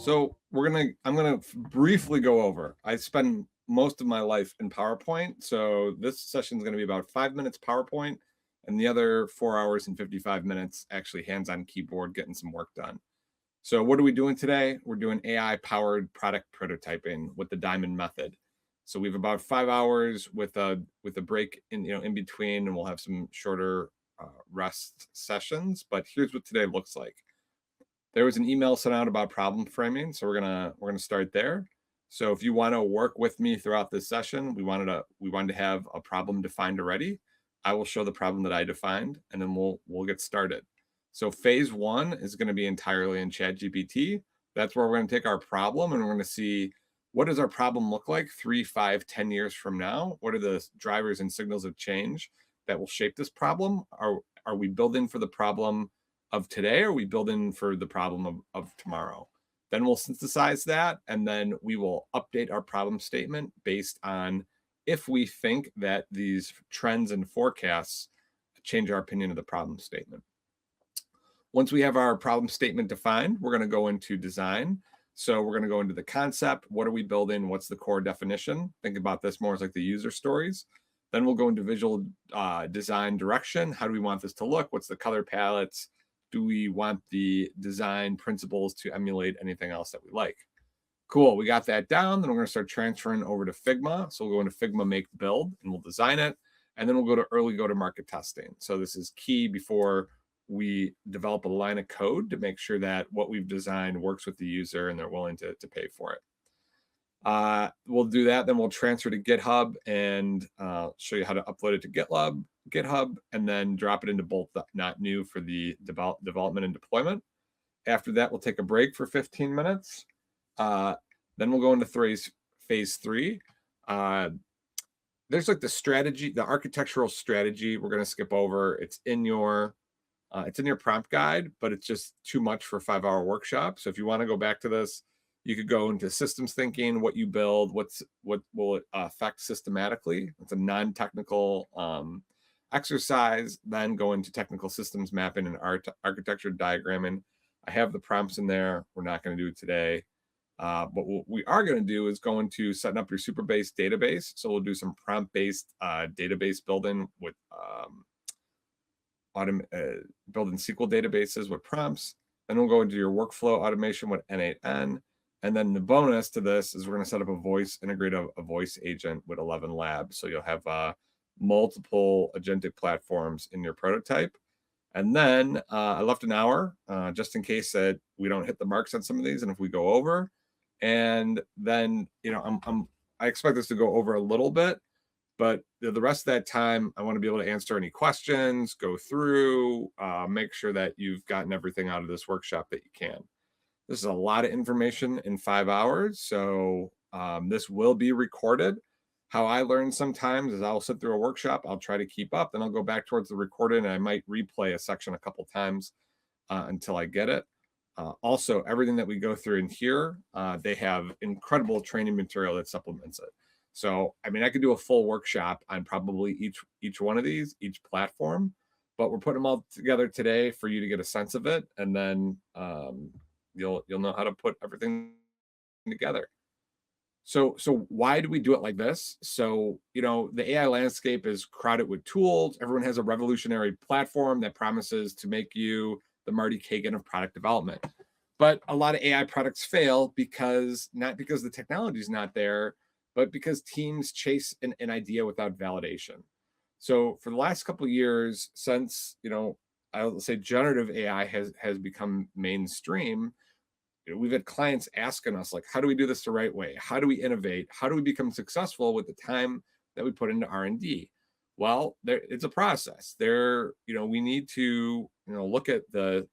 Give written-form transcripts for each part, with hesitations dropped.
So I'm gonna briefly go over. I spend most of my life in PowerPoint, so this session is gonna be about 5 minutes PowerPoint, and the other 4 hours and 55 minutes actually hands-on keyboard getting some work done. So what are we doing today? We're doing AI-powered product prototyping with the Diamond method. So we have about 5 hours with a break in between, and we'll have some shorter rest sessions. But here's what today looks like. There was an email sent out about problem framing, so we're gonna start there. So if you want to work with me throughout this session, we wanted to have a problem defined already. I will show the problem that I defined, and then we'll get started. So phase one is going to be entirely in ChatGPT. That's where we're going to take our problem and we're going to see what does our problem look like 3, 5, 10 years from now. What are the drivers and signals of change that will shape this problem? Are we building for the problem of today, or are we building for the problem of tomorrow? Then we'll synthesize that, and then we will update our problem statement based on if we think that these trends and forecasts change our opinion of the problem statement. Once we have our problem statement defined, we're going to go into design. So we're going to go into the concept. What are we building? What's the core definition? Think about this more as like the user stories. Then we'll go into visual design direction. How do we want this to look? What's the color palettes? Do we want the design principles to emulate anything else that we like? Cool, we got that down. Then we're going to start transferring over to Figma. So we'll go into Figma Make Build and we'll design it. And then we'll go to early go-to-market testing. So this is key before we develop a line of code to make sure that what we've designed works with the user and they're willing to pay for it. We'll do that. Then we'll transfer to GitHub and show you how to upload it to GitHub, and then drop it into both not new for the development and deployment. After that, we'll take a break for 15 minutes. Then we'll go into phase three. There's like the strategy, the architectural strategy we're going to skip over. It's in your prompt guide, but it's just too much for a 5-hour workshop. So if you want to go back to this, you could go into systems thinking, what you build, what will it affect systematically. It's a non-technical exercise. Then go into technical systems mapping and architecture diagramming. I have the prompts in there. We're not going to do it today. But what we are going to do is go into setting up your Supabase database. So we'll do some prompt-based database building with building SQL databases with prompts. Then we'll go into your workflow automation with N8N. And then the bonus to this is we're going to set up integrate a voice agent with ElevenLabs. So you'll have multiple agentic platforms in your prototype. And then I left an hour just in case that we don't hit the marks on some of these, and if we go over. And then I expect this to go over a little bit, but the rest of that time, I want to be able to answer any questions, go through, make sure that you've gotten everything out of this workshop that you can. This is a lot of information in 5 hours, so this will be recorded. How I learn sometimes is I'll sit through a workshop, I'll try to keep up, then I'll go back towards the recording, and I might replay a section a couple times until I get it. Also, everything that we go through in here, they have incredible training material that supplements it. So, I mean, I could do a full workshop on probably each one of these, each platform, but we're putting them all together today for you to get a sense of it, and then you'll know how to put everything together. So why do we do it like this? So, the AI landscape is crowded with tools. Everyone has a revolutionary platform that promises to make you the Marty Kagan of product development. But a lot of AI products fail not because the technology is not there, but because teams chase an idea without validation. So for the last couple of years, since I'll say generative AI has become mainstream, we've had clients asking us, like, how do we do this the right way? How do we innovate? How do we become successful with the time that we put into R&D? Well, it's a process. We need to look at the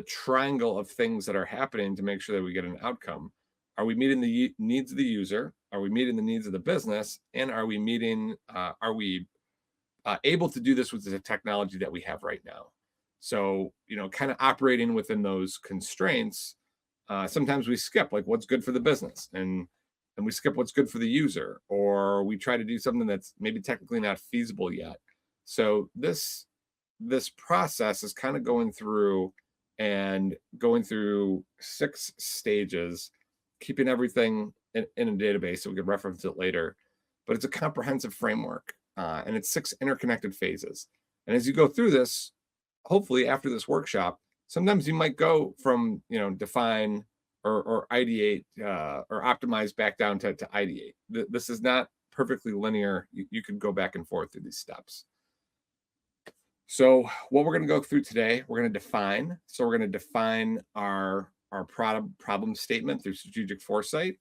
triangle of things that are happening to make sure that we get an outcome. Are we meeting the needs of the user? Are we meeting the needs of the business? And are we able to do this with the technology that we have right now? So, kind of operating within those constraints, sometimes we skip like what's good for the business and we skip what's good for the user, or we try to do something that's maybe technically not feasible yet. So this process is kind of going through and going through 6 stages, keeping everything in a database so we could reference it later. But it's a comprehensive framework, and it's 6 interconnected phases. And as you go through this, hopefully after this workshop, sometimes you might go from, define or ideate or optimize back down to ideate. This is not perfectly linear. You could go back and forth through these steps. So what we're going to go through today, we're going to define. So we're going to define our problem statement through strategic foresight.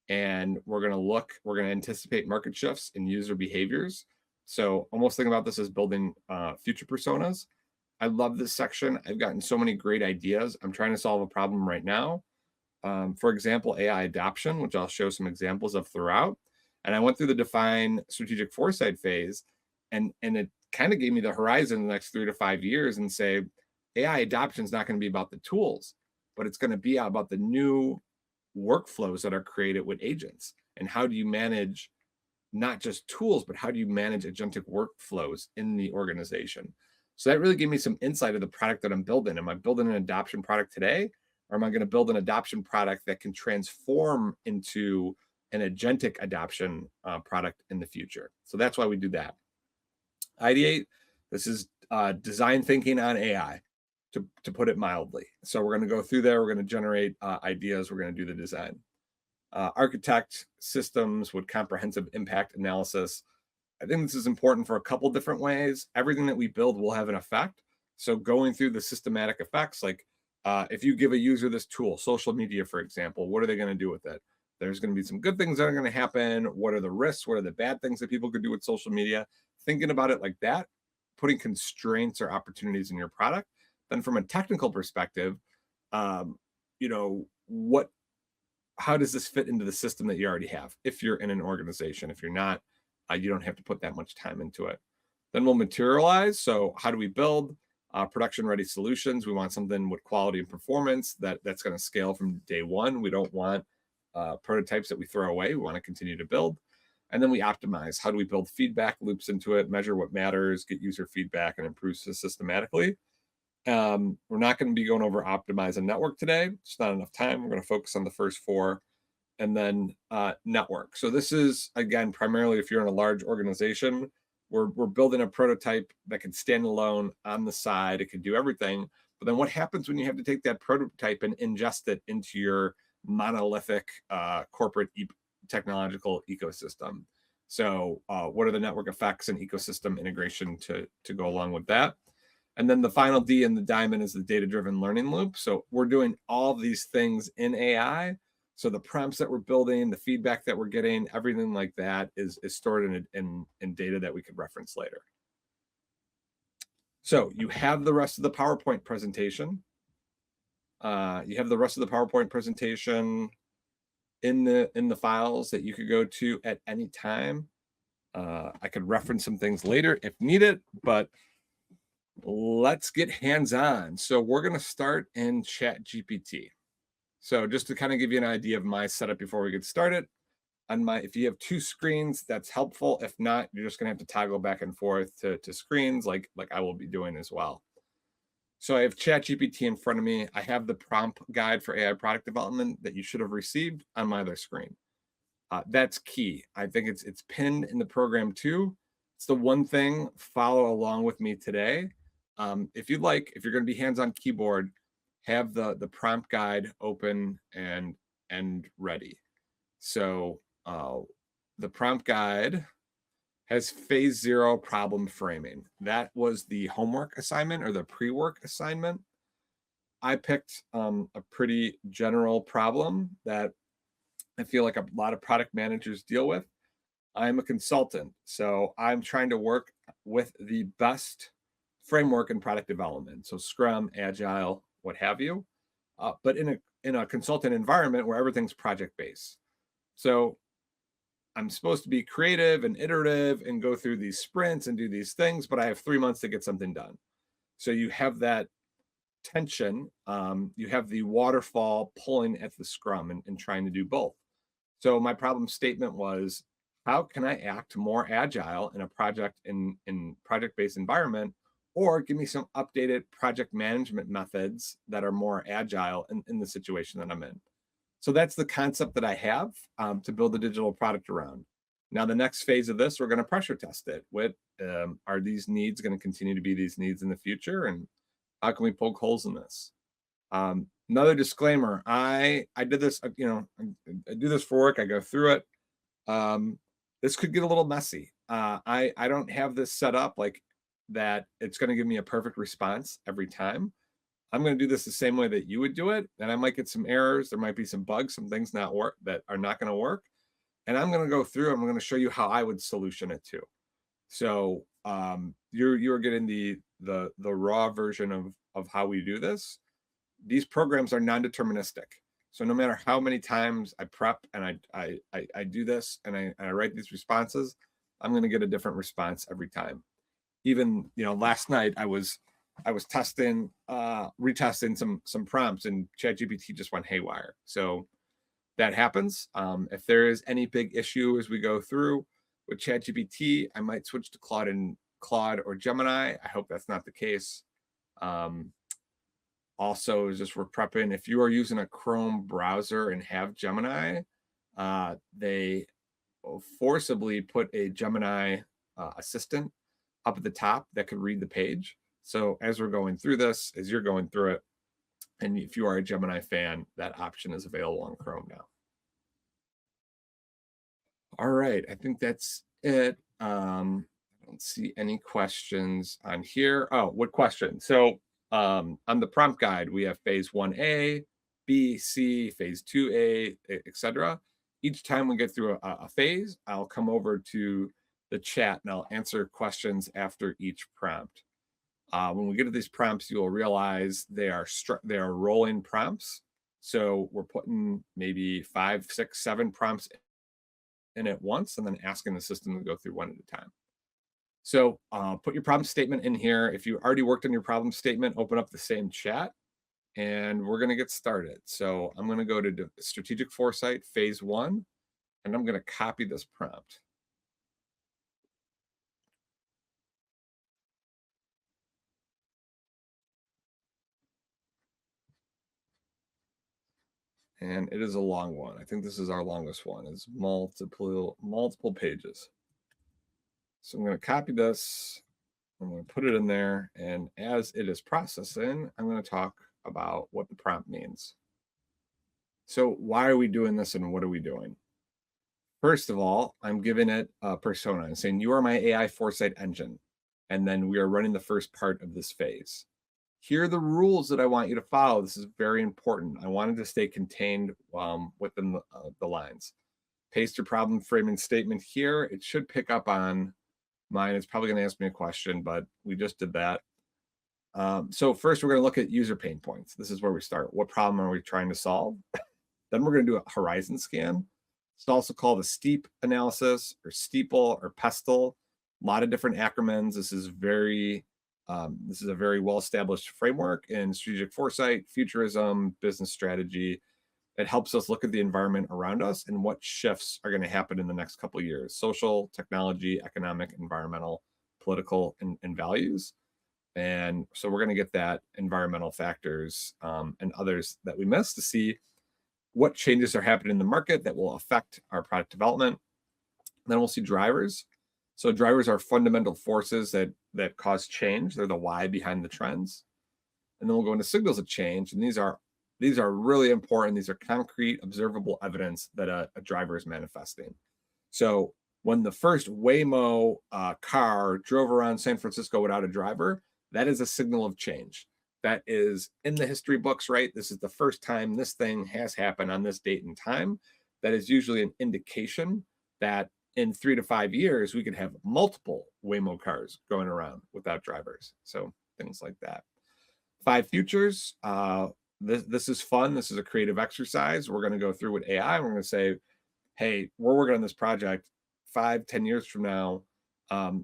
And we're going to anticipate market shifts in user behaviors. So almost think about this as building future personas. I love this section. I've gotten so many great ideas. I'm trying to solve a problem right now. For example, AI adoption, which I'll show some examples of throughout. And I went through the define strategic foresight phase, and it kind of gave me the horizon in the next 3 to 5 years and say, AI adoption is not going to be about the tools, but it's going to be about the new workflows that are created with agents. And how do you manage not just tools, but how do you manage agentic workflows in the organization? So that really gave me some insight of the product that I'm building. Am I building an adoption product today? Or am I going to build an adoption product that can transform into an agentic adoption product in the future? So that's why we do that. Ideate, this is design thinking on AI, to put it mildly. So we're going to go through there. We're going to generate ideas. We're going to do the design. Architect systems with comprehensive impact analysis. I think this is important for a couple different ways. Everything that we build will have an effect. So going through the systematic effects, like if you give a user this tool, social media, for example, what are they going to do with it? There's going to be some good things that are going to happen. What are the risks? What are the bad things that people could do with social media? Thinking about it like that, putting constraints or opportunities in your product. Then from a technical perspective, how does this fit into the system that you already have? If you're in an organization, if you're not, you don't have to put that much time into it. Then we'll materialize. So how do we build production ready solutions? We want something with quality and performance that's going to scale from day one. We don't want prototypes that we throw away. We want to continue to build. And then we optimize. How do we build feedback loops into it, measure what matters, get user feedback, and improve systematically? We're not going to be going over optimize and network today. It's not enough time. We're going to focus on the first 4, and then network. So this is, again, primarily if you're in a large organization, we're building a prototype that can stand alone on the side. It can do everything. But then what happens when you have to take that prototype and ingest it into your monolithic corporate technological ecosystem? So what are the network effects and ecosystem integration to go along with that? And then the final D in the diamond is the data-driven learning loop. So we're doing all these things in AI. So the prompts that we're building, the feedback that we're getting, everything like that is stored in data that we could reference later. So you have the rest of the PowerPoint presentation. You have the rest of the PowerPoint presentation in the files that you could go to at any time. I could reference some things later if needed, but let's get hands-on. So we're going to start in ChatGPT. So just to kind of give you an idea of my setup before we get started, if you have 2 screens, that's helpful. If not, you're just going to have to toggle back and forth to screens like I will be doing as well. So I have ChatGPT in front of me. I have the prompt guide for AI product development that you should have received on my other screen. That's key. I think it's pinned in the program too. It's the one thing. Follow along with me today. If you'd like, if you're going to be hands-on keyboard, have the prompt guide open and ready. So the prompt guide has phase 0 problem framing. That was the homework assignment or the pre-work assignment. I picked a pretty general problem that I feel like a lot of product managers deal with. I'm a consultant, so I'm trying to work with the best framework in product development. So Scrum, Agile, what have you, but in a consultant environment where everything's project-based. So I'm supposed to be creative and iterative and go through these sprints and do these things, but I have 3 months to get something done. So you have that tension. You have the waterfall pulling at the Scrum and trying to do both. So my problem statement was, how can I act more agile in a project-based environment or give me some updated project management methods that are more agile in the situation that I'm in. So that's the concept that I have to build a digital product around. Now, the next phase of this, we're going to pressure test it with, are these needs going to continue to be these needs in the future? And how can we poke holes in this? Another disclaimer, I did this, I do this for work. I go through it. This could get a little messy. I don't have this set up like that. It's going to give me a perfect response every time. I'm going to do this the same way that you would do it. And I might get some errors. There might be some bugs, some things not work that are not going to work. And I'm going to go through, I'm going to show you how I would solution it too. So you're getting the raw version of how we do this. These programs are non-deterministic. So no matter how many times I prep and I do this and I write these responses, I'm going to get a different response every time. Even last night I was testing, retesting some prompts, and ChatGPT just went haywire. So that happens. If there is any big issue as we go through with ChatGPT, I might switch to Claude or Gemini. I hope that's not the case. Also, is just we're prepping. If you are using a Chrome browser and have Gemini, they forcibly put a Gemini assistant up at the top that could read the page. So as we're going through this, as you're going through it, and if you are a Gemini fan, that option is available on Chrome now. All right, I think that's it. I don't see any questions on here. Oh, what question? So on the prompt guide, we have phase 1A, B, C, phase 2A, etc. Each time we get through a phase, I'll come over to the chat and I'll answer questions after each prompt. When we get to these prompts, you will realize they are rolling prompts. So we're putting maybe 5, 6, 7 prompts in at once and then asking the system to go through one at a time. So put your problem statement in here. If you already worked on your problem statement, open up the same chat and we're going to get started. So I'm going to go to strategic foresight phase 1 and I'm going to copy this prompt. And it is a long one. I think this is our longest one. It's multiple pages. So I'm going to copy this. I'm going to put it in there. And as it is processing, I'm going to talk about what the prompt means. So why are we doing this and what are we doing? First of all, I'm giving it a persona and saying, you are my AI foresight engine. And then we are running the first part of this phase. Here are the rules that I want you to follow. This is very important. I wanted to stay contained within the lines. Paste your problem framing statement here. It should pick up on mine. It's probably going to ask me a question, but we just did that. So first, we're going to look at user pain points. This is where we start. What problem are we trying to solve? Then we're going to do a horizon scan. It's also called a steep analysis or steeple or pestle. A lot of different acronyms. This is a very well-established framework in strategic foresight, futurism, business strategy. It helps us look at the environment around us and what shifts are going to happen in the next couple of years: social, technology, economic, environmental, political, and values. And so we're going to get that environmental factors and others that we missed to see what changes are happening in the market that will affect our product development. Then we'll see drivers. So drivers are fundamental forces that cause change. They're the why behind the trends. And then we'll go into signals of change. And these are really important. These are concrete, observable evidence that a driver is manifesting. So when the first Waymo car drove around San Francisco without a driver, that is a signal of change. That is in the history books, right? This is the first time this thing has happened on this date and time. That is usually an indication that in 3 to 5 years, we could have multiple Waymo cars going around without drivers. So things like that. 5 futures. This is fun. This is a creative exercise. We're going to go through with AI. We're going to say, hey, we're working on this project 5, 10 years from now.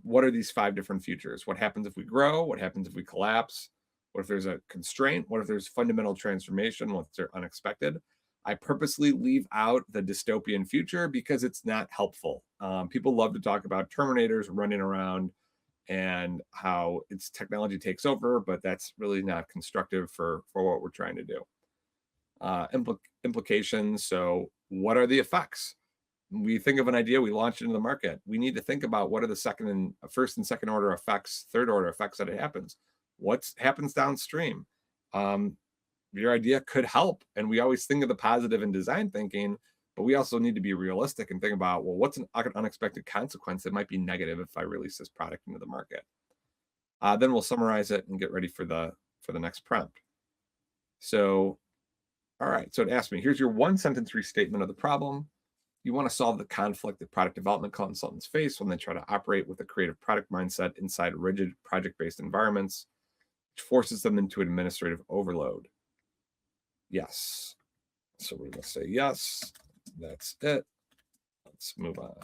What are these 5 different futures? What happens if we grow? What happens if we collapse? What if there's a constraint? What if there's fundamental transformation? What if they're unexpected? I purposely leave out the dystopian future because it's not helpful. People love to talk about Terminators running around and how its technology takes over, but that's really not constructive for what we're trying to do. Implications. So what are the effects? We think of an idea, we launch it into the market. We need to think about what are the first and second order effects, third order effects that it happens. What happens downstream? Your idea could help. And we always think of the positive in design thinking, but we also need to be realistic and think about, well, what's an unexpected consequence that might be negative if I release this product into the market? Then we'll summarize it and get ready for the next prompt. So, all right. So it asked me, here's your one sentence restatement of the problem. You want to solve the conflict that product development consultants face when they try to operate with a creative product mindset inside rigid project-based environments, which forces them into administrative overload. Yes. So we're going to say yes. That's it. Let's move on.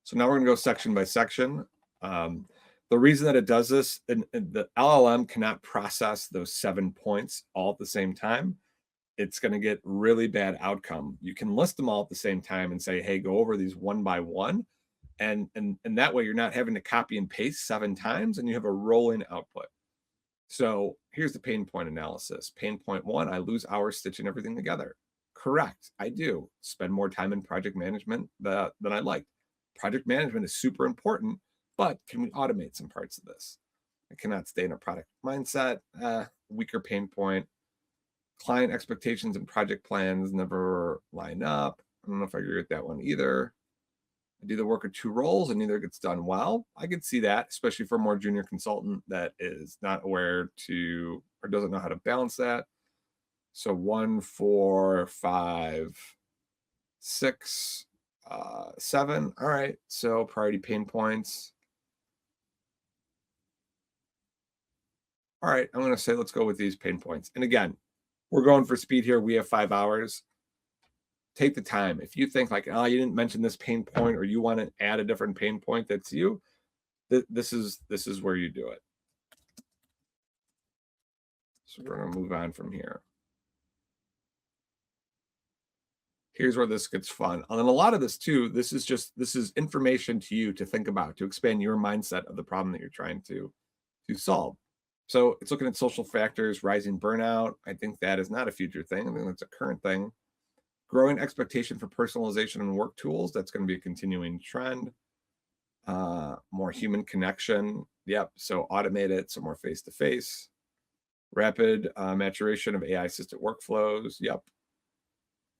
So now we're going to go section by section. The reason that it does this, and the LLM cannot process those 7 points all at the same time. It's going to get really bad outcome. You can list them all at the same time and say, hey, go over these one by one. And that way you're not having to copy and paste 7 times and you have a rolling output. So here's the pain point analysis. Pain point 1, I lose hours stitching everything together. Correct, I do. Spend more time in project management than I like. Project management is super important, but can we automate some parts of this? I cannot stay in a product mindset. Weaker pain point. Client expectations and project plans never line up. I don't know if I agree with that one either. I do the work of 2 roles and neither gets done well. I could see that, especially for a more junior consultant that is not aware to or doesn't know how to balance that. So 1, 4, 5, 6, 7. All right. So priority pain points. All right. I'm going to say let's go with these pain points. And again, we're going for speed here. We have 5 hours. Take the time. If you think like, oh, you didn't mention this pain point, or you want to add a different pain point that's you, this is where you do it. So we're going to move on from here. Here's where this gets fun. And a lot of this too, this is information to you to think about, to expand your mindset of the problem that you're trying to solve. So it's looking at social factors, rising burnout. I think that is not a future thing. I think that's a current thing. Growing expectation for personalization and work tools. That's going to be a continuing trend. More human connection. Yep. So automate it. So more face-to-face. Rapid maturation of AI-assisted workflows. Yep.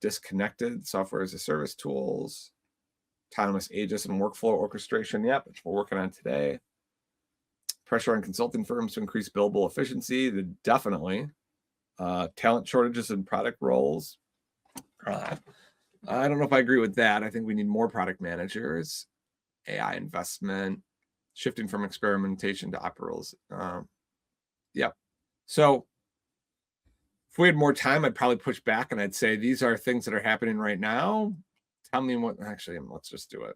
Disconnected software as a service tools. Autonomous agents and workflow orchestration. Yep. Which we're working on today. Pressure on consulting firms to increase billable efficiency. Definitely. Talent shortages in product roles. I don't know if I agree with that. I think we need more product managers. AI investment, shifting from experimentation to operals. Yep. So if we had more time, I'd probably push back and I'd say these are things that are happening right now. Tell me what, actually, let's just do it.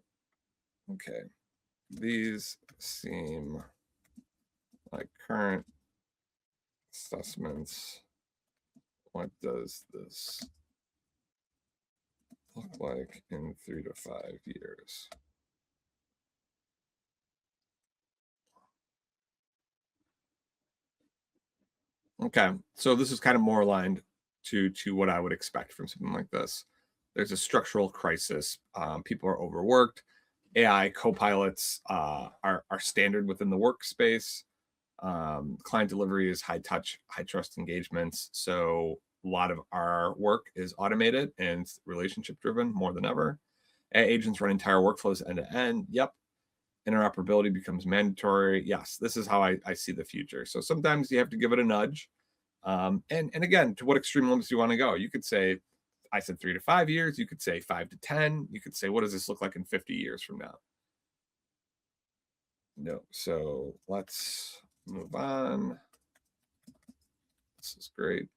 Okay. These seem like current assessments. What does this look like in 3 to 5 years? Okay, so this is kind of more aligned to what I would expect from something like this. There's a structural crisis. People are overworked. AI co-pilots are standard within the workspace. Client delivery is high touch, high trust engagements. So a lot of our work is automated and relationship driven more than ever. AI agents run entire workflows end to end. Yep. Interoperability becomes mandatory. Yes, this is how I see the future. So sometimes you have to give it a nudge. And again, to what extreme limits do you want to go? You could say, I said 3 to 5 years. You could say 5 to 10. You could say, what does this look like in 50 years from now? No. So let's move on. This is great.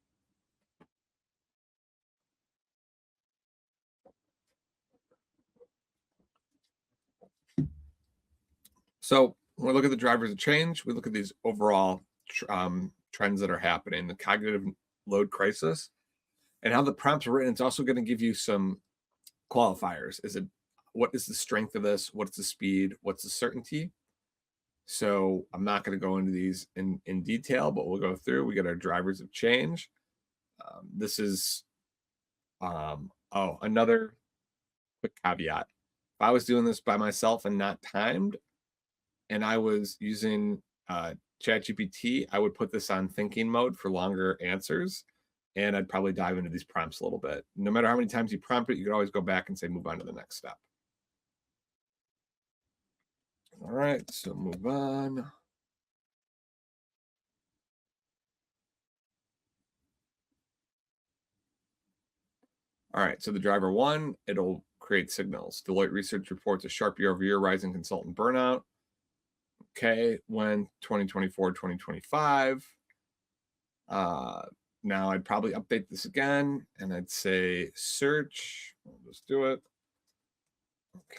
So when we look at the drivers of change, we look at these overall trends that are happening, the cognitive load crisis, and how the prompts are written. It's also going to give you some qualifiers. Is it what is the strength of this? What's the speed? What's the certainty? So I'm not going to go into these in detail, but we'll go through. We get our drivers of change. This is, another quick caveat. If I was doing this by myself and not timed, and I was using ChatGPT, I would put this on thinking mode for longer answers, and I'd probably dive into these prompts a little bit. No matter how many times you prompt it, you could always go back and say, move on to the next step. All right, so move on. All right, so the driver one, it'll create signals. Deloitte Research reports a sharp year-over-year rise in consultant burnout. Okay, when 2024, 2025. Now I'd probably update this again, and I'd say search. I'll just do it.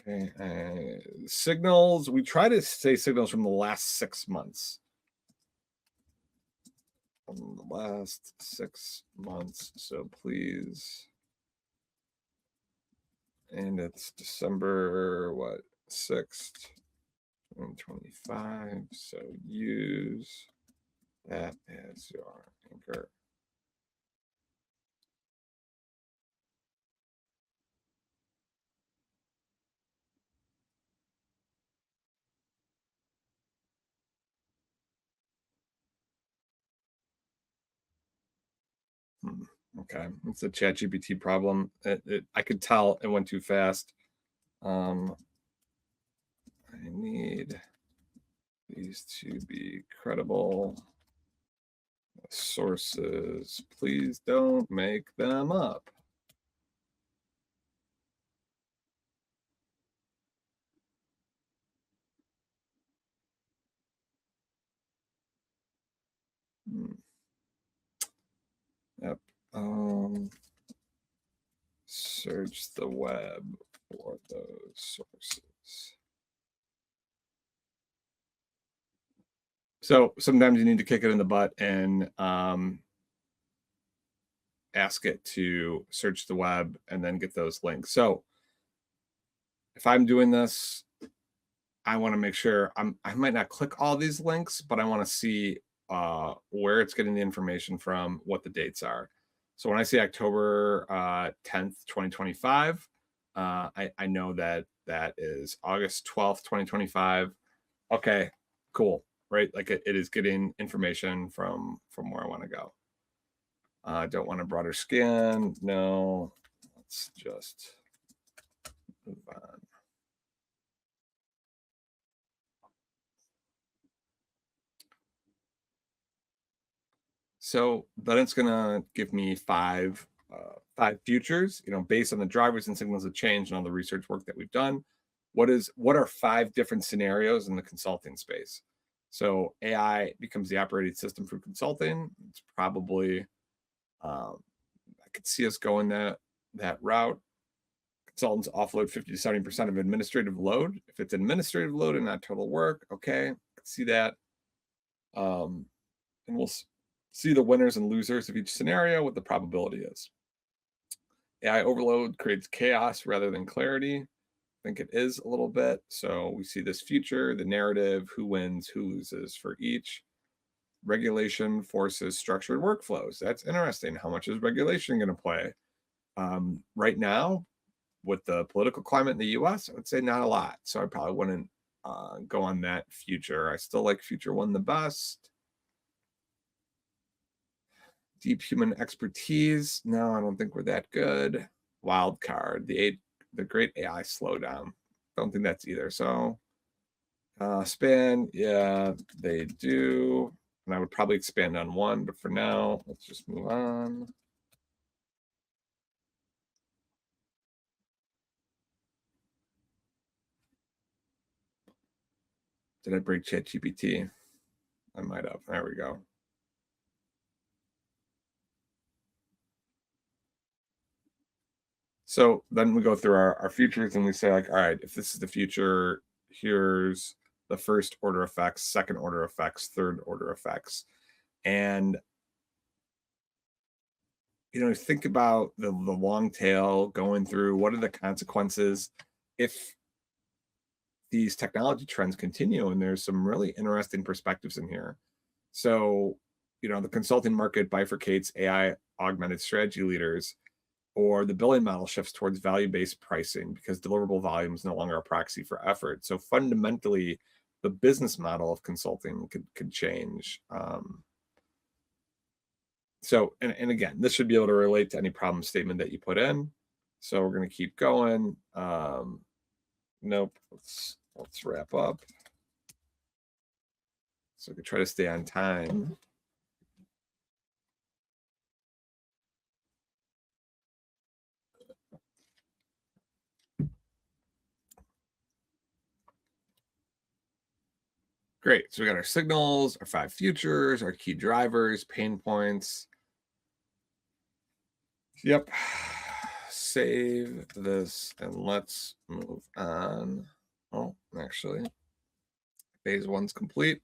Okay, signals. We try to say signals from the last 6 months. From the last 6 months, so please. And it's December, 6th, 2025. So use that as your anchor. Okay, it's a ChatGPT problem. I could tell it went too fast. I need these to be credible sources. Please don't make them up. Yep. Search the web for those sources. So sometimes you need to kick it in the butt and ask it to search the web and then get those links. So if I'm doing this, I want to make sure I might not click all these links, but I want to see where it's getting the information from, what the dates are. So when I see October 10th, 2025, I know that is August 12th, 2025. Okay, cool, right? Like it is getting information from where I want to go. I don't want a broader scan. No, let's just move on. So then it's gonna give me five futures, based on the drivers and signals of change and all the research work that we've done. What are 5 different scenarios in the consulting space? So AI becomes the operating system for consulting. It's probably I could see us going that route. Consultants offload 50 to 70% of administrative load. If it's administrative load and not total work, okay, I can see that. And we'll see the winners and losers of each scenario, what the probability is. AI overload creates chaos rather than clarity. I think it is a little bit. So we see this future, the narrative, who wins, who loses for each. Regulation forces structured workflows. That's interesting. How much is regulation going to play? Right now, with the political climate in the US, I would say not a lot. So I probably wouldn't go on that future. I still like future one the best. Deep human expertise. No, I don't think we're that good. Wild card, the great AI slowdown. Don't think that's either. So span, yeah, they do. And I would probably expand on one, but for now, let's just move on. Did I break ChatGPT? I might have. There we go. So then we go through our futures and we say, like, all right, if this is the future, here's the first order effects, second order effects, third order effects. And think about the long tail going through, what are the consequences? if these technology trends continue, and there's some really interesting perspectives in here. So, the consulting market bifurcates AI augmented strategy leaders, or the billing model shifts towards value-based pricing because deliverable volume is no longer a proxy for effort. So fundamentally, the business model of consulting could change. And again, this should be able to relate to any problem statement that you put in. So we're going to keep going. Nope. Let's wrap up. So we can try to stay on time. Great. So we got our signals, our 5 futures, our key drivers, pain points. Yep. Save this and let's move on. Oh, actually, phase 1's complete.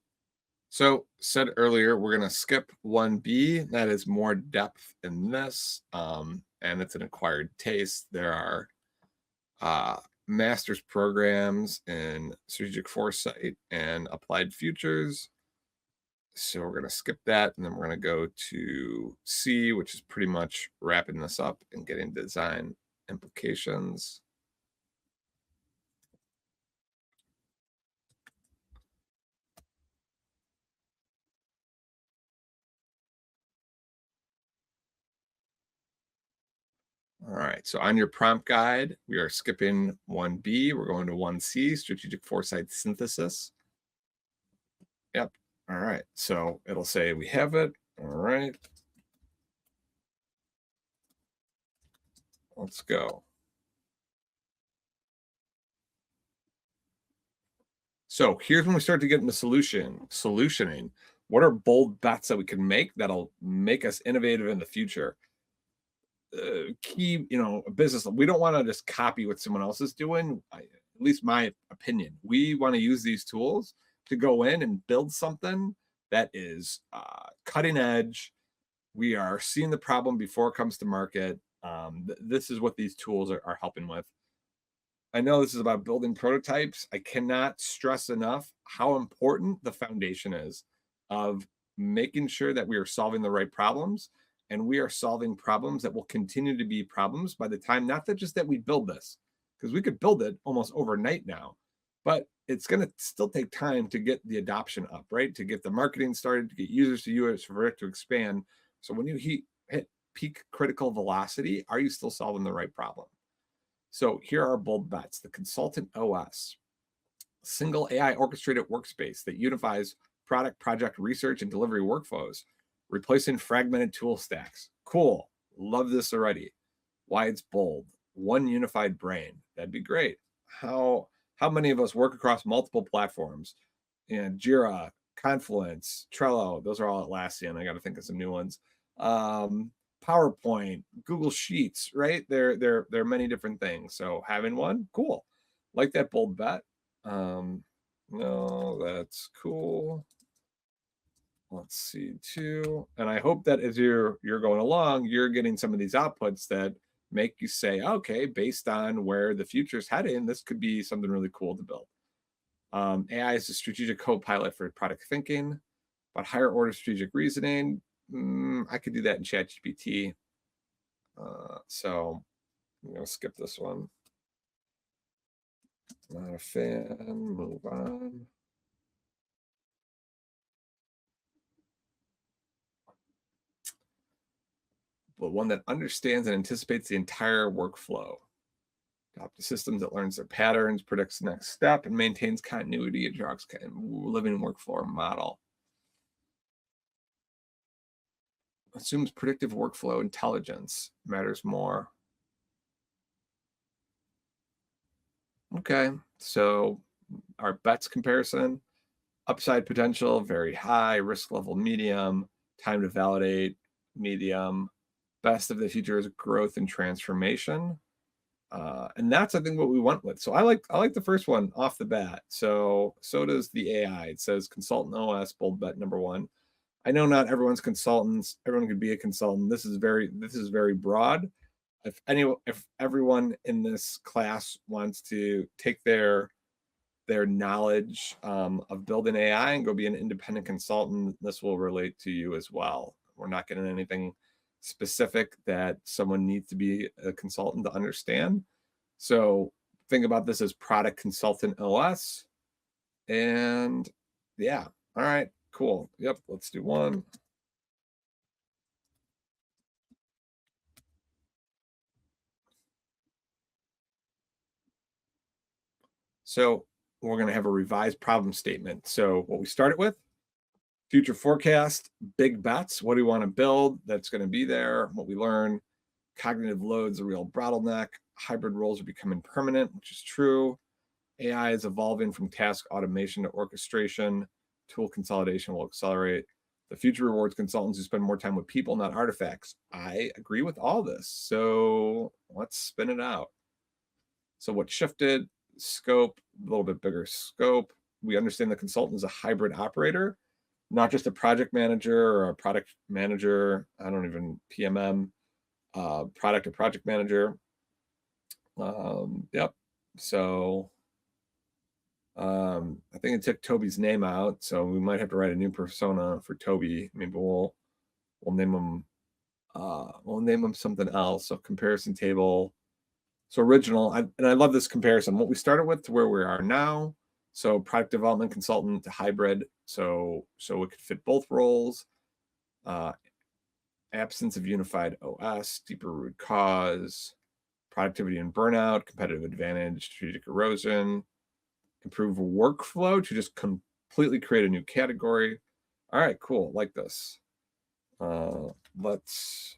So said earlier, we're going to skip 1B. That is more depth in this, and it's an acquired taste. There are master's programs in strategic foresight and applied futures. So we're going to skip that, and then we're going to go to C, which is pretty much wrapping this up and getting design implications. All right, so on your prompt guide, we are skipping 1B. We're going to 1C, strategic foresight synthesis. Yep. All right, so it'll say we have it. All right. Let's go. So here's when we start to get into solutioning. What are bold bets that we can make that'll make us innovative in the future? Key, business. We don't want to just copy what someone else is doing. At least my opinion. We want to use these tools to go in and build something that is cutting edge. We are seeing the problem before it comes to market. This is what these tools are helping with. I know this is about building prototypes. I cannot stress enough how important the foundation is of making sure that we are solving the right problems, and we are solving problems that will continue to be problems by the time, not that just that we build this, because we could build it almost overnight now, but it's going to still take time to get the adoption up, right? To get the marketing started, to get users to use it, for it to expand. So when you hit peak critical velocity, are you still solving the right problem? So here are bold bets. The Consultant OS, single AI orchestrated workspace that unifies product, project, research, and delivery workflows, replacing fragmented tool stacks. Cool. Love this already. Why it's bold. One unified brain. That'd be great. How many of us work across multiple platforms? And Jira, Confluence, Trello, those are all Atlassian. I got to think of some new ones. PowerPoint, Google Sheets, right? There are many different things. So having one, cool. Like that bold bet. No, that's cool. Let's see too. And I hope that as you're going along, you're getting some of these outputs that make you say, okay, based on where the future's heading, this could be something really cool to build. AI is a strategic co-pilot for product thinking, but higher order strategic reasoning, I could do that in ChatGPT. So I'm going to skip this one. Not a fan. Move on. But one that understands and anticipates the entire workflow. Adopt a system that learns their patterns, predicts the next step, and maintains continuity and draws living workflow model. Assumes predictive workflow intelligence matters more. Okay, so our bets comparison, upside potential, very high, risk level, medium, time to validate, medium, best of the future is growth and transformation. And that's, I think, what we went with. So I like the first one off the bat. So does the AI. It says Consultant OS, bold bet number 1. I know not everyone's consultants. Everyone could be a consultant. This is very broad. if everyone in this class wants to take their knowledge of building AI and go be an independent consultant, this will relate to you as well. We're not getting anything specific that someone needs to be a consultant to understand. So think about this as product consultant OS. And yeah, all right, cool. Yep, let's do one. So we're going to have a revised problem statement. So what we started with, future forecast, big bets. What do we want to build that's going to be there? What we learn, cognitive loads, a real bottleneck. Hybrid roles are becoming permanent, which is true. AI is evolving from task automation to orchestration. Tool consolidation will accelerate. The future rewards consultants who spend more time with people, not artifacts. I agree with all this. So let's spin it out. So what shifted? Scope, a little bit bigger scope. We understand the consultant is a hybrid operator, not just a project manager or a product manager. I don't even PMM, product or project manager. Yep. So I think it took Toby's name out, so we might have to write a new persona for Toby. Maybe we'll name him something else. So comparison table. So original, and I love this comparison. What we started with to where we are now. So product development consultant to hybrid. So it could fit both roles. Absence of unified OS, deeper root cause, productivity and burnout, competitive advantage, strategic erosion, improve workflow to just completely create a new category. All right, cool. Like this. Let's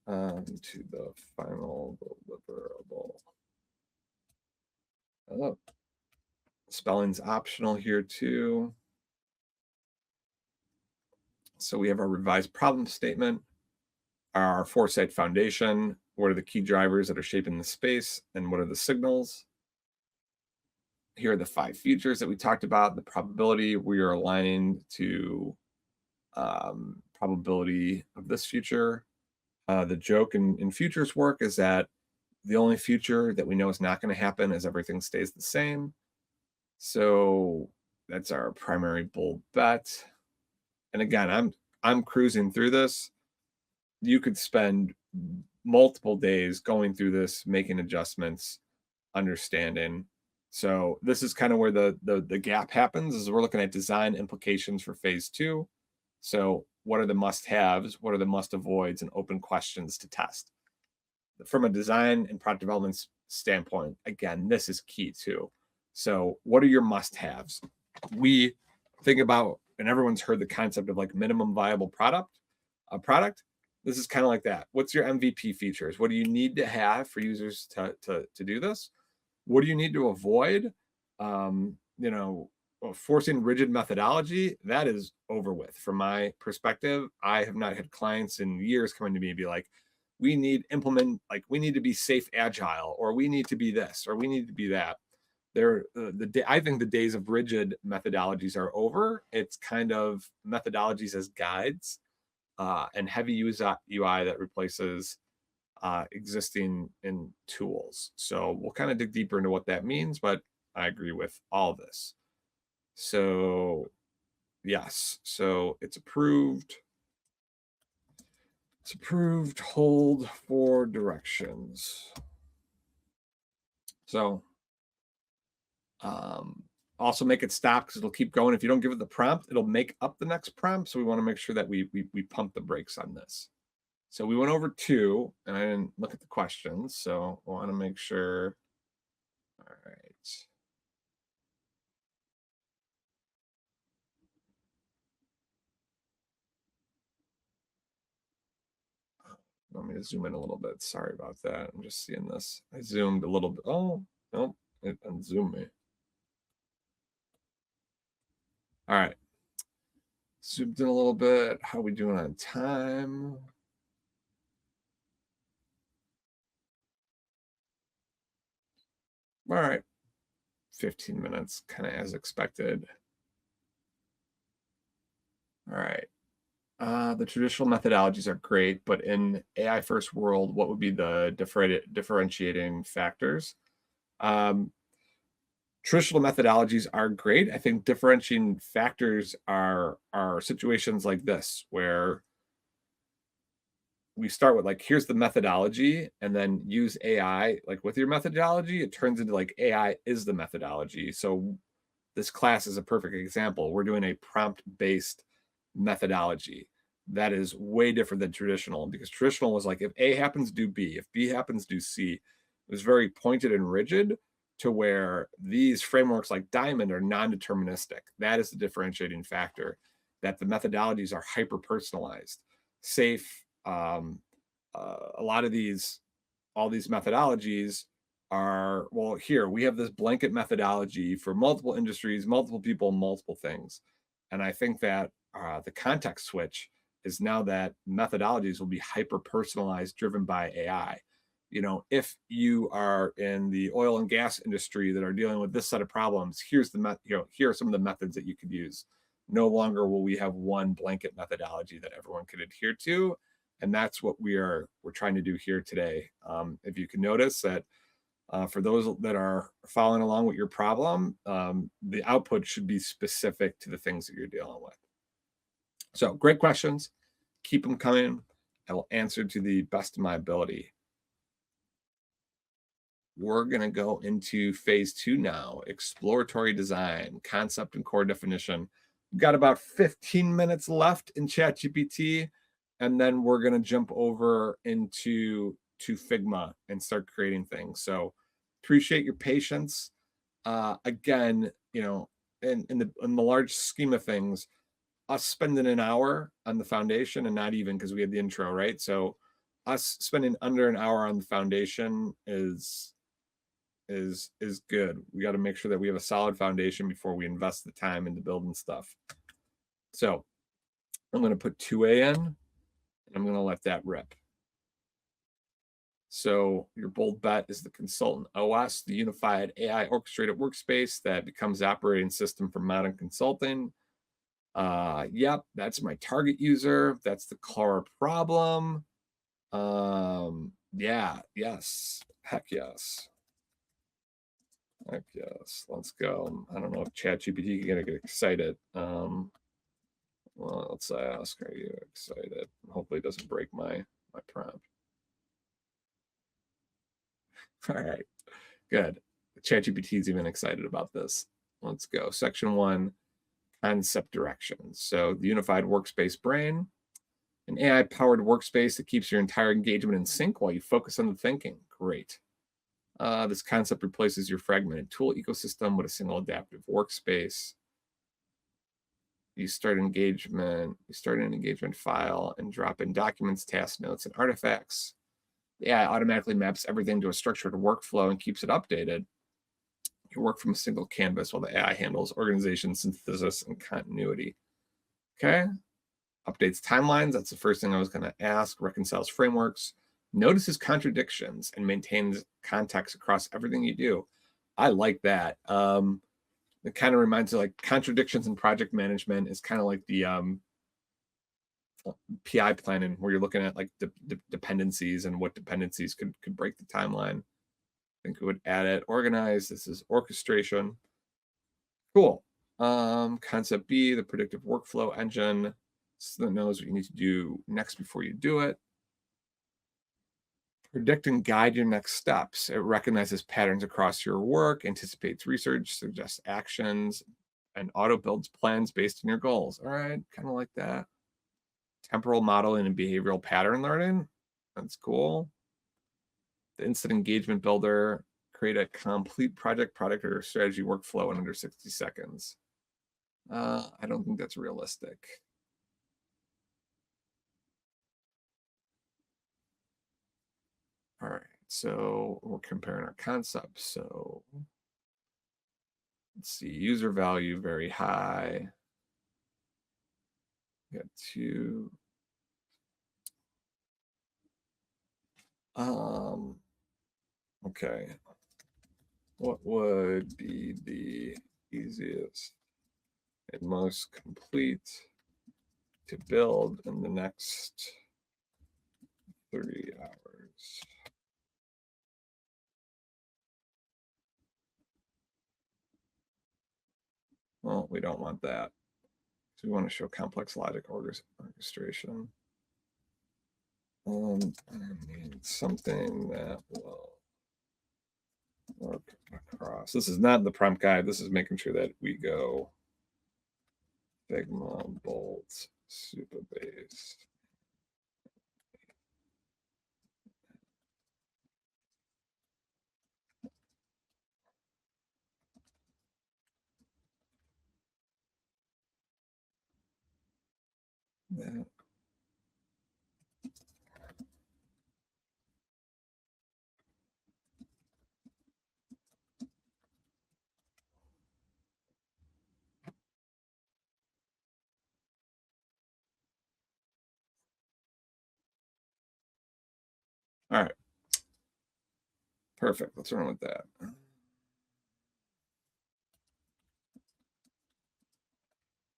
to the final deliverable. Oh, spelling's optional here too. So we have our revised problem statement, our foresight foundation. What are the key drivers that are shaping the space, and what are the signals? Here are the 5 features that we talked about. The probability, we are aligning to probability of this future. The joke in futures work is that the only future that we know is not going to happen is everything stays the same. So that's our primary bold bet. And again, I'm cruising through this. You could spend multiple days going through this, making adjustments, understanding. So this is kind of where the gap happens, is we're looking at design implications for phase 2. So what are the must-haves? What are the must-avoids and open questions to test? From a design and product development standpoint, again, this is key too. So what are your must-haves? We think about, and everyone's heard the concept of like minimum viable product. This is kind of like that. What's your MVP features? What do you need to have for users to do this? What do you need to avoid? Forcing rigid methodology, that is over with. From my perspective, I have not had clients in years coming to me and be like, we need to be safe agile, or we need to be this, or we need to be that. I think the days of rigid methodologies are over. It's kind of methodologies as guides, and heavy UI that replaces existing in tools. So we'll kind of dig deeper into what that means, but I agree with all this. So yes, so it's approved. It's approved. Hold for directions. So also make it stop, because it'll keep going. If you don't give it the prompt, it'll make up the next prompt. So we want to make sure that we pump the brakes on this. So we went over 2, and I didn't look at the questions. So I want to make sure. All right. Let me zoom in a little bit. Sorry about that. I'm just seeing this. I zoomed a little bit. Oh, nope. It unzoomed me. All right. Zoomed in a little bit. How are we doing on time? All right. 15 minutes, kind of as expected. All right. The traditional methodologies are great, but in AI first world, what would be the differentiating factors? Um, Traditional methodologies are great. I think differentiating factors are situations like this where we start with like, here's the methodology, and then use AI. Like with your methodology, it turns into like AI is the methodology. So this class is a perfect example. We're doing a prompt-based methodology that is way different than traditional, because traditional was like, if A happens, do B. If B happens, do C. It was very pointed and rigid, to where these frameworks like Diamond are non-deterministic. That is the differentiating factor, that the methodologies are hyper-personalized, safe. A lot of all these methodologies are, well, here we have this blanket methodology for multiple industries, multiple people, multiple things. And I think that the context switch is now that methodologies will be hyper personalized, driven by AI. You know, if you are in the oil and gas industry that are dealing with this set of problems, here's here are some of the methods that you could use. No longer will we have one blanket methodology that everyone could adhere to, and that's what we're trying to do here today. If you can notice that, for those that are following along with your problem, the output should be specific to the things that you're dealing with. So great questions. Keep them coming. I will answer to the best of my ability. We're going to go into phase 2 now, exploratory design, concept and core definition. We've got about 15 minutes left in ChatGPT, and then we're going to jump over into Figma and start creating things. So appreciate your patience. Again, you know, in the large scheme of things, us spending an hour on the foundation, and not even, because we had the intro, right? So us spending under an hour on the foundation is good. We got to make sure that we have a solid foundation before we invest the time into building stuff. So I'm going to put 2A in, and I'm going to let that rip. So your bold bet is the Consultant OS, the unified AI orchestrated workspace that becomes the operating system for modern consulting. Yep, that's my target user. That's the core problem. Yeah, yes, heck yes. Heck yes, let's go. I don't know if ChatGPT can get excited. Well, let's ask, are you excited? Hopefully it doesn't break my prompt. All right, good. ChatGPT is even excited about this. Let's go. Section 1, concept directions. So the unified workspace brain, an AI-powered workspace that keeps your entire engagement in sync while you focus on the thinking. Great. This concept replaces your fragmented tool ecosystem with a single adaptive workspace. You start an engagement file and drop in documents, tasks, notes, and artifacts. The AI automatically maps everything to a structured workflow and keeps it updated. You work from a single canvas while the AI handles organization, synthesis, and continuity. Okay. Updates timelines. That's the first thing I was going to ask. Reconciles frameworks. Notices contradictions and maintains context across everything you do. I like that. It kind of reminds me, like, contradictions in project management is kind of like the PI planning, where you're looking at like the dependencies and what dependencies could break the timeline. I think it would add it. Organize. This is orchestration. Cool. Concept B, the predictive workflow engine, so that knows what you need to do next before you do it. Predict and guide your next steps. It recognizes patterns across your work, anticipates research, suggests actions, and auto builds plans based on your goals. All right, kind of like that. Temporal modeling and behavioral pattern learning. That's cool. The instant engagement builder, create a complete project, product, or strategy workflow in under 60 seconds. I don't think that's realistic. All right, so we're comparing our concepts. So let's see, user value very high. We got 2. Okay. What would be the easiest and most complete to build in the next 3 hours. Well, we don't want that. So we want to show complex logic orchestration. I need something that will work across. This is not the prompt guide. This is making sure that we go Figma, Bolt, Supabase. That. All right. Perfect. Let's run with that.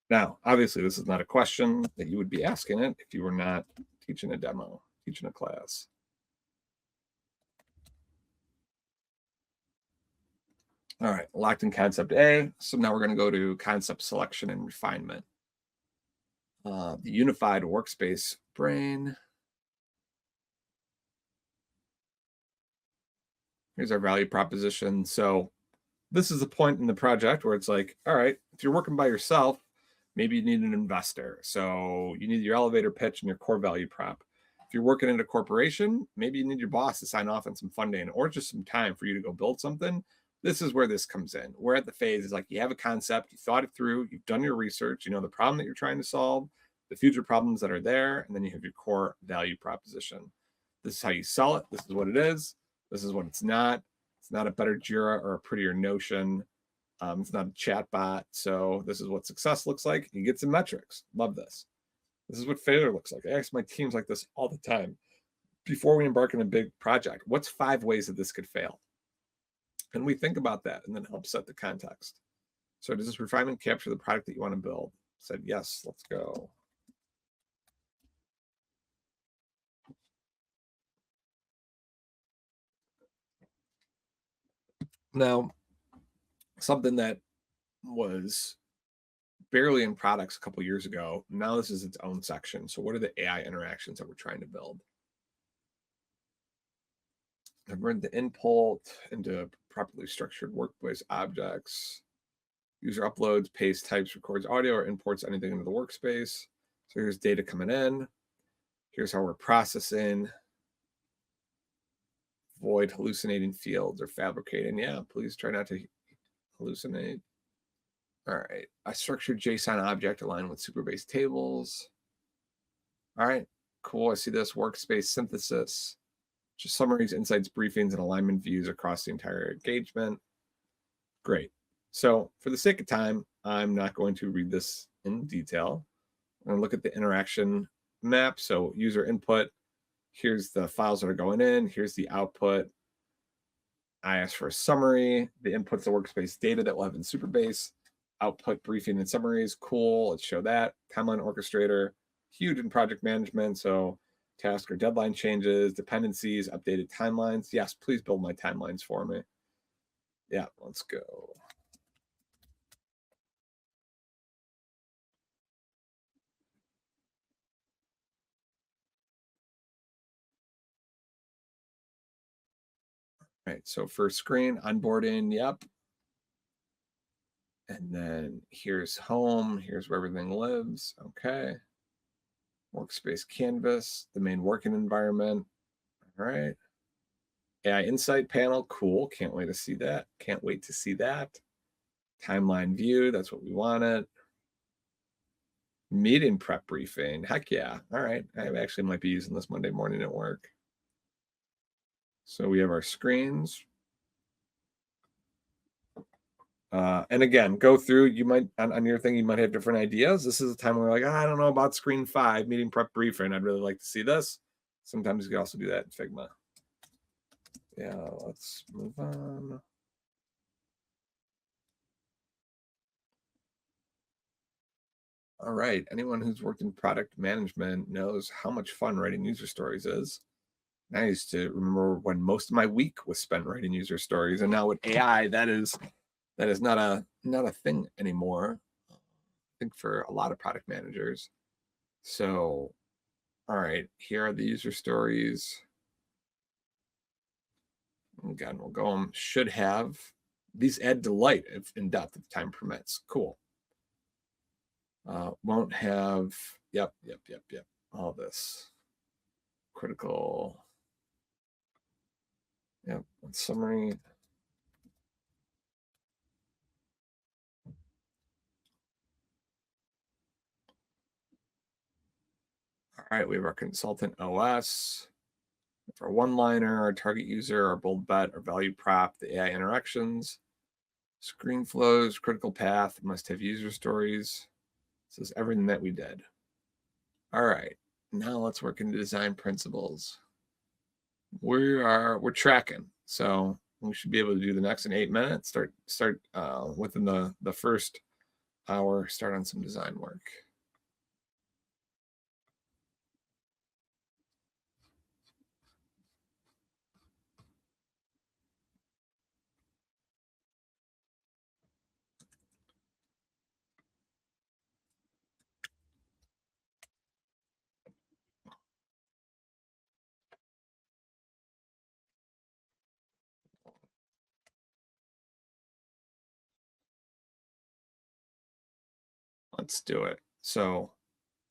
Now, obviously, this is not a question that you would be asking it if you were not teaching a demo, teaching a class. All right, locked in concept A. So now we're going to go to concept selection and refinement. The unified workspace brain. Here's our value proposition. So this is the point in the project where it's like, all right, if you're working by yourself, maybe you need an investor. So you need your elevator pitch and your core value prop. If you're working in a corporation, maybe you need your boss to sign off on some funding or just some time for you to go build something. This is where this comes in. We're at the phase is like you have a concept, you thought it through, you've done your research, you know the problem that you're trying to solve, the future problems that are there, and then you have your core value proposition. This is how you sell it. This is what it is. This is what it's not. It's not a better Jira or a prettier Notion. It's not a chat bot. So this is what success looks like. You get some metrics. Love this. This is what failure looks like. I ask my teams like this all the time. Before we embark on a big project, what's 5 ways that this could fail? And we think about that and then help set the context. So does this refinement capture the product that you want to build? Said, yes, let's go. Now, something that was barely in products a couple years ago, now this is its own section. So what are the AI interactions that we're trying to build? I've read the input into properly structured workplace objects. User uploads, pastes, types, records audio, or imports anything into the workspace. So here's data coming in. Here's how we're processing. Avoid hallucinating fields or fabricating. Yeah, please try not to hallucinate. All right, a structured JSON object aligned with Supabase tables. All right, cool. I see this workspace synthesis. Just summaries, insights, briefings, and alignment views across the entire engagement. Great. So for the sake of time, I'm not going to read this in detail. I'm going to look at the interaction map. So user input, here's the files that are going in, here's the output. I ask for a summary, the input's the workspace data that we'll have in Supabase, output briefing and summaries, cool, let's show that. Timeline orchestrator, huge in project management, so task or deadline changes, dependencies, updated timelines. Yes, please build my timelines for me. Yeah, let's go. All right, so first screen, onboarding, yep. And then here's home, here's where everything lives, okay. Workspace canvas, the main working environment, all right. AI insight panel, cool, can't wait to see that, can't wait to see that. Timeline view, that's what we wanted. Meeting prep briefing, heck yeah, all right. I actually might be using this Monday morning at work. So we have our screens. And again, go through, you might, on your thing, you might have different ideas. This is a time where we're like, I don't know about screen 5, meeting prep briefing. I'd really like to see this. Sometimes you can also do that in Figma. Yeah, let's move on. All right. Anyone who's worked in product management knows how much fun writing user stories is. I used to remember when most of my week was spent writing user stories, and now with AI, that is not a thing anymore. I think for a lot of product managers. So, all right, here are the user stories. Again, we'll go them. Should have these add delight if in depth if time permits. Cool. Won't have. Yep. All this critical. Yep. Summary. All right, we have our consultant OS. For our one-liner, our target user, our bold bet, our value prop, the AI interactions, screen flows, critical path, must have user stories. This is everything that we did. All right, now let's work into design principles. We're tracking, so we should be able to do the next in 8 minutes. Start within the first hour. Start on some design work. Let's do it. So,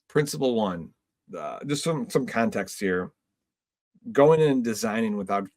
principle one, just some context here. Going in and designing without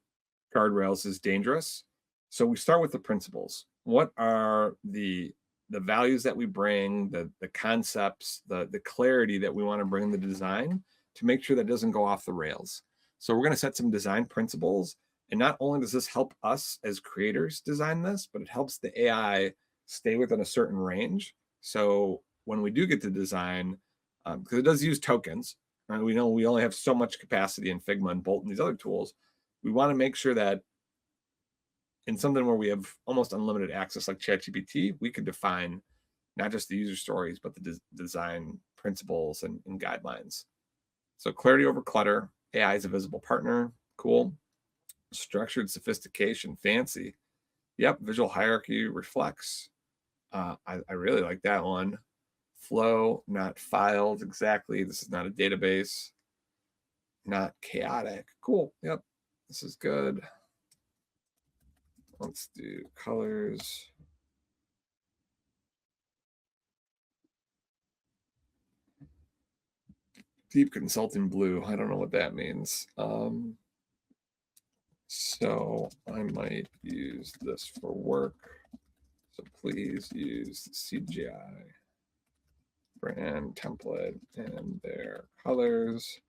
guardrails is dangerous. So we start with the principles. What are the values that we bring, the concepts, the clarity that we want to bring in the design to make sure that doesn't go off the rails. So we're going to set some design principles. And not only does this help us as creators design this, but it helps the AI stay within a certain range. So when we do get to design, because it does use tokens, right? We know we only have so much capacity in Figma and Bolt and these other tools. We want to make sure that in something where we have almost unlimited access like ChatGPT, we could define not just the user stories, but the design principles and guidelines. So clarity over clutter, AI is a visible partner, cool. Structured sophistication, fancy. Yep, visual hierarchy reflects. I really like that one. Flow, not filed, exactly. This is not a database. Not chaotic. Cool, yep, this is good. Let's do colors. Deep consulting blue. I don't know what that means. So I might use this for work. So please use the CGI brand template and their colors,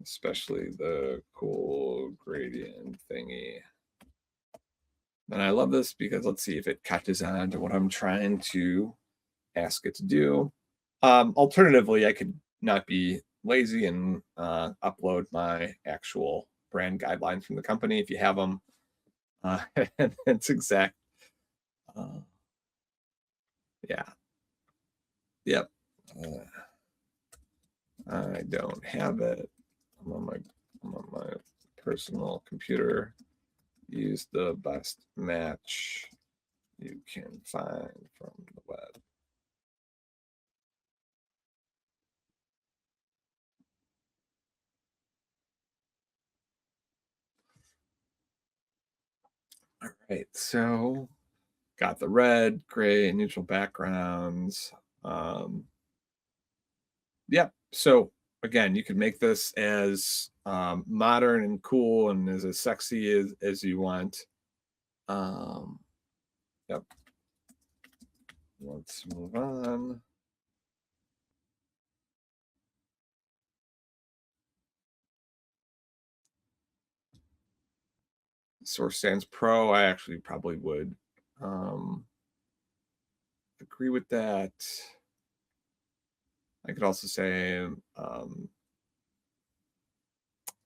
especially the cool gradient thingy. And I love this because let's see if it catches on to what I'm trying to ask it to do. Alternatively, I could not be lazy and upload my actual brand guidelines from the company if you have them. And it's exact. Yeah. Yep. I don't have it. I'm on my personal computer. Use the best match you can find from the web. All right, so got the red, gray, and neutral backgrounds. Yeah, so again, you can make this as modern and cool and as sexy as you want. Yep. Let's move on. Source Sans Pro, I actually probably would agree with that. I could also say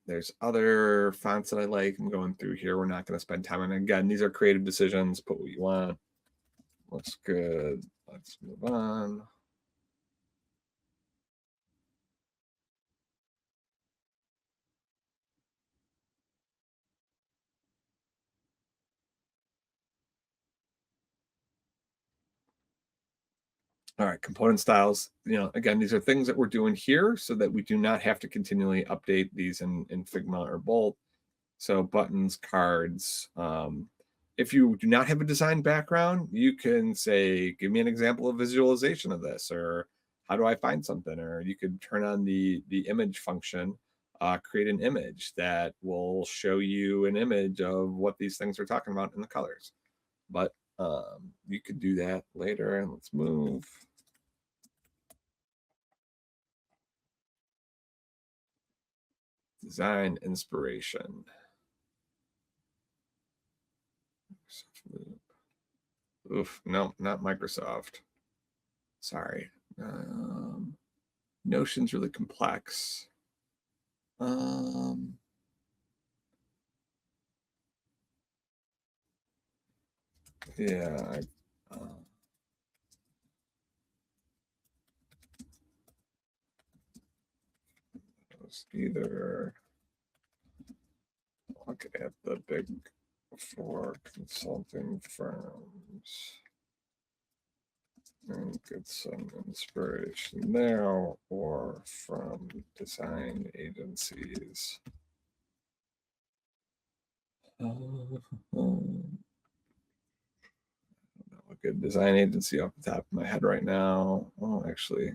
there's other fonts that I like. I'm going through here. We're not going to spend time on it. Again, these are creative decisions. Put what you want. Looks good. Let's move on. All right, component styles. Again, these are things that we're doing here so that we do not have to continually update these in Figma or Bolt. So buttons, cards. If you do not have a design background, you can say, give me an example of visualization of this, or how do I find something? Or you could turn on the image function, create an image that will show you an image of what these things are talking about in the colors. But you could do that later. And let's move. Design inspiration. Oof, no, not Microsoft. Sorry. Notion's really complex. Yeah. Either look at the big four consulting firms and get some inspiration there, or from design agencies. A good design agency off the top of my head right now. Oh, actually,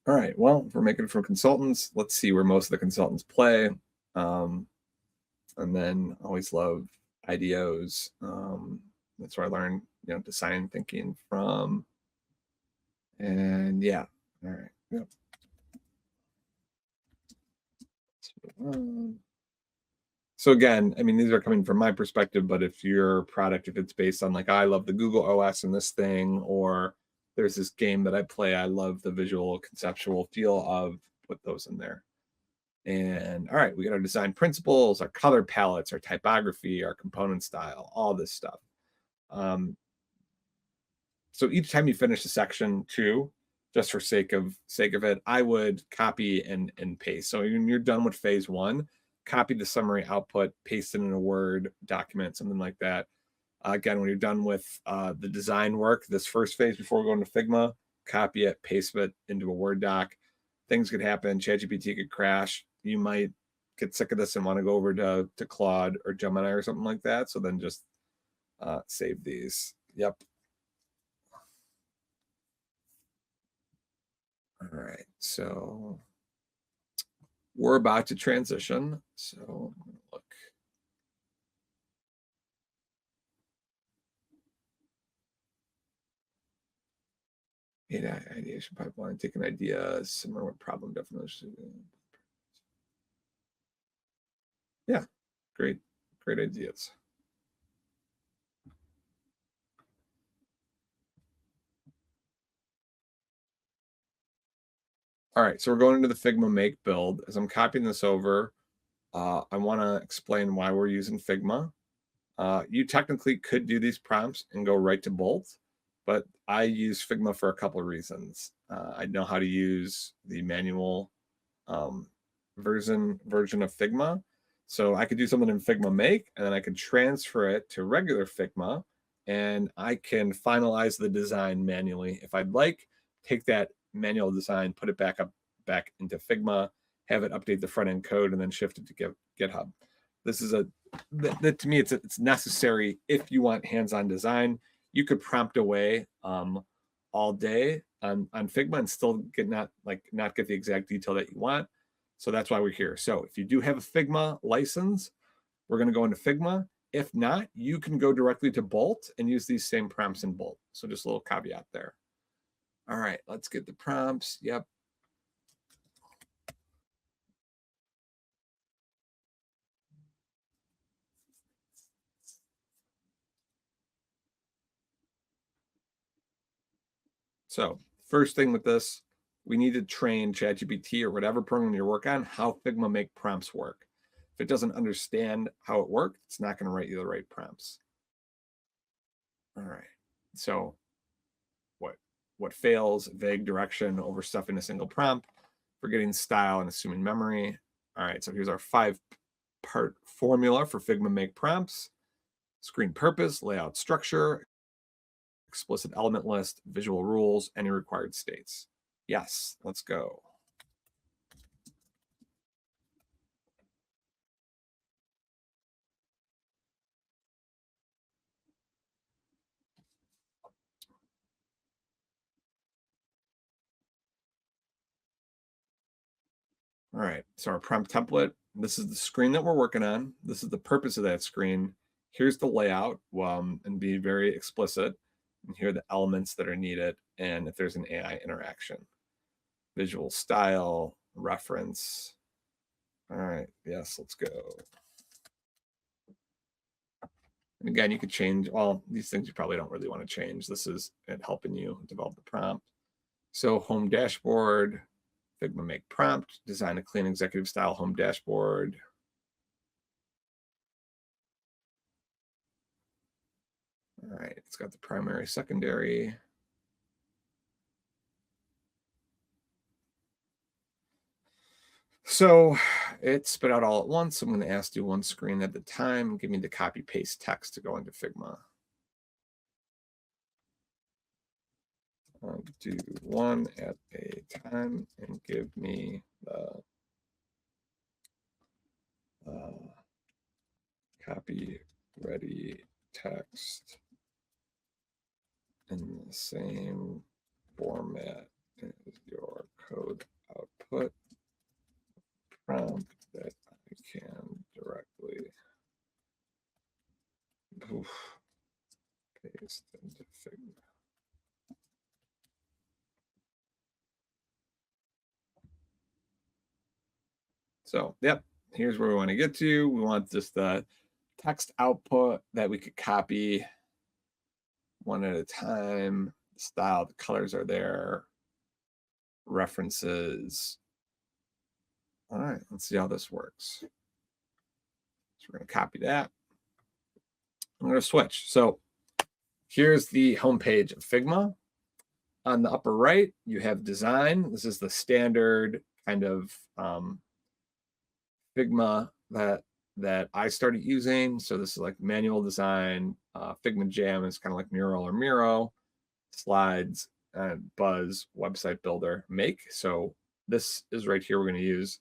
all right. Well, if we're making it for consultants, let's see where most of the consultants play. And then always love IDOs. That's where I learned, design thinking from. And yeah, all right. Yep. So again, I mean, these are coming from my perspective, but if your product, if it's based on like, I love the Google OS and this thing, or there's this game that I play, I love the visual conceptual feel of, put those in there. And all right, we got our design principles, our color palettes, our typography, our component style, all this stuff. So each time you finish a section too, just for sake of it, I would copy and paste. So when you're done with phase one, copy the summary output, paste it in a Word document, something like that. Again, when you're done with the design work, this first phase before we go into Figma, copy it, paste it into a Word doc. Things could happen. ChatGPT could crash. You might get sick of this and want to go over to Claude or Gemini or something like that. So then just save these. Yep. All right. So we're about to transition. So look. Ideation pipeline, taking ideas, similar with problem definition. Yeah, great ideas. All right, so we're going into the Figma make build. As I'm copying this over, I want to explain why we're using Figma. You technically could do these prompts and go right to Bolt, but I use Figma for a couple of reasons. I know how to use the manual version of Figma. So I could do something in Figma Make, and then I could transfer it to regular Figma, and I can finalize the design manually. If I'd like, take that manual design, put it back into Figma, have it update the front end code, and then shift it to GitHub. This is that to me, it's necessary if you want hands-on design. You could prompt away all day on Figma and still not get the exact detail that you want. So that's why we're here. So if you do have a Figma license, we're going to go into Figma. If not, you can go directly to Bolt and use these same prompts in Bolt. So just a little caveat there. All right, let's get the prompts. Yep. So first thing with this, we need to train ChatGPT or whatever program you work on how Figma make prompts work. If it doesn't understand how it worked, it's not going to write you the right prompts. All right. So what fails? Vague direction, overstuffing a single prompt, forgetting style and assuming memory. All right. So here's our 5-part formula for Figma Make prompts: screen purpose, layout structure, explicit element list, visual rules, any required states. Yes, let's go. All right, so our prompt template, this is the screen that we're working on. This is the purpose of that screen. Here's the layout, and be very explicit. And here are the elements that are needed, and if there's an AI interaction. Visual style, reference. All right, yes, let's go. And again, you could change, well, these things you probably don't really want to change. This is it helping you develop the prompt. So home dashboard, Figma Make prompt, design a clean executive style home dashboard. All right, it's got the primary, secondary. So it spit out all at once. I'm going to ask you one screen at a time. Give me the copy paste text to go into Figma. Do one at a time and give me the copy ready text in the same format as your code output prompt that I can directly paste into Figma. So, yep, here's where we want to get to. We want just the text output that we could copy one at a time. The style, the colors are there, references. All right, let's see how this works. So we're going to copy that. I'm going to switch. So here's the homepage of Figma. On the upper right, you have design. This is the standard kind of Figma that I started using. So this is like manual design. Figma Jam is kind of like Mural or Miro. Slides, Buzz, website builder, Make. So this is right here we're going to use.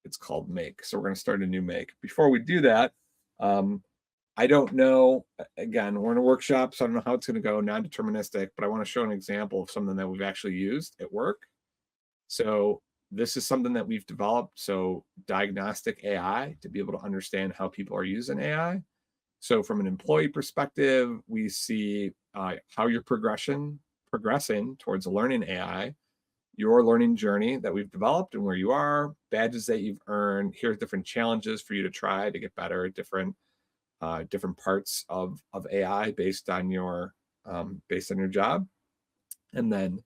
It's called Make. So we're going to start a new Make. Before we do that, I don't know, again, we're in a workshop, so I don't know how it's going to go, non-deterministic, but I want to show an example of something that we've actually used at work. So this is something that we've developed, so diagnostic AI, to be able to understand how people are using AI. So from an employee perspective, we see how you're progressing towards learning AI, your learning journey that we've developed and where you are, badges that you've earned. Here's different challenges for you to try to get better at different parts of AI based on your job. And then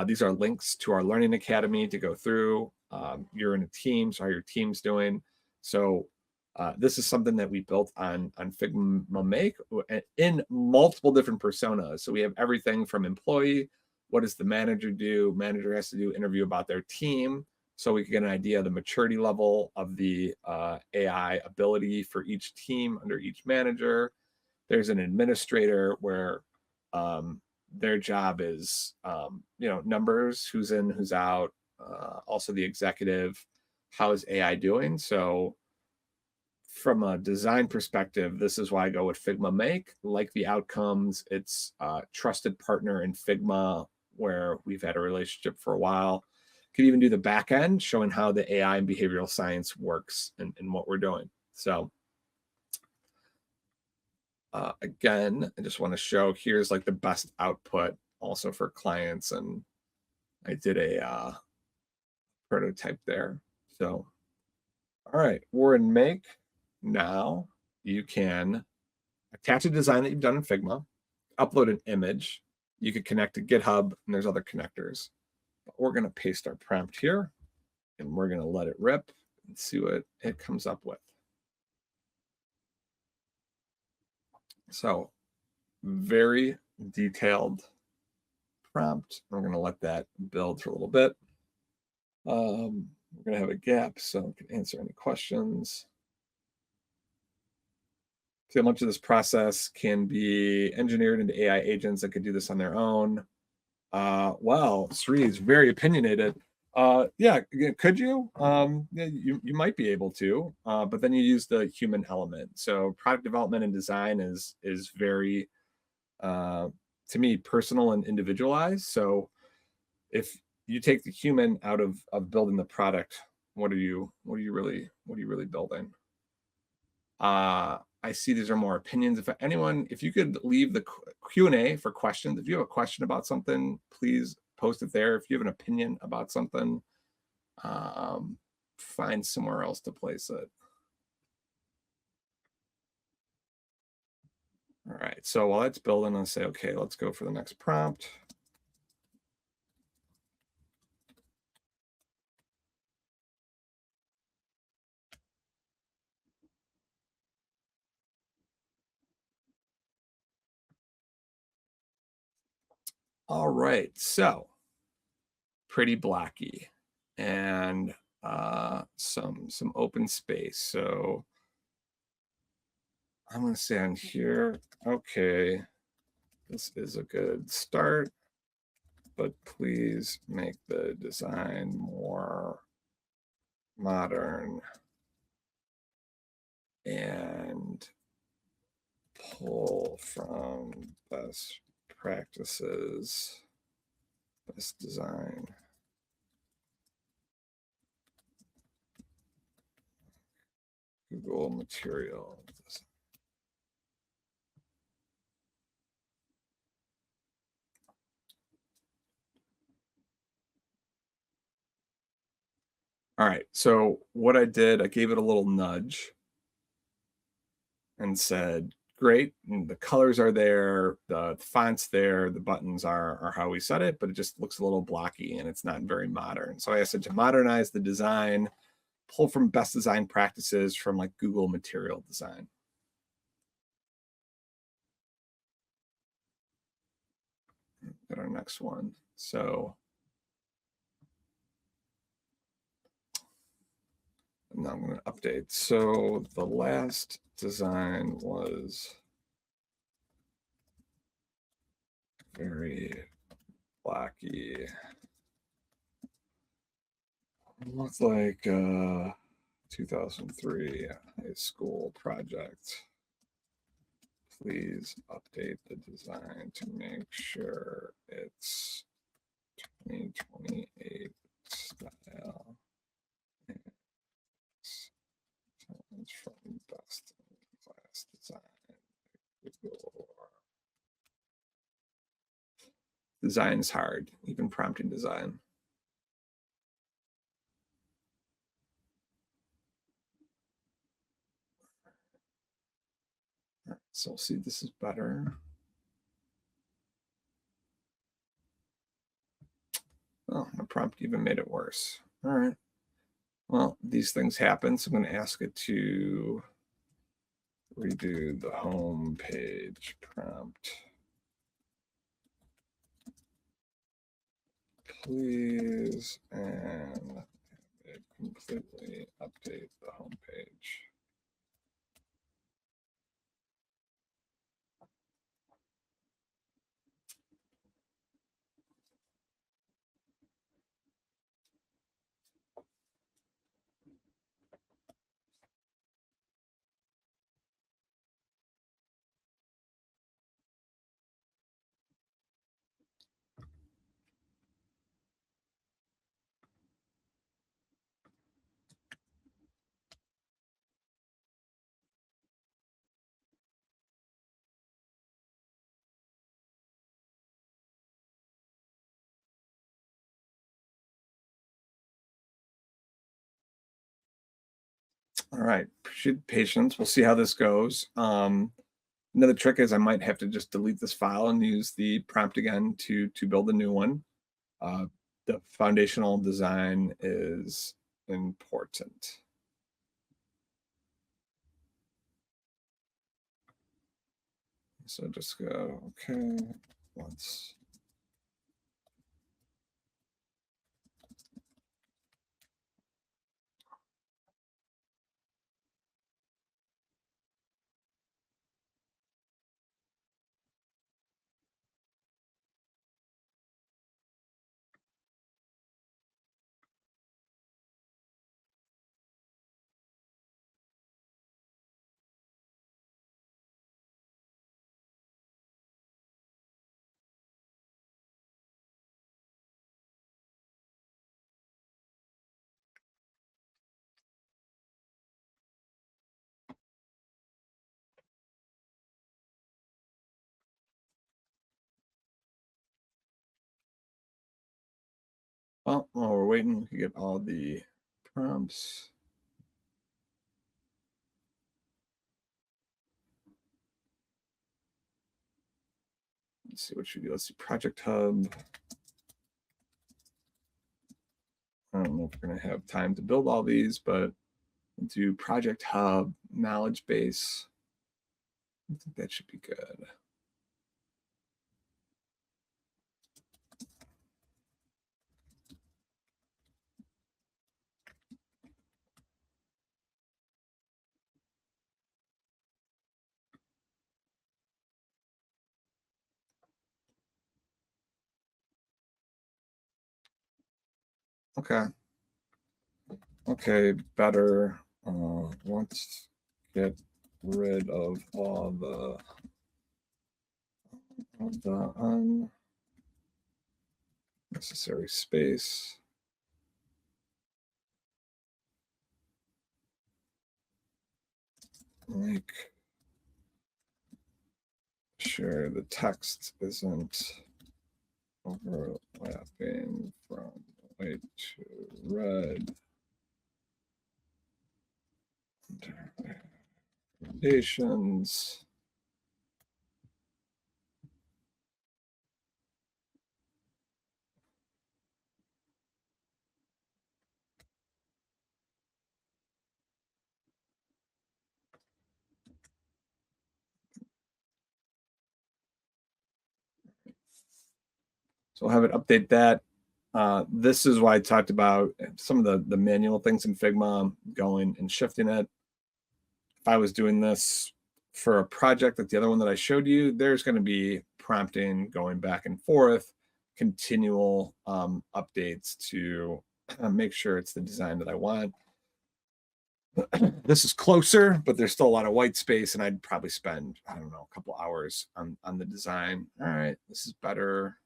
these are links to our Learning Academy to go through. You're in a team, so how your team's doing. So this is something that we built on Figma Make in multiple different personas. So we have everything from employee, what does the manager do? Manager has to do interview about their team, so we can get an idea of the maturity level of the AI ability for each team under each manager. There's an administrator where their job is, numbers, who's in, who's out. Also the executive, how is AI doing? So from a design perspective, this is why I go with Figma Make. Like the outcomes, it's a trusted partner in Figma where we've had a relationship for a while. Could even do the back end, showing how the AI and behavioral science works and what we're doing. So again, I just want to show here's like the best output also for clients. And I did a prototype there. So, all right, we're in Make. Now you can attach a design that you've done in Figma, upload an image. You could connect to GitHub, and there's other connectors. But we're going to paste our prompt here, and we're going to let it rip and see what it comes up with. So very detailed prompt. We're going to let that build for a little bit. We're going to have a gap so I can answer any questions. So much of this process can be engineered into AI agents that could do this on their own. Wow, Sri is very opinionated. Yeah, could you? Yeah, you might be able to, but then you use the human element. So product development and design is very, to me, personal and individualized. So if you take the human out of building the product, what are you really building? I see these are more opinions. If you could leave the Q&A for questions. If you have a question about something, please post it there. If you have an opinion about something, find somewhere else to place it. All right, so while it's building, I'll say, okay, let's go for the next prompt. All right, so pretty blocky and some open space. So I'm going to say on here, okay, this is a good start, but please make the design more modern and pull from best practices, best design. Google material. All right, so what I did, I gave it a little nudge and said, great, and the colors are there, the font's there, the buttons are how we set it, but it just looks a little blocky and it's not very modern. So I asked it to modernize the design, pull from best design practices from like Google material design. Get our next one. So now I'm going to update. So the last design was very blocky. It looks like 2003 high school project. Please update the design to make sure it's 2028 style. It's from best in class design. Design is hard, even prompting design. So see, this is better. Oh, my prompt even made it worse. All right. Well, these things happen, so I'm going to ask it to redo the home page prompt. Please, and it completely update the home page. All right, appreciate patience. We'll see how this goes. Another trick is I might have to just delete this file and use the prompt again to build a new one. The foundational design is important. So just go, okay, once. Well, while we're waiting, we can get all the prompts. Let's see what should we do. Let's see, Project Hub. I don't know if we're going to have time to build all these, but we'll do Project Hub, knowledge base. I think that should be good. Okay. Okay, better. Let's get rid of all the unnecessary space. Make sure the text isn't overlapping from white to red. Recommendations. So I'll have it update that. This is why I talked about some of the manual things in Figma, going and shifting it. If I was doing this for a project like the other one that I showed you, there's going to be prompting going back and forth, continual updates to make sure it's the design that I want. This is closer, but there's still a lot of white space, and I'd probably spend, I don't know, a couple hours on the design. All right, this is better.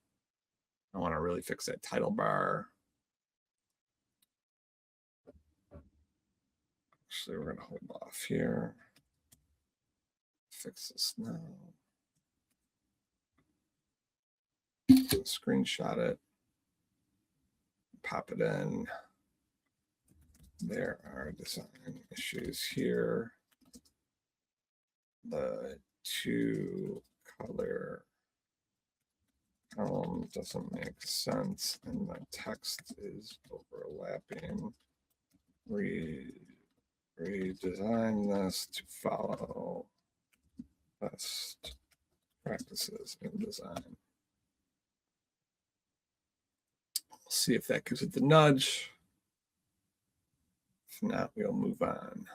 I want to really fix that title bar. Actually, we're going to hold off here. Fix this now. Screenshot it. Pop it in. There are design issues here. The two color column doesn't make sense, and the text is overlapping. Redesign this to follow best practices in design. We'll see if that gives it the nudge. If not, we'll move on.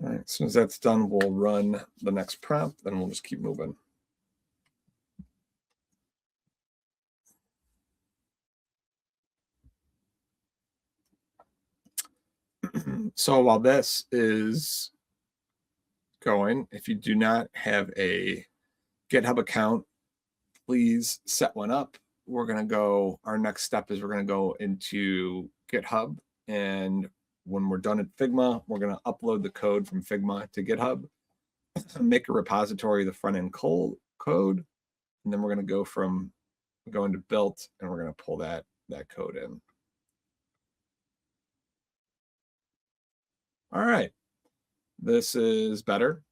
All right, as soon as that's done, we'll run the next prompt, then we'll just keep moving. So while this is going, if you do not have a GitHub account, please set one up. We're going to go, our next step is we're going to go into GitHub and when we're done at Figma, we're going to upload the code from Figma to GitHub, make a repository of the front end code, and then we're going to go into built, and we're going to pull that code in. All right, this is better.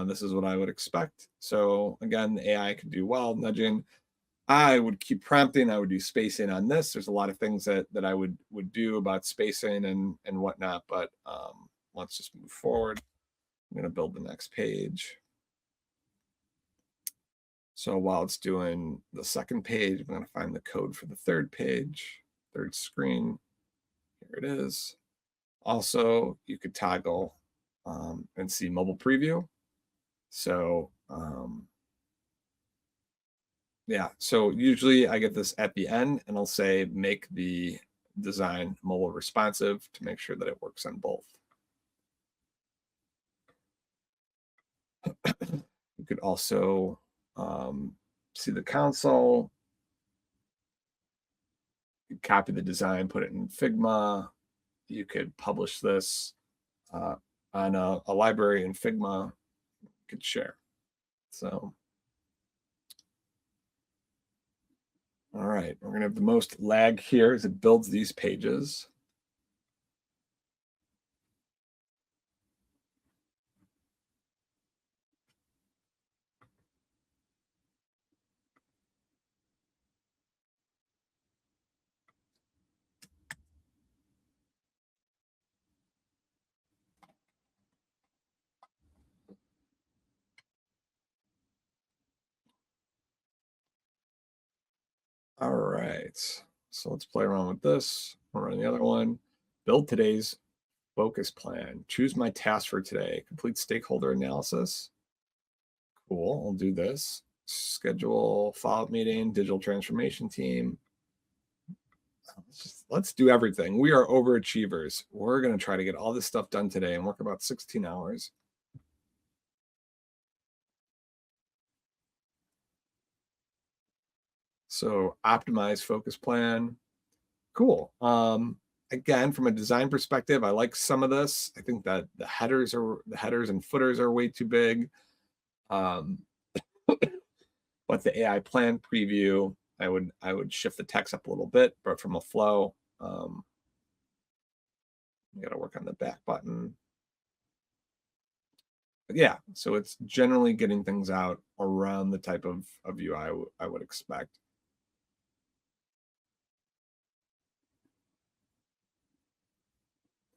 This is what I would expect. So again, the AI could do well nudging. I would keep prompting. I would do spacing on this. There's a lot of things that I would do about spacing and whatnot, but let's just move forward. I'm going to build the next page. So while it's doing the second page, I'm going to find the code for the third page, third screen. Here it is. Also, you could toggle and see mobile preview. So yeah, so usually I get this at the end, and I'll say make the design mobile responsive to make sure that it works on both. You could also see the console, you copy the design, put it in Figma. You could publish this on a library in Figma. You could share. So, all right, we're gonna have the most lag here as it builds these pages. All right, so let's play around with this. We'll run the other one. Build today's focus plan. Choose my task for today. Complete stakeholder analysis. Cool, I'll do this. Schedule follow-up meeting, digital transformation team. Let's do everything. We are overachievers. We're going to try to get all this stuff done today and work about 16 hours. So optimize focus plan. Cool. Again, from a design perspective, I like some of this. I think that the headers and footers are way too big. But the AI plan preview, I would shift the text up a little bit, but from a flow, you got to work on the back button. But yeah, so it's generally getting things out around the type of UI I would expect.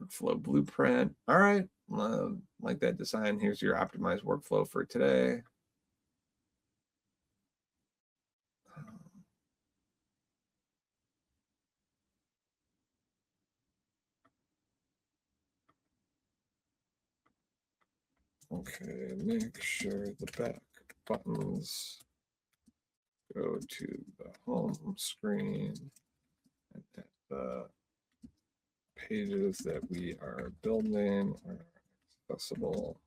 Workflow blueprint. All right, like that design. Here's your optimized workflow for today. Okay, make sure the back buttons go to the home screen and that the pages that we are building are accessible.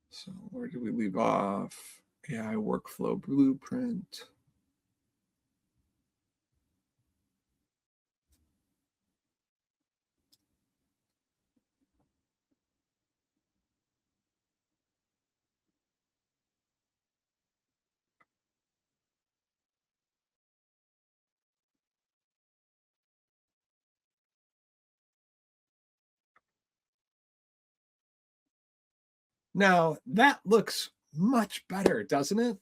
So where did we leave off? AI workflow blueprint. Now that looks much better, doesn't it?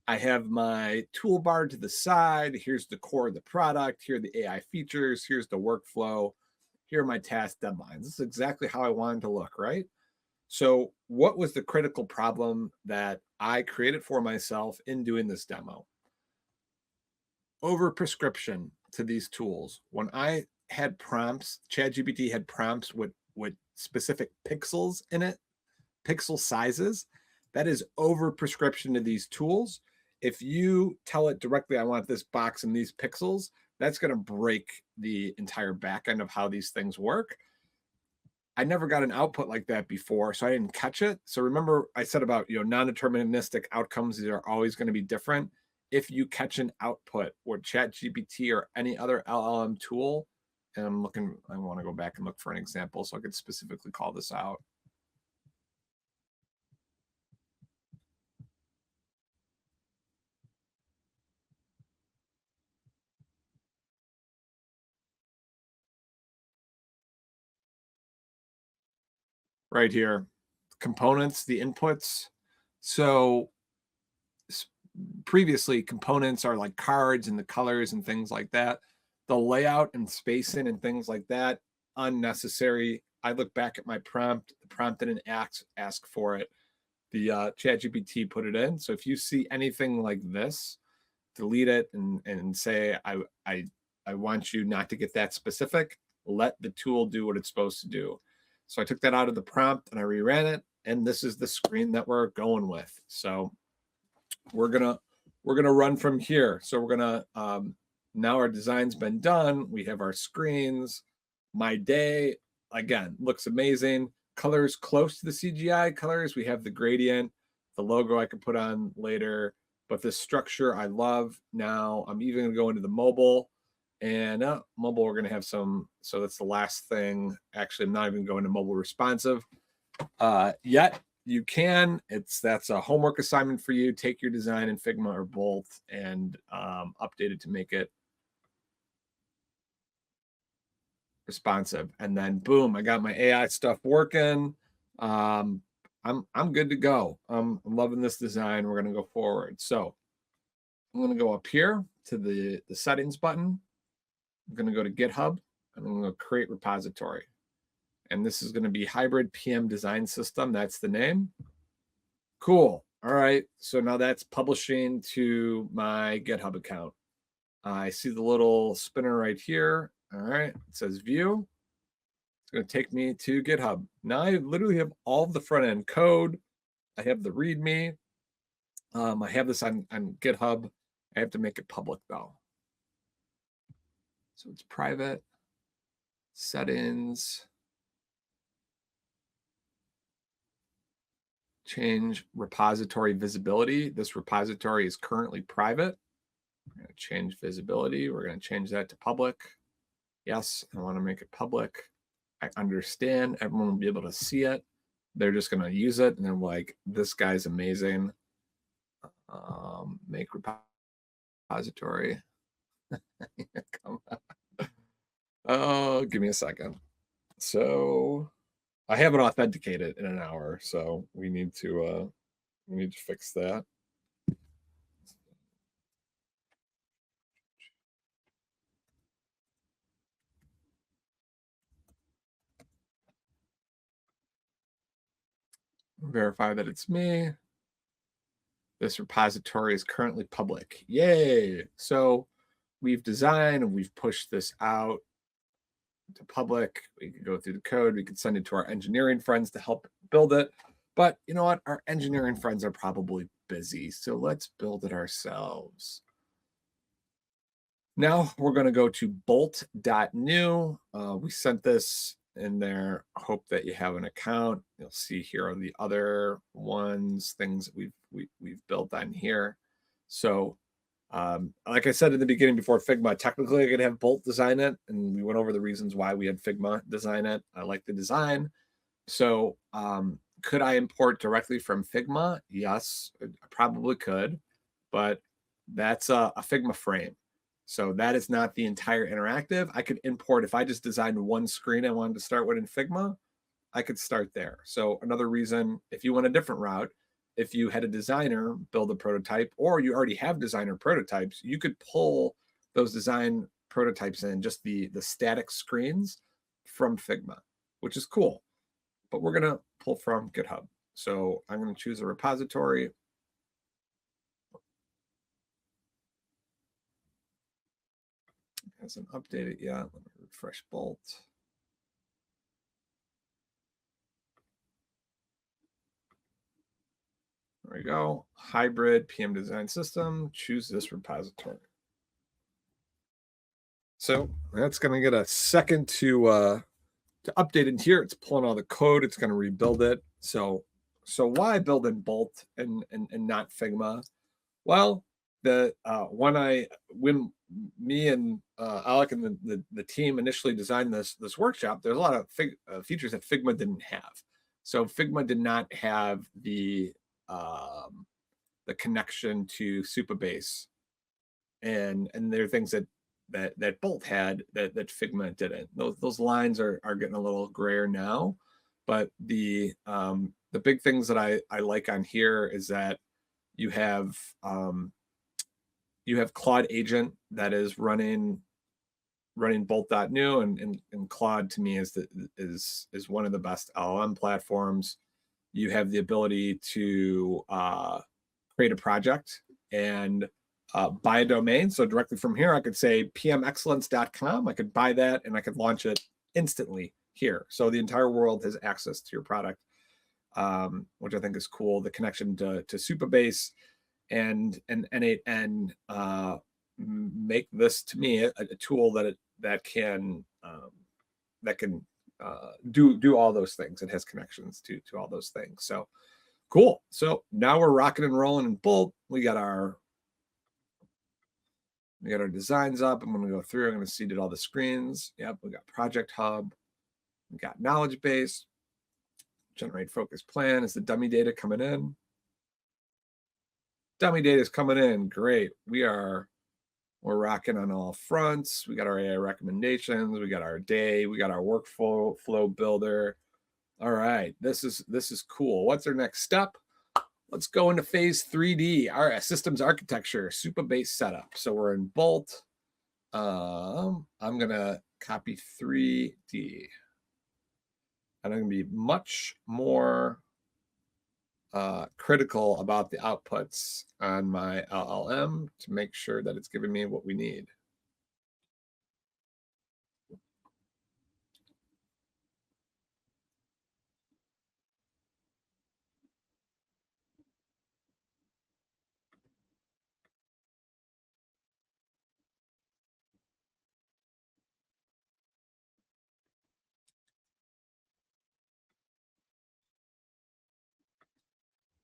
I have my toolbar to the side. Here's the core of the product. Here are the AI features. Here's the workflow. Here are my task deadlines. This is exactly how I wanted to look, right? So what was the critical problem that I created for myself in doing this demo? Over prescription to these tools. When I had prompts, ChatGPT had prompts with specific pixels in it, pixel sizes. That is over prescription to these tools. If you tell it directly, I want this box and these pixels, that's going to break the entire back end of how these things work. I never got an output like that before, so I didn't catch it. So remember I said about, non-deterministic outcomes, these are always going to be different. If you catch an output with ChatGPT or any other LLM tool, and I want to go back and look for an example so I could specifically call this out. Right here, components, the inputs. So previously, components are like cards and the colors and things like that. The layout and spacing and things like that, unnecessary. I look back at my prompt, the prompt didn't ask for it. The ChatGPT put it in. So if you see anything like this, delete it and say, I want you not to get that specific. Let the tool do what it's supposed to do. So I took that out of the prompt and I reran it. And this is the screen that we're going with. So we're gonna run from here. So we're gonna now our design's been done. We have our screens. My day again looks amazing. Colors close to the CGI colors. We have the gradient, the logo I can put on later. But this structure I love. Now I'm even gonna go into the mobile. And mobile, we're gonna have some. So that's the last thing. Actually, I'm not even going to mobile responsive yet. You can. That's a homework assignment for you. Take your design in Figma or both and update it to make it responsive. And then boom, I got my AI stuff working. I'm good to go. I'm loving this design. We're gonna go forward. So I'm gonna go up here to the settings button. I'm gonna go to GitHub and I'm gonna create repository. And this is gonna be hybrid PM design system. That's the name. Cool. All right. So now that's publishing to my GitHub account. I see the little spinner right here. All right. It says view. It's going to take me to GitHub. Now I literally have all of the front end code. I have the README. I have this on GitHub. I have to make it public though. So it's private, settings, change repository visibility. This repository is currently private. We're going to change visibility. We're going to change that to public. Yes, I want to make it public. I understand everyone will be able to see it. They're just going to use it and they're like, this guy's amazing. Make repository. Come on. Oh, give me a second. So I haven't authenticated in an hour, so we need to fix that. Verify that it's me. This repository is currently public. Yay! So we've designed and we've pushed this out to public. We can go through the code. We can send it to our engineering friends to help build it. But you know what? Our engineering friends are probably busy. So let's build it ourselves. Now we're going to go to bolt.new. We sent this in there. Hope that you have an account. You'll see here are the other ones, things that we've built on here. So like I said in the beginning before Figma, technically I could have Bolt design it, and we went over the reasons why we had Figma design it. I like the design. So could I import directly from Figma? Yes, I probably could, but that's a Figma frame. So that is not the entire interactive. I could import, if I just designed one screen I wanted to start with in Figma, I could start there. So another reason, if you went a different route, if you had a designer build a prototype, or you already have designer prototypes, you could pull those design prototypes in, just the static screens from Figma, which is cool. But we're going to pull from GitHub. So I'm going to choose a repository. Hasn't updated yet. Let me refresh Bolt. There we go. Hybrid PM design system. Choose this repository. So that's going to get a second to to update into here, it's pulling all the code. It's going to rebuild it. So why build in Bolt and not Figma? Well, when me and Alec and the team initially designed this workshop, there's a lot of features that Figma didn't have. So Figma did not have the connection to Supabase, and there are things that Bolt had that Figma didn't. Those lines are getting a little grayer now, but the big things that I like on here is that you have Claude agent that is running Bolt.new, and Claude to me is one of the best LLM platforms. You have the ability to create a project and buy a domain. So directly from here, I could say pmexcellence.com. I could buy that and I could launch it instantly here. So the entire world has access to your product, which I think is cool. The connection to Supabase and make this, to me, a tool that can do all those things. It has connections to all those things. So cool. So now we're rocking and rolling in Bolt. We got our designs up. I'm going to go through. I'm going to see all the screens. Yep, we got Project Hub. We got Knowledge Base. Generate Focus Plan. Is the dummy data coming in? Dummy data is coming in. Great. We're rocking on all fronts. We got our AI recommendations. We got our day. We got our workflow builder. All right. This is cool. What's our next step? Let's go into phase 3D, our systems architecture, Supabase setup. So we're in Bolt. I'm going to copy 3D. And I'm going to be much more critical about the outputs on my LLM to make sure that it's giving me what we need.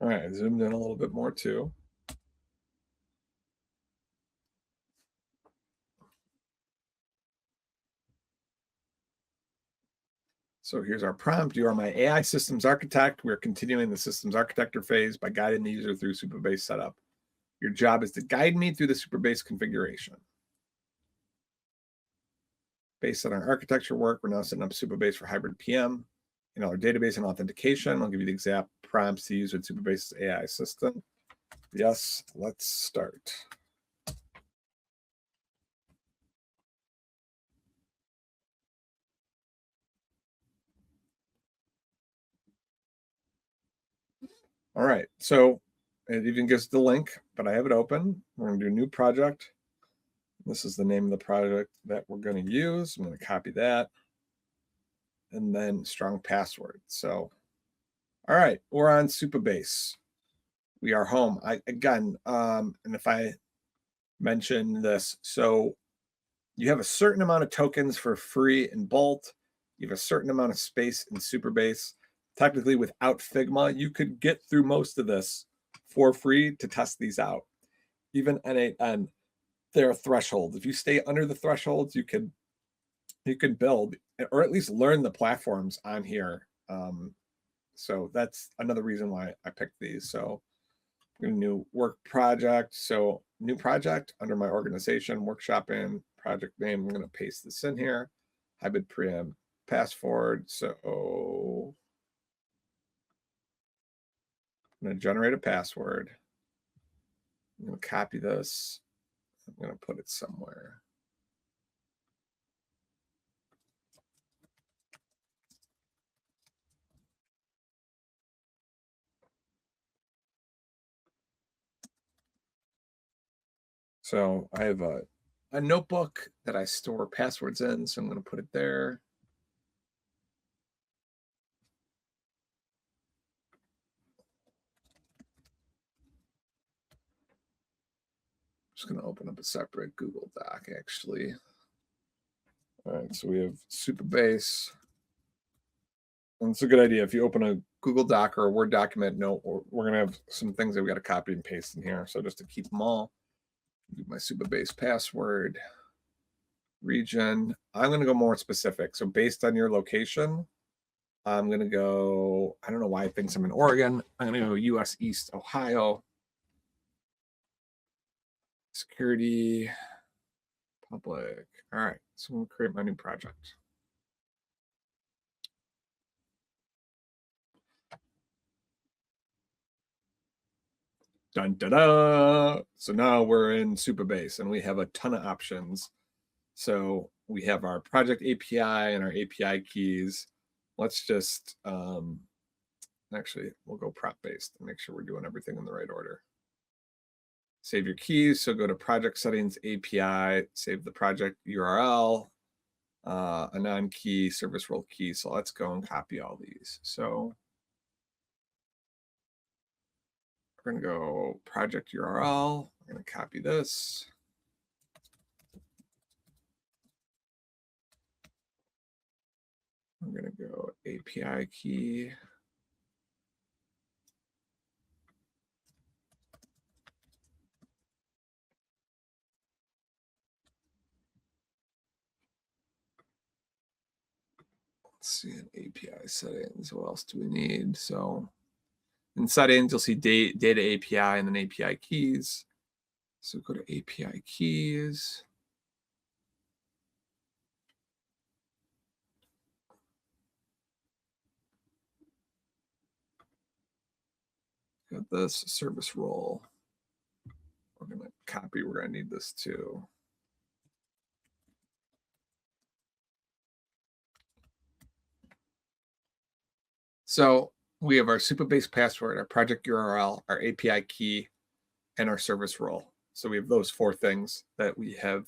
All right, I zoomed in a little bit more too. So here's our prompt. You are my AI systems architect. We're continuing the systems architecture phase by guiding the user through Supabase setup. Your job is to guide me through the Supabase configuration. Based on our architecture work, we're now setting up Supabase for hybrid PM. In our database and authentication, I'll give you the exact prompts to use with Supabase's AI system. Yes, let's start. All right, so it even gives the link, but I have it open. We're going to do a new project. This is the name of the project that we're going to use. I'm going to copy that. And then strong password. So, all right, we're on Supabase. We are home. And if I mention this, so you have a certain amount of tokens for free in Bolt. You have a certain amount of space in Supabase. Technically, without Figma, you could get through most of this for free to test these out. Even N8N, there are thresholds. If you stay under the thresholds, you can build or at least learn the platforms on here. So that's another reason why I picked these. So new work project. So new project under my organization, workshop in, project name. I'm going to paste this in here. Hybrid preamp password. So I'm going to generate a password. I'm going to copy this. I'm going to put it somewhere. So I have a notebook that I store passwords in. So I'm going to put it there. Just going to open up a separate Google Doc, actually. All right, so we have Supabase. And it's a good idea. If you open a Google Doc or a Word document, we're going to have some things that we got to copy and paste in here. So just to keep them all, do my Supabase password, region. I'm going to go more specific. So based on your location, I'm going to go, I don't know why it thinks I'm in Oregon. I'm going to go US East Ohio. Security, public. All right. So we'll create my new project. Dun, da, da. So now we're in Supabase and we have a ton of options. So we have our project API and our API keys. Let's just, actually, we'll go prop based and make sure we're doing everything in the right order. Save your keys. So go to project settings API, save the project URL, a non-key service role key. So let's go and copy all these. So we're going to go project URL. We're going to copy this. I'm going to go API key. Let's see in API settings. What else do we need? So in settings, you'll see data API and then API keys. So go to API keys. Got this service role. We're going to copy. We're going to need this too. So we have our Supabase password, our project URL, our API key, and our service role. So we have those 4 things that we have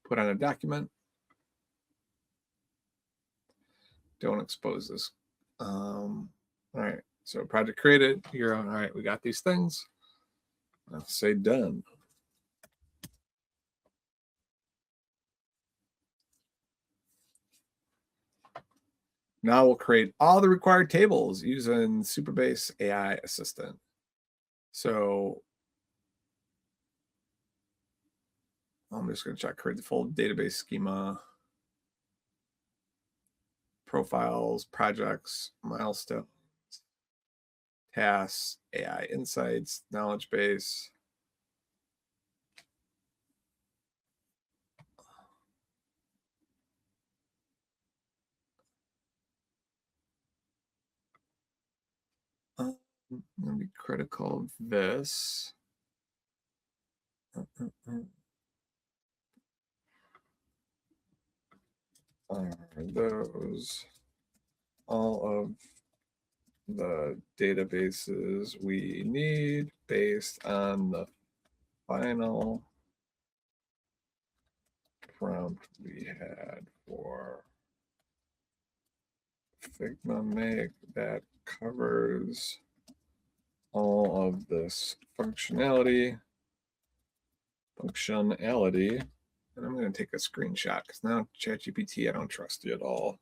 put on a document. Don't expose this. All right. So project created. All right. We got these things. I'll say done. Now we'll create all the required tables using Supabase AI Assistant. So I'm just going to check, create the full database schema, profiles, projects, milestones, tasks, AI insights, knowledge base. I'm going to be critical of this. Are those all of the databases we need based on the final prompt we had for Figma Make that covers all of this functionality. And I'm going to take a screenshot because now ChatGPT, I don't trust you at all.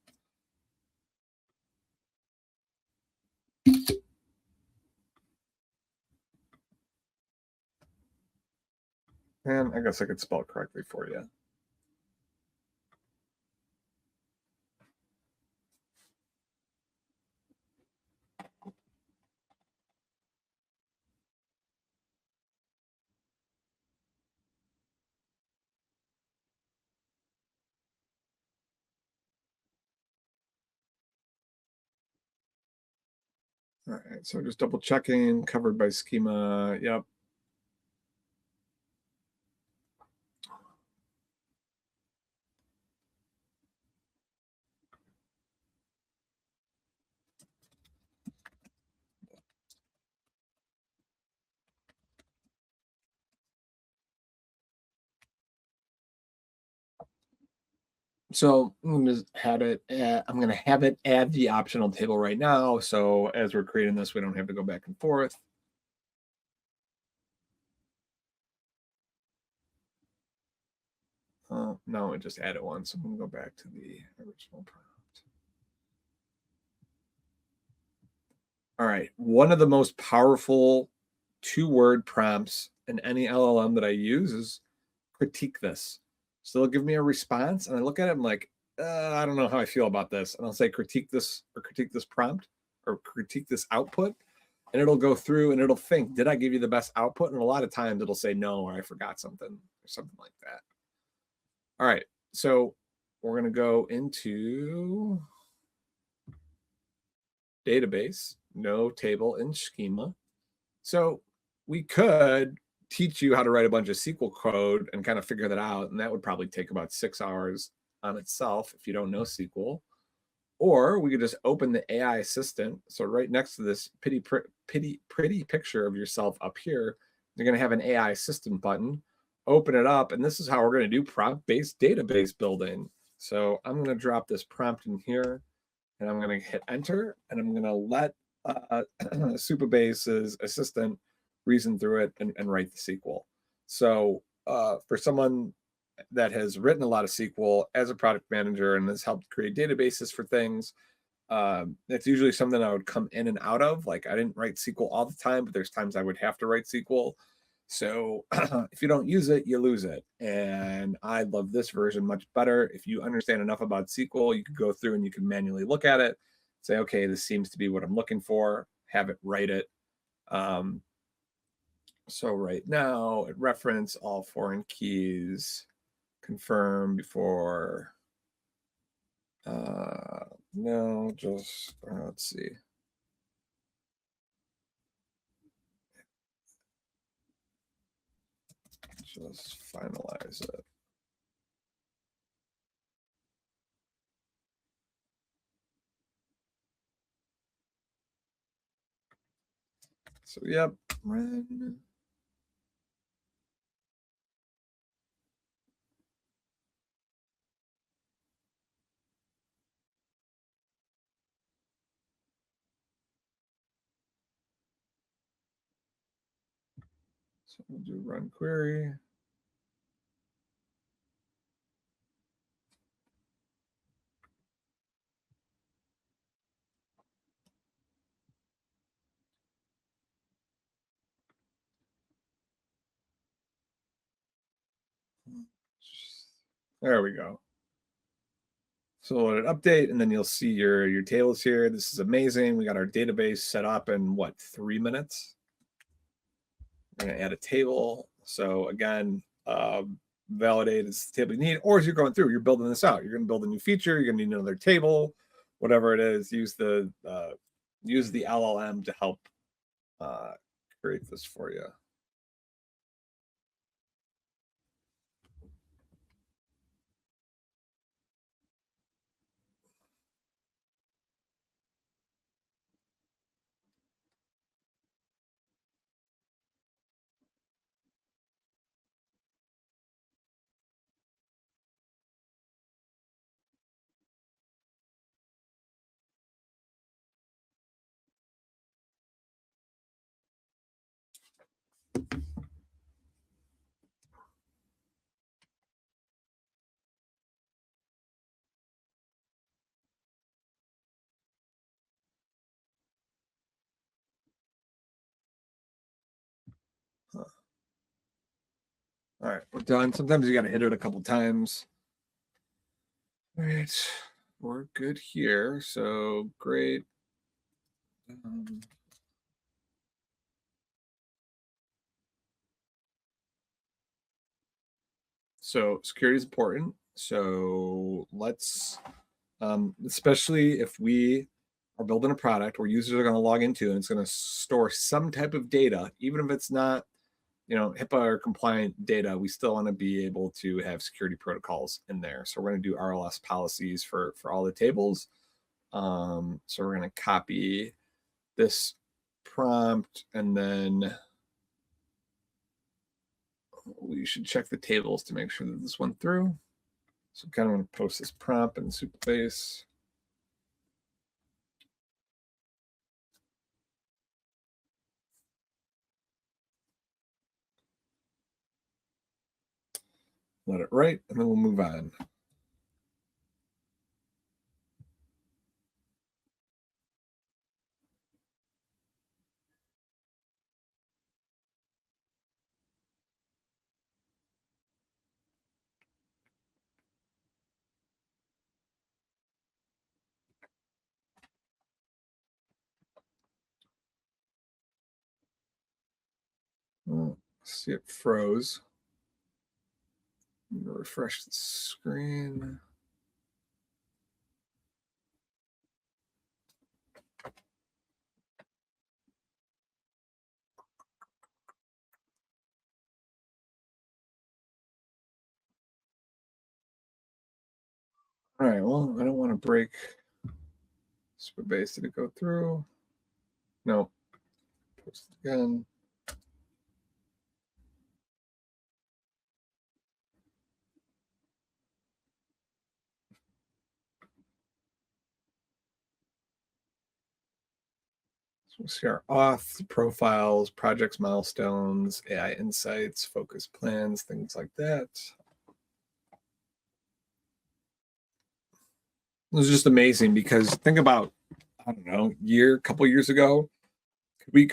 And I guess I could spell it correctly for you. All right, so just double checking, covered by schema. Yep. So I'm going to have it add the optional table right now. So as we're creating this, we don't have to go back and forth. No, it just added one. So I'm going to go back to the original prompt. All right. One of the most powerful two-word prompts in any LLM that I use is critique this. So they'll give me a response and I look at it, I'm like, I don't know how I feel about this. And I'll say critique this or critique this prompt or critique this output. And it'll go through and it'll think, did I give you the best output? And a lot of times it'll say no, or I forgot something or something like that. All right. So we're going to go into database, no table in schema. So we could teach you how to write a bunch of SQL code and kind of figure that out. And that would probably take about 6 hours on itself if you don't know SQL. Or we could just open the AI assistant. So right next to this pretty picture of yourself up here, you're going to have an AI assistant button. Open it up, and this is how we're going to do prompt-based database building. So I'm going to drop this prompt in here, and I'm going to hit enter, and I'm going to let Supabase's assistant reason through it and write the SQL. So for someone that has written a lot of SQL as a product manager and has helped create databases for things, that's usually something I would come in and out of. Like I didn't write SQL all the time, but there's times I would have to write SQL. So if you don't use it, you lose it. And I love this version much better. If you understand enough about SQL, you could go through and you can manually look at it, say, okay, this seems to be what I'm looking for, have it write it. So right now, it reference all foreign keys, confirm before. No, just let's see. Just finalize it. So yep, run. So we'll do run query. There we go. So let it update, and then you'll see your tables here. This is amazing. We got our database set up in what, 3 minutes? We're gonna add a table. So again, validate is the table you need, or as you're going through, you're building this out. You're gonna build a new feature. You're gonna need another table, whatever it is. Use the LLM to help create this for you. Huh. All right, we're done. Sometimes you got to hit it a couple times. All right, we're good here. So great. So security is important. So let's, especially if we are building a product where users are going to log into and it's going to store some type of data, even if it's not, HIPAA or compliant data, we still want to be able to have security protocols in there. So we're going to do RLS policies for all the tables. So we're going to copy this prompt, and then we should check the tables to make sure that this went through. So kind of want to post this prompt in Supabase. Let it write, and then we'll move on. Oh, see, it froze. Refresh the screen. All right, well, I don't want to break Supabase. Did it go through? No. Post it again. So we'll see our auth, profiles, projects, milestones, AI insights, focus plans, things like that. It was just amazing because think about, I don't know, couple years ago, could we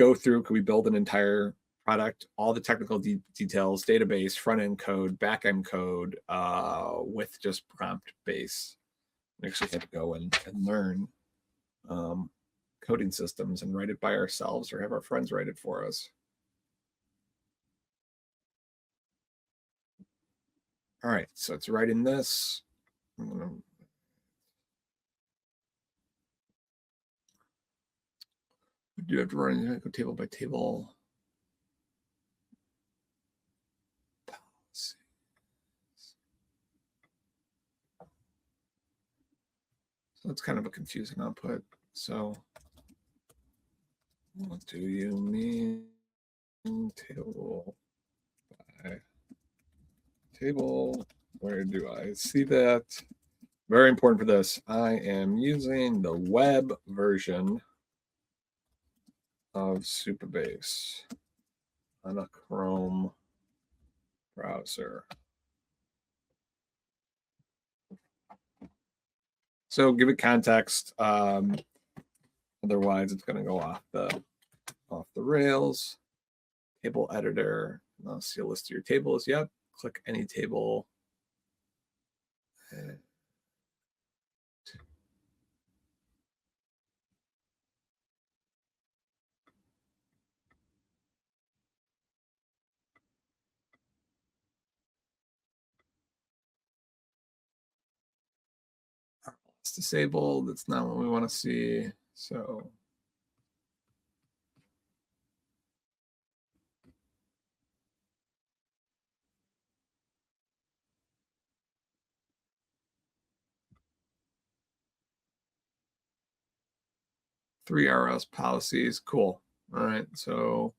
build an entire product, all the technical details, database, front end code, back end code, with just prompt base? We actually had to go and learn coding systems and write it by ourselves or have our friends write it for us. All right, so it's writing this. We do have to run table by table. So it's kind of a confusing output. So what do you mean table by table? Where do I see that? Very important for this. I am using the web version of Supabase on a Chrome browser. So give it context. Otherwise, it's going to go off the rails. Table editor. I'll see a list of your tables. Yep. Click any table. It's disabled. That's not what we want to see. So three RLS policies. Cool. All right. So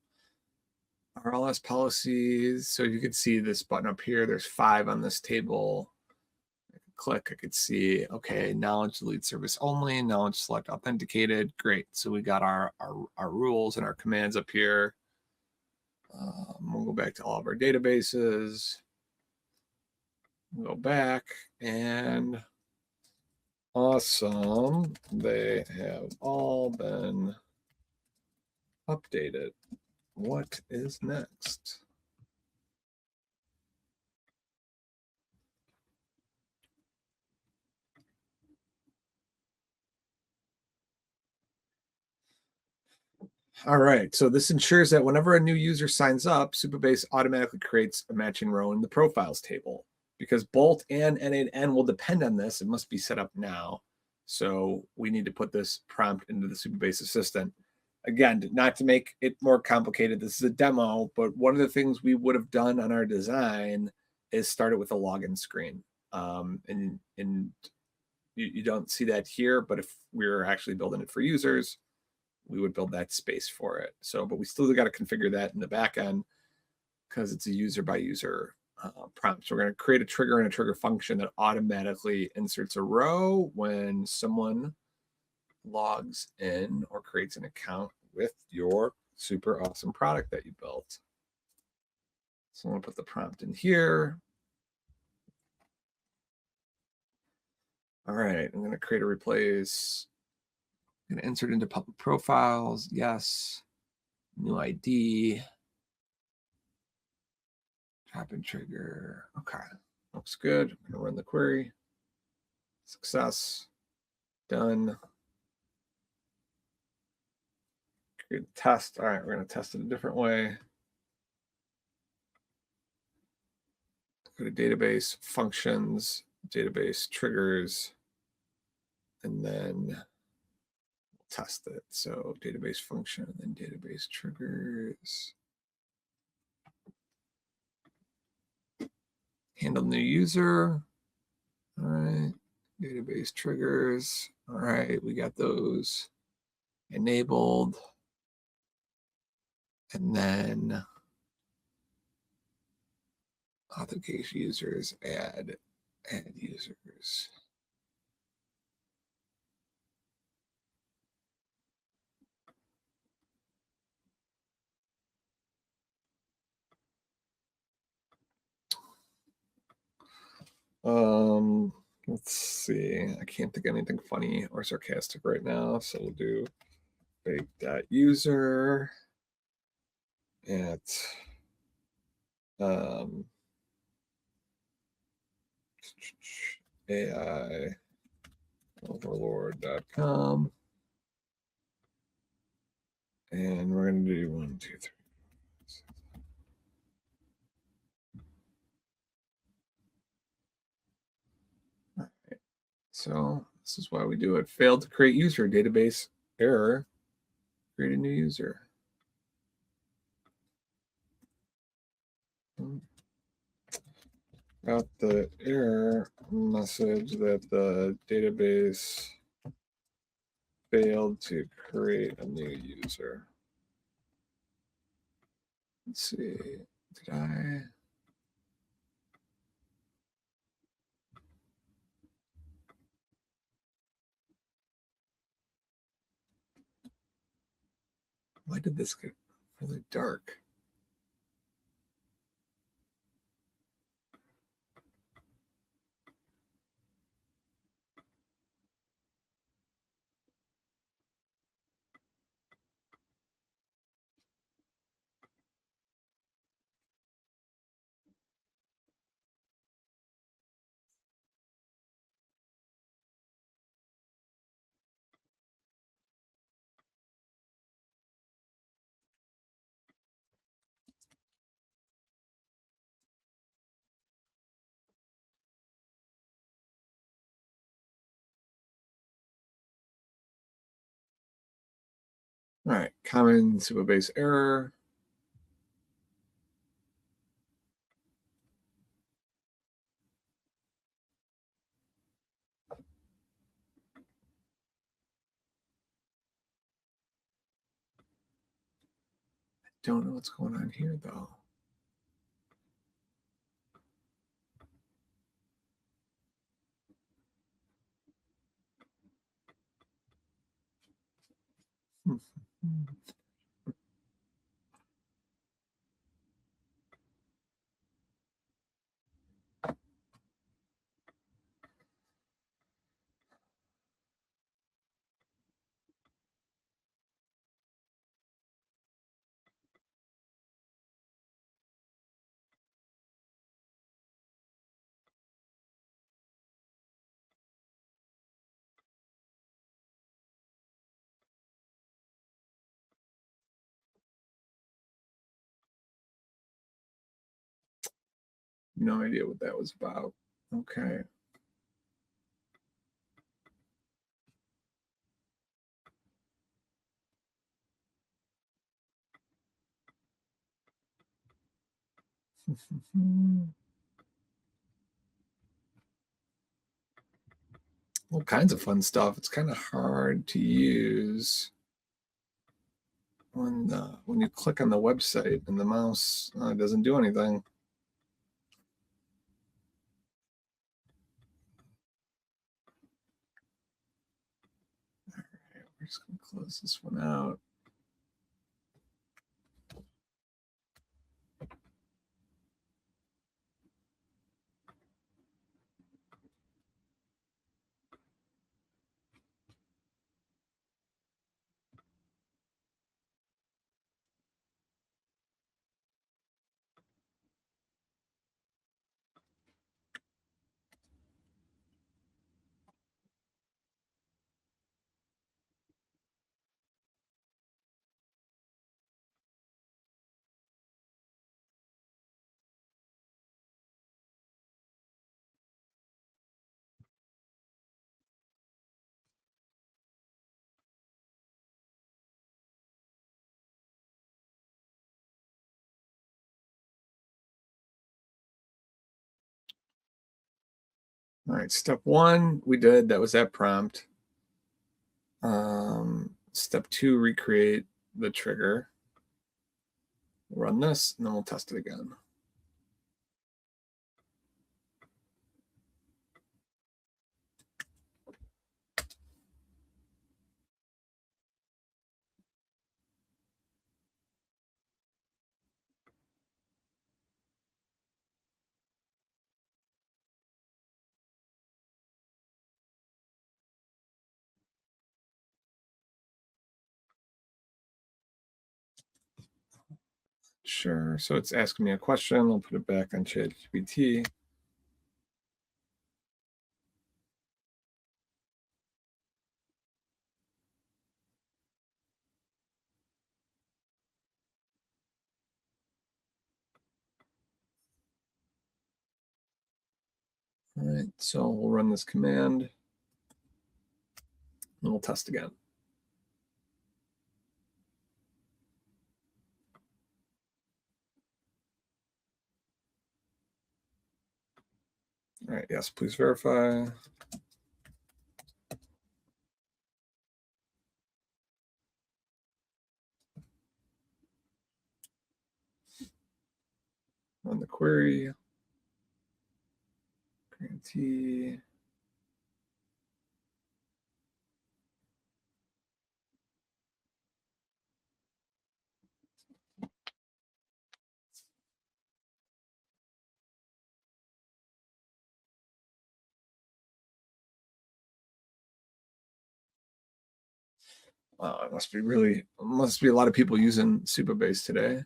RLS policies. So you could see this button up here. There's 5 on this table. I could click. I could see, okay, knowledge delete service only, knowledge select authenticated. Great. So we got our rules and our commands up here. We'll go back to all of our databases. We'll go back and awesome. They have all been updated. What is next? All right, so this ensures that whenever a new user signs up, Supabase automatically creates a matching row in the profiles table. Because bolt and N8N will depend on this, it must be set up now. So we need to put this prompt into the Supabase assistant. Again, not to make it more complicated, this is a demo, but one of the things we would have done on our design is start it with a login screen. And you don't see that here, but if we were actually building it for users, we would build that space for it. So, but we still got to configure that in the back end because it's a user by user prompt. So we're going to create a trigger and a trigger function that automatically inserts a row when someone logs in or creates an account with your super awesome product that you built. So I'm going to put the prompt in here. All right, I'm going to create a replace. I'm going to insert into public profiles. Yes. New ID. Drop and trigger. Okay. Looks good. I'm going to run the query. Success. Done. Create the test. All right, we're going to test it a different way. go to database functions, database triggers, and then test it. So database function and then database triggers. Handle new user. All right. Database triggers. All right. We got those enabled. And then authentication users, add users. Let's see. I can't think of anything funny or sarcastic right now, so we'll do bake.user at AIoverlord.com. And we're going to do 1, 2, 3. All right. So this is why we do it. Failed to create user, database error. Create a new user. Got the error message that the database failed to create a new user. Let's see. Did I? Why did this get really dark? All right, common Supabase error. Don't know what's going on here though. No idea what that was about. Okay. All kinds of fun stuff. It's kind of hard to use when you click on the website and the mouse doesn't do anything. All right, we're just going to close this one out. All right, step 1, we did. That was that prompt. Step 2, recreate the trigger. Run this, and then we'll test it again. Sure. So it's asking me a question. I'll put it back on ChatGPT. All right, so we'll run this command, and we'll test again. All right, yes, please verify. Run the query. Grantee. It must be a lot of people using Supabase today.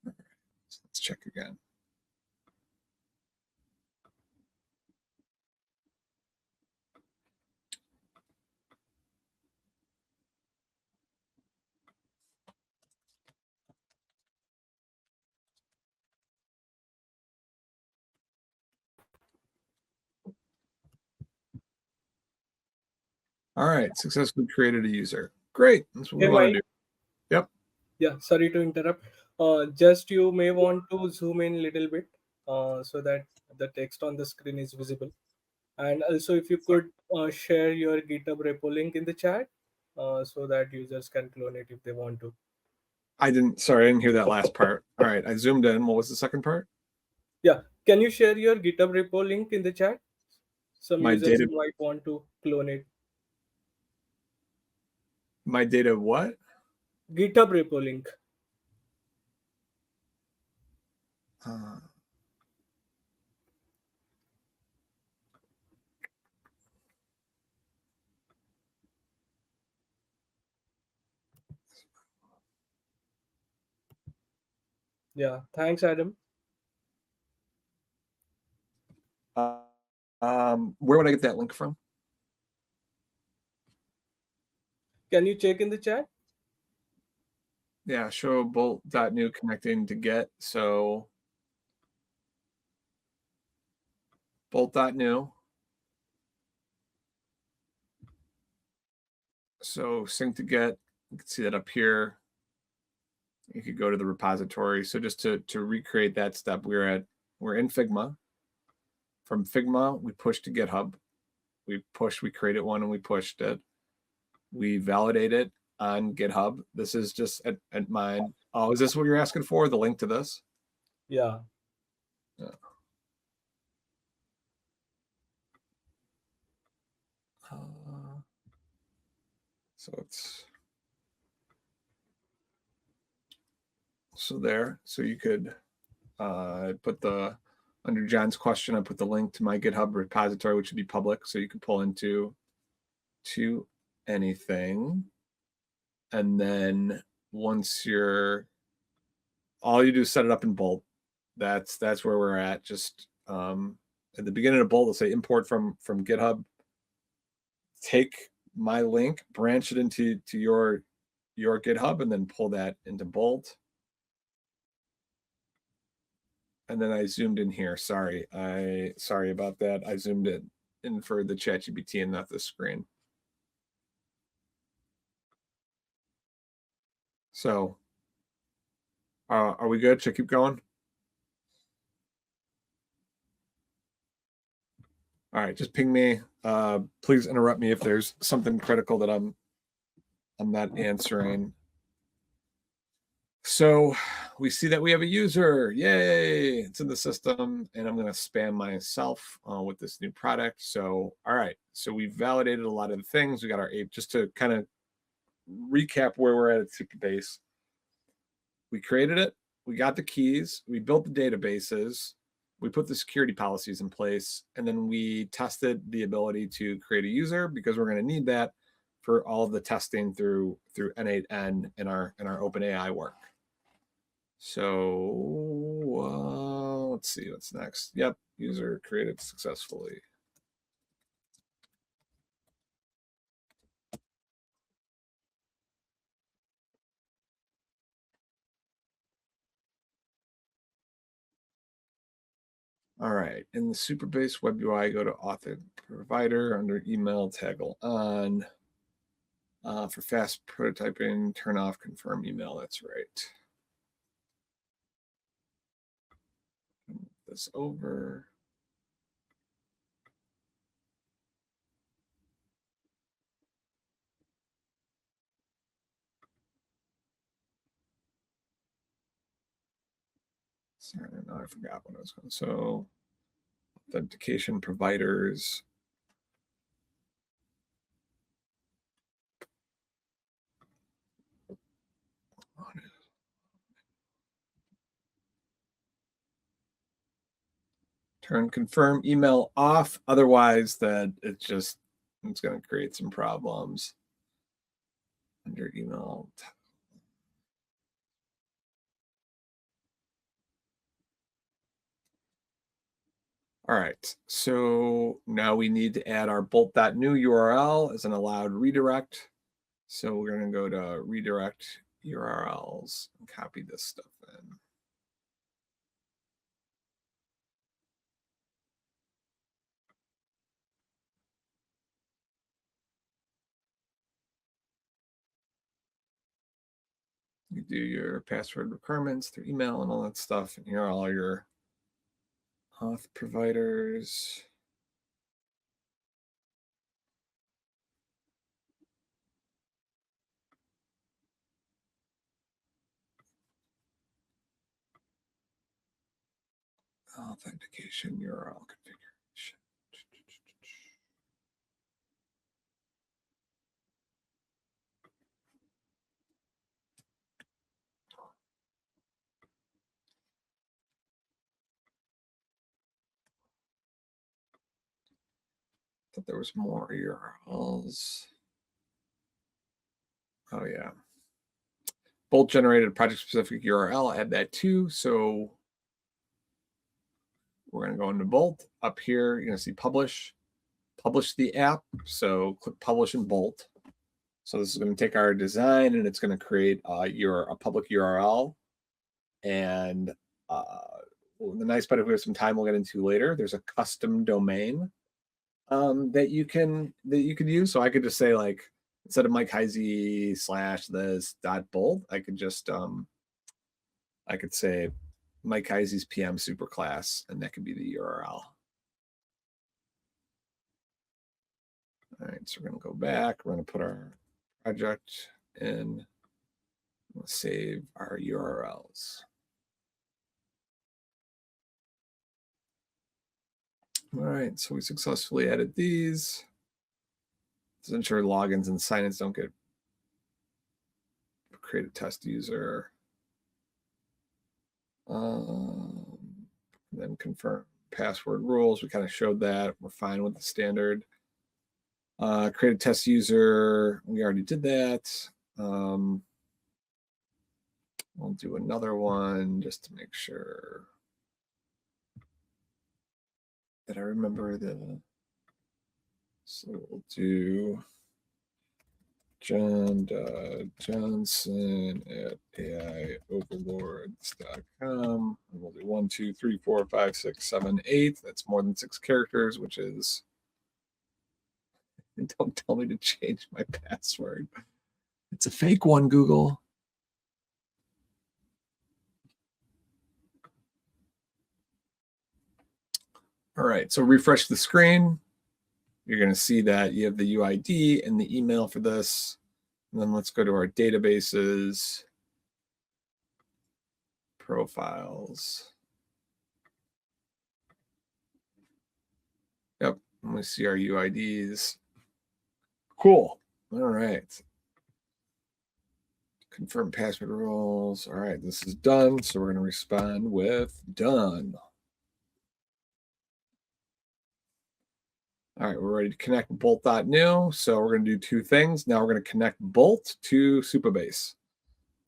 Let's check again. All right, successfully created a user. Great, that's what we Hey, want to Mike. do. Yep. Yeah, sorry to interrupt. Just you may want to zoom in a little bit so that the text on the screen is visible. And also, if you could share your GitHub repo link in the chat so that users can clone it if they want to. I didn't hear that last part. All right, I zoomed in. What was the second part? Yeah, can you share your GitHub repo link in the chat? Some My users data, might want to clone it. what? GitHub repo link. Uh, Yeah, thanks, Adam. where would I get that link from? Can you check in the chat? Yeah, show bolt.new connecting to get. So bolt.new. So sync to get. You can see that up here. You could go to the repository. So just to recreate that step, we're in Figma. From Figma, we push to GitHub. We created one and we pushed it. We validate it on GitHub. This is just at mine. Oh, is this what you're asking for? The link to this? Yeah. Yeah. So it's there. So you could put under John's question, I put the link to my GitHub repository, which would be public, so you can pull into anything. And then once all you do is set it up in Bolt. That's where we're at. Just at the beginning of Bolt, it'll say import from GitHub. Take my link, branch it into your GitHub, and then pull that into Bolt. And then I zoomed in here. Sorry about that. I zoomed in for the ChatGPT and not the screen. So, are we good? Should I keep going? All right, just ping me. Please interrupt me if there's something critical that I'm not answering. So we see that we have a user. Yay, it's in the system. And I'm going to spam myself with this new product. So, all right. So we validated a lot of the things. We got our ape. Just to kind of recap where we're at Supabase. We created it. We got the keys. We built the databases. We put the security policies in place. And then we tested the ability to create a user because we're going to need that for all of the testing through N8N in our OpenAI work. So let's see what's next. Yep, user created successfully. All right, in the Supabase web UI, go to author provider under email, toggle on. For fast prototyping, turn off confirm email. That's right. Move this over. Sorry, no, I forgot what I was going to. So, authentication providers. Turn confirm email off. Otherwise, that it's going to create some problems under email. All right, so now we need to add our bolt.new URL as an allowed redirect. So we're going to go to redirect URLs and copy this stuff in. You do your password requirements through email and all that stuff. And here are all your auth providers. Authentication URL configuration. Thought there was more URLs. Oh yeah. Bolt generated project specific URL, add that too. So we're going to go into Bolt. Up here, you're going to see publish the app. So click publish in Bolt. So this is going to take our design and it's going to create a public URL. And the nice part, if we have some time, we'll get into later. There's a custom domain that you can use. So I could just say, like, instead of Mike Heisey / this .bolt, I could just I could say Mike Heisey's PM superclass, and that could be the URL. All right, so we're going to go back. We're going to put our project in. We'll save our URLs. All right, so we successfully added these. Let's ensure logins and sign-ins don't get create a test user. Then confirm password rules. We kind of showed that. We're fine with the standard. Create a test user. We already did that. We'll do another one just to make sure that I remember the. So we'll do John Johnson at AIoverlords.com. And we'll do 1, 2, 3, 4, 5, 6, 7, 8. That's more than 6 characters, which is. And don't tell me to change my password. It's a fake one, Google. All right, so refresh the screen. you're going to see that you have the UID and the email for this. And then let's go to our databases, profiles. Yep, and we see our UIDs. Cool. All right. Confirm password rules. All right, this is done. So we're going to respond with done. All right, we're ready to connect bolt.new. So we're going to do two things. Now we're going to connect Bolt to Supabase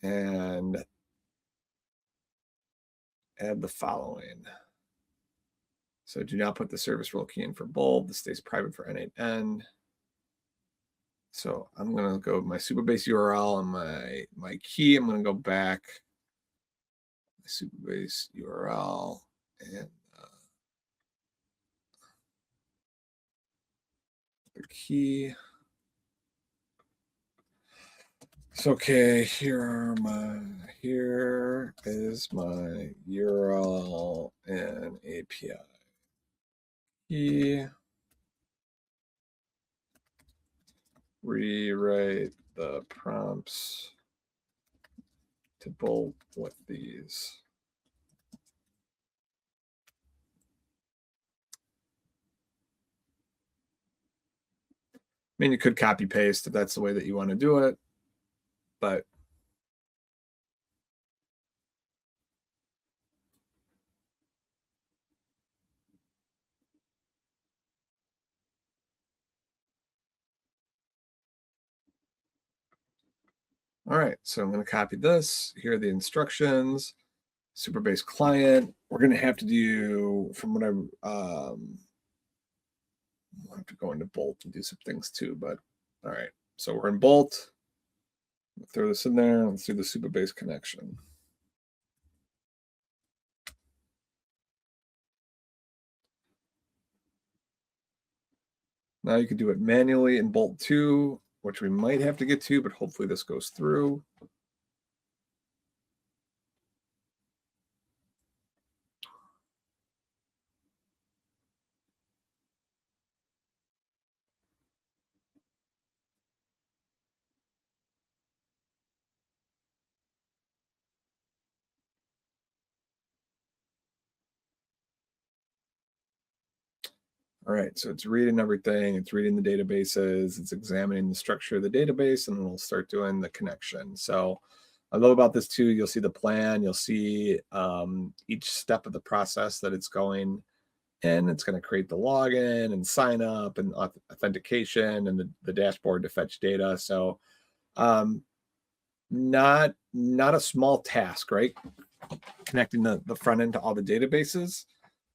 and add the following. So do not put the service role key in for Bolt. This stays private for N8N. So I'm going to go with my Supabase URL and my key. I'm going to go back my Supabase URL and the key. So okay, here is my URL and API key. Rewrite the prompts to Bolt with these. I mean, you could copy paste if that's the way that you want to do it, but all right, so I'm going to copy this. Here are the instructions. Supabase client. We're going to have to do, from what I'll have to go into Bolt and do some things too, but all right. So we're in Bolt. Throw this in there. Let's do the Supabase connection. Now you can do it manually in Bolt 2, which we might have to get to, but hopefully this goes through. All right, so it's reading everything. It's reading the databases. It's examining the structure of the database, and then we'll start doing the connection. So I love about this too, you'll see the plan. You'll see each step of the process that it's going in. It's going to create the login and sign up and authentication and the dashboard to fetch data. So not a small task, right? Connecting the front end to all the databases.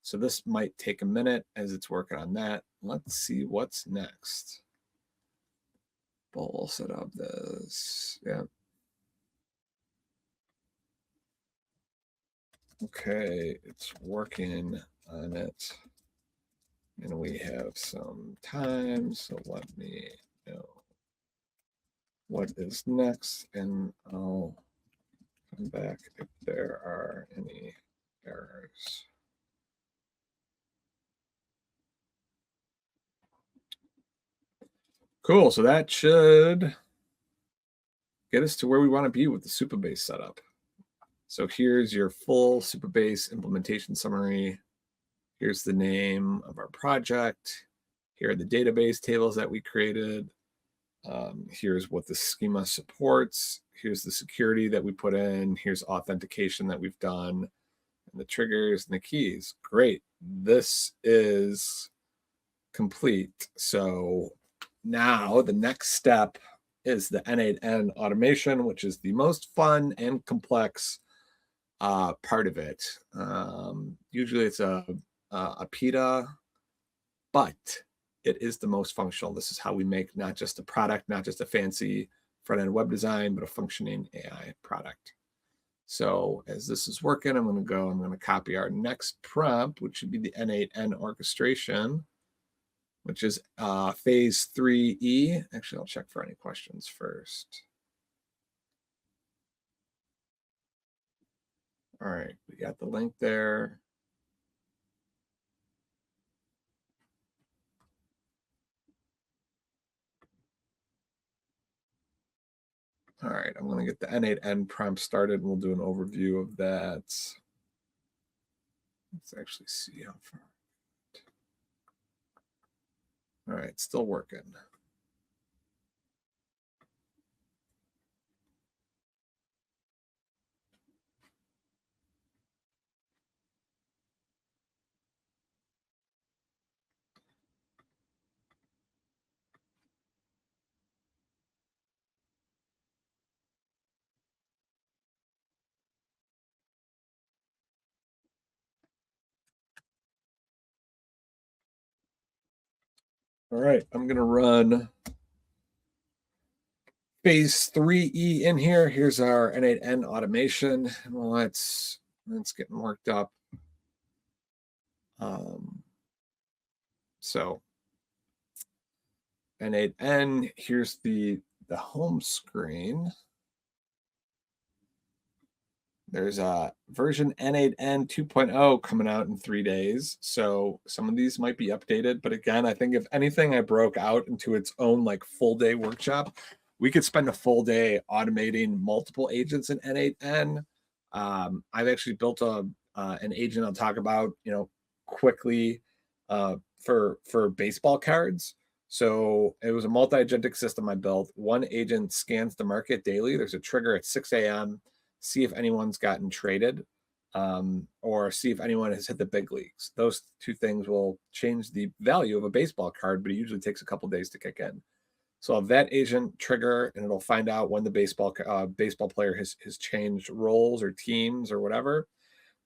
So this might take a minute as it's working on that. Let's see what's next. We'll set up this. Yeah. Okay, it's working on it. And we have some time, so let me know what is next, and I'll come back if there are any errors. Cool, so that should get us to where we want to be with the Supabase setup. So here's your full Supabase implementation summary. Here's the name of our project. Here are the database tables that we created. Here's what the schema supports. Here's the security that we put in. Here's authentication that we've done, and the triggers and the keys. Great. This is complete. So now the next step is the N8N automation, which is the most fun and complex part of it. Usually it's a PITA, but it is the most functional. This is how we make not just a product, not just a fancy front-end web design, but a functioning AI product. So as this is working, I'm going to copy our next prompt, which should be the N8N orchestration, which is phase 3E. Actually, I'll check for any questions first. All right, we got the link there. All right, I'm going to get the N8N prompt started and we'll do an overview of that. Let's actually see how far. All right, still working. All right, I'm going to run phase 3E in here. Here's our N8N automation. Well, it's getting worked up. So N8N, here's the home screen. There's a version N8N 2.0 coming out in 3 days. So some of these might be updated. But again, I think if anything, I broke out into its own like full day workshop. We could spend a full day automating multiple agents in N8N. I've actually built an agent I'll talk about, quickly for baseball cards. So it was a multi-agentic system I built. One agent scans the market daily. There's a trigger at 6 a.m. See if anyone's gotten traded, or see if anyone has hit the big leagues. Those two things will change the value of a baseball card, but it usually takes a couple days to kick in. So I'll have that agent trigger, and it'll find out when the baseball player has changed roles or teams or whatever.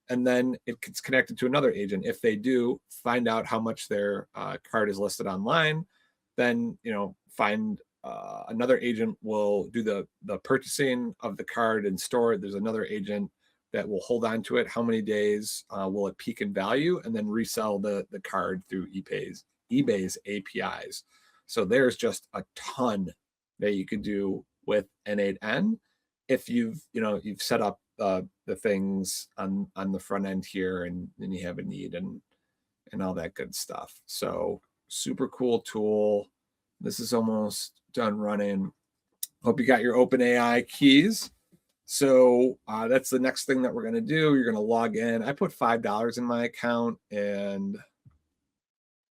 And then it gets connected to another agent. If they do, find out how much their card is listed online. Then find another agent will do the purchasing of the card and store it. There's another agent that will hold on to it. How many days will it peak in value, and then resell the card through eBay's APIs. So there's just a ton that you could do with N8N if you've set up the things on the front end here, and then you have a need and all that good stuff. So super cool tool. This is almost done running. Hope you got your OpenAI keys. So that's the next thing that we're going to do. You're going to log in. I put $5 in my account and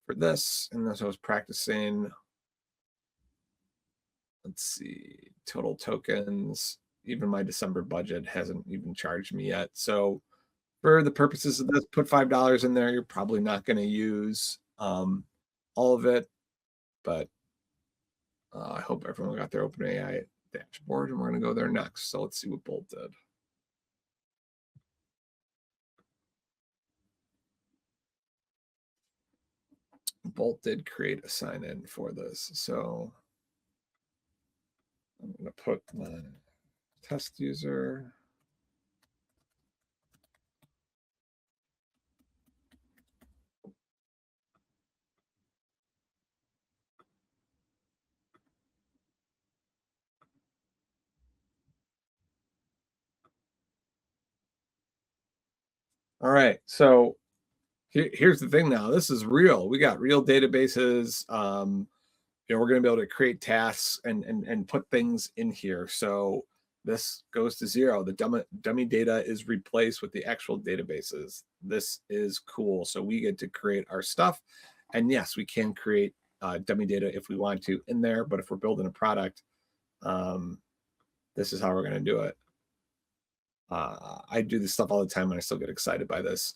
for this, and as I was practicing, let's see, total tokens. Even my December budget hasn't even charged me yet. So for the purposes of this, put $5 in there. You're probably not going to use all of it, but I hope everyone got their OpenAI dashboard, and we're going to go there next. So let's see what Bolt did. Bolt did create a sign-in for this. So I'm going to put my test user. All right. So here's the thing now. This is real. We got real databases. We're going to be able to create tasks and put things in here. So this goes to 0. The dummy data is replaced with the actual databases. This is cool. So we get to create our stuff. And yes, we can create dummy data if we want to in there. But if we're building a product, this is how we're going to do it. I do this stuff all the time and I still get excited by this.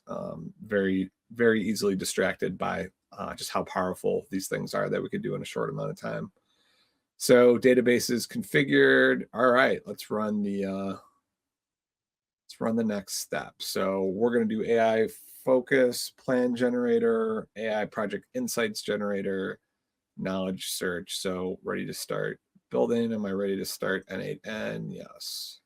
Very, very easily distracted by just how powerful these things are that we could do in a short amount of time. So databases configured. All right, let's run the next step. So we're going to do AI focus, plan generator, AI project insights generator, knowledge search. So ready to start building. Am I ready to start N8N? Yes.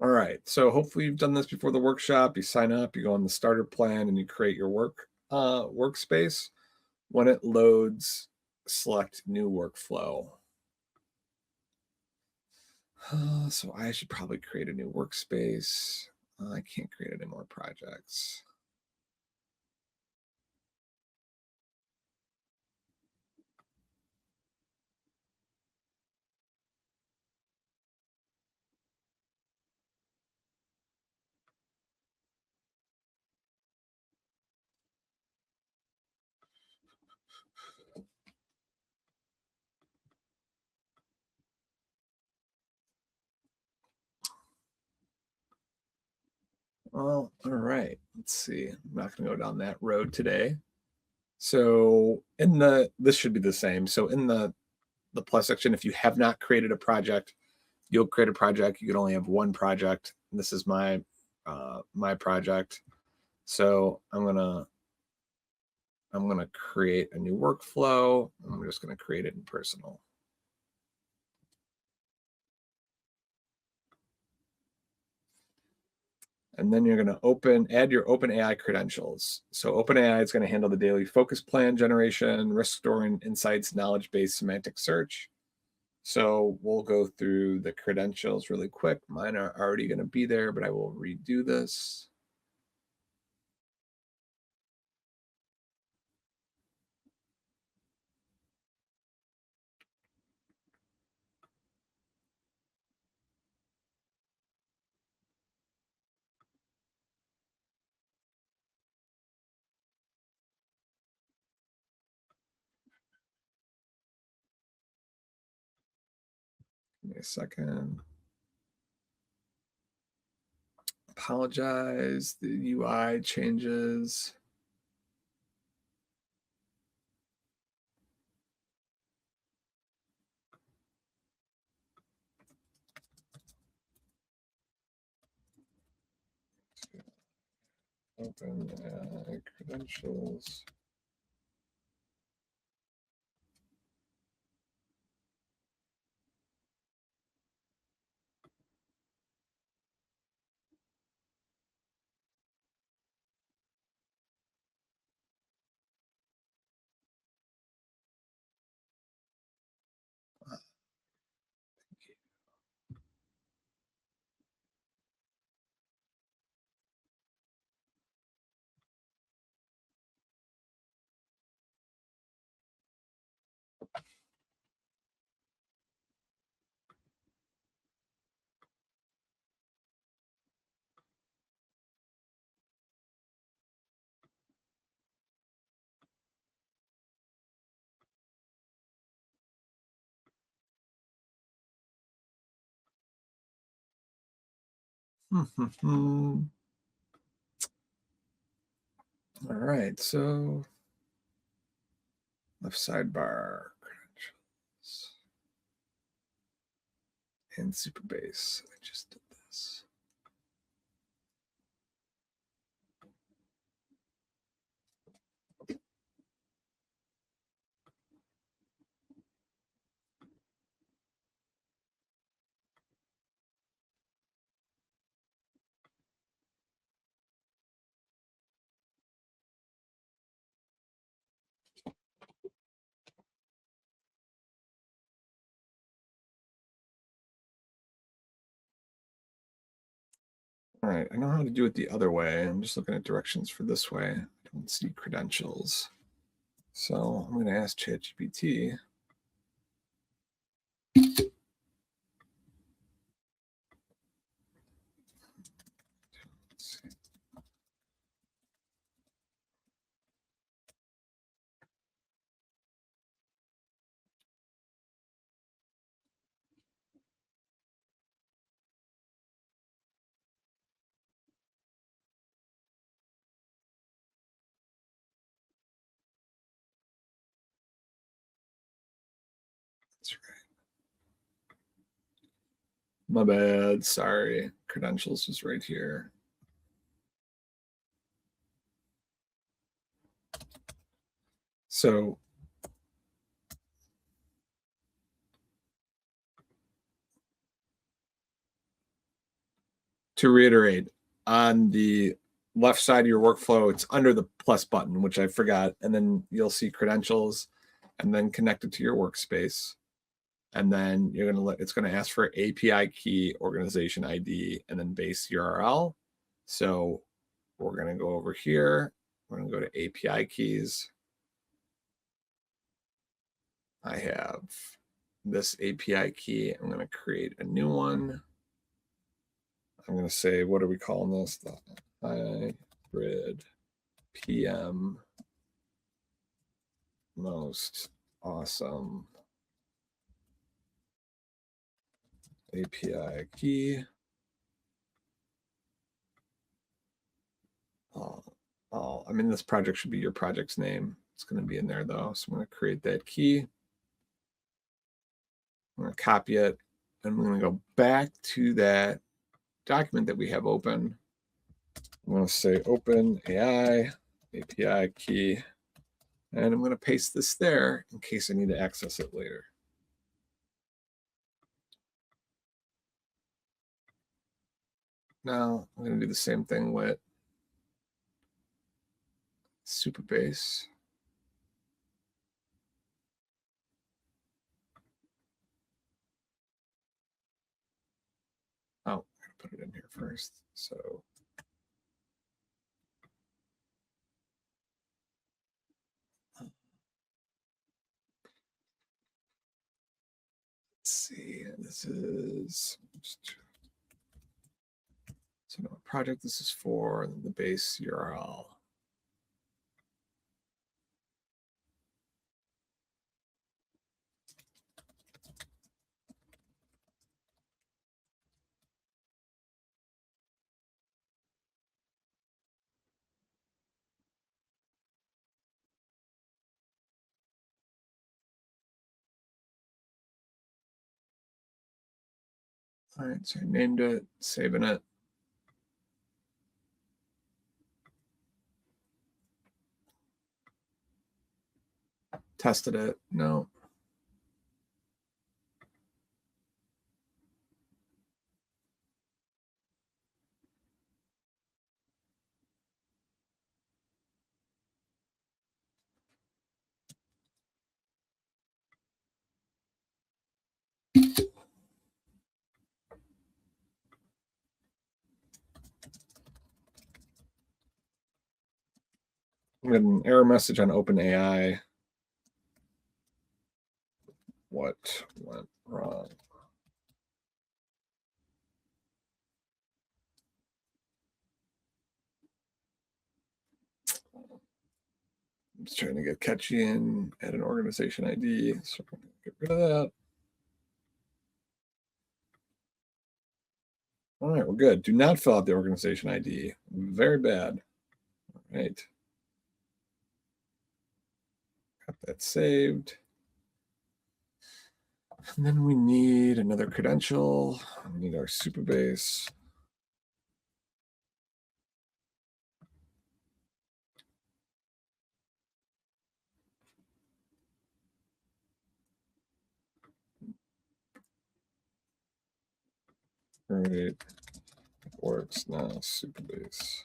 All right, so hopefully you've done this before the workshop. You sign up, you go on the starter plan, and you create your workspace. When it loads, select new workflow. So I should probably create a new workspace. I can't create any more projects. Well, all right, let's see. I'm not going to go down that road today. So this should be the same. So in the plus section, if you have not created a project, you'll create a project. You can only have one project. And this is my project. So I'm gonna create a new workflow. I'm just gonna create it in personal. And then you're going to add your OpenAI credentials. So OpenAI is going to handle the daily focus plan generation, risk scoring, insights, knowledge-based semantic search. So we'll go through the credentials really quick. Mine are already going to be there, but I will redo this. Give me a second. Apologize. The UI changes. Open credentials. All right, so left sidebar credentials and Supabase. I just did this. All right, I know how to do it the other way. I'm just looking at directions for this way. I don't see credentials. So I'm going to ask ChatGPT. That's right. My bad. Sorry. Credentials is right here. So to reiterate, on the left side of your workflow, it's under the plus button, which I forgot. And then you'll see credentials and then connect it to your workspace. And then it's going to ask for API key, organization ID, and then base URL. So we're going to go over here. We're going to go to API keys. I have this API key. I'm going to create a new one. I'm going to say, what are we calling this? The hybrid PM most awesome API key. I mean, this project should be your project's name. It's going to be in there though. So I'm going to create that key. I'm going to copy it, and we're going to go back to that document that we have open. I'm going to say open AI API key, and I'm going to paste this there in case I need to access it later. Now I'm going to do the same thing with Supabase. Oh, I'm going to put it in here first. So let's see, this is, so what project this is for, and the base URL. All right, so I named it, saving it. Tested it, no. I'm getting an error message on OpenAI. What went wrong? I'm just trying to get catchy and add an organization ID. So I'm going to get rid of that. All right, we're good. Do not fill out the organization ID. Very bad. All right. Got that saved. And then we need another credential. We need our Supabase. Great. Works now, Supabase.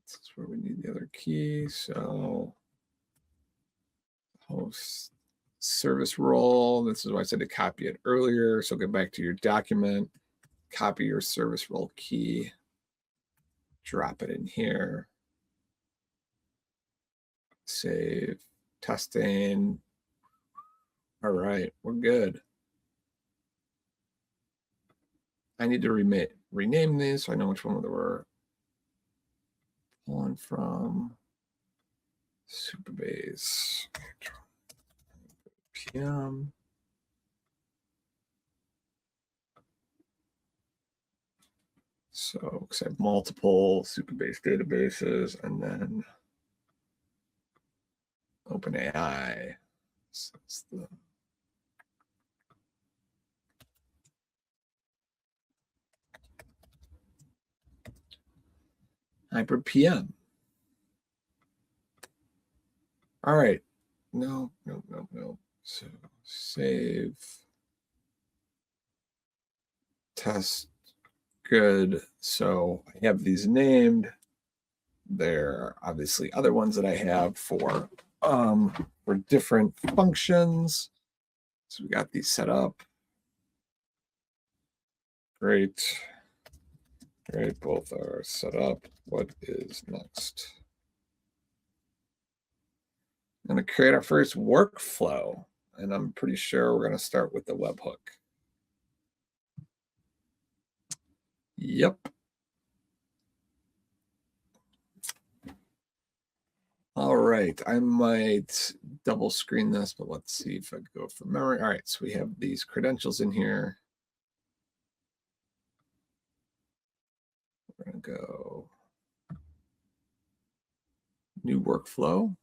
This is where we need the other key. So host service role. This is why I said to copy it earlier. So get back to your document, copy your service role key, drop it in here, save, testing. All right, we're good. I need to rename these so I know which one they were pulling from. Supabase PM. So, because I have multiple Supabase databases, and then OpenAI. So it's the hybrid PM. All right. No. So save, test, good. So I have these named. there are obviously other ones that I have for different functions. So we got these set up. Great. Great, both are set up. What is next? I'm going to create our first workflow, and I'm pretty sure we're going to start with the webhook. Yep. All right, I might double screen this, but let's see if I go from memory. All right, so we have these credentials in here. We're going to go new workflow.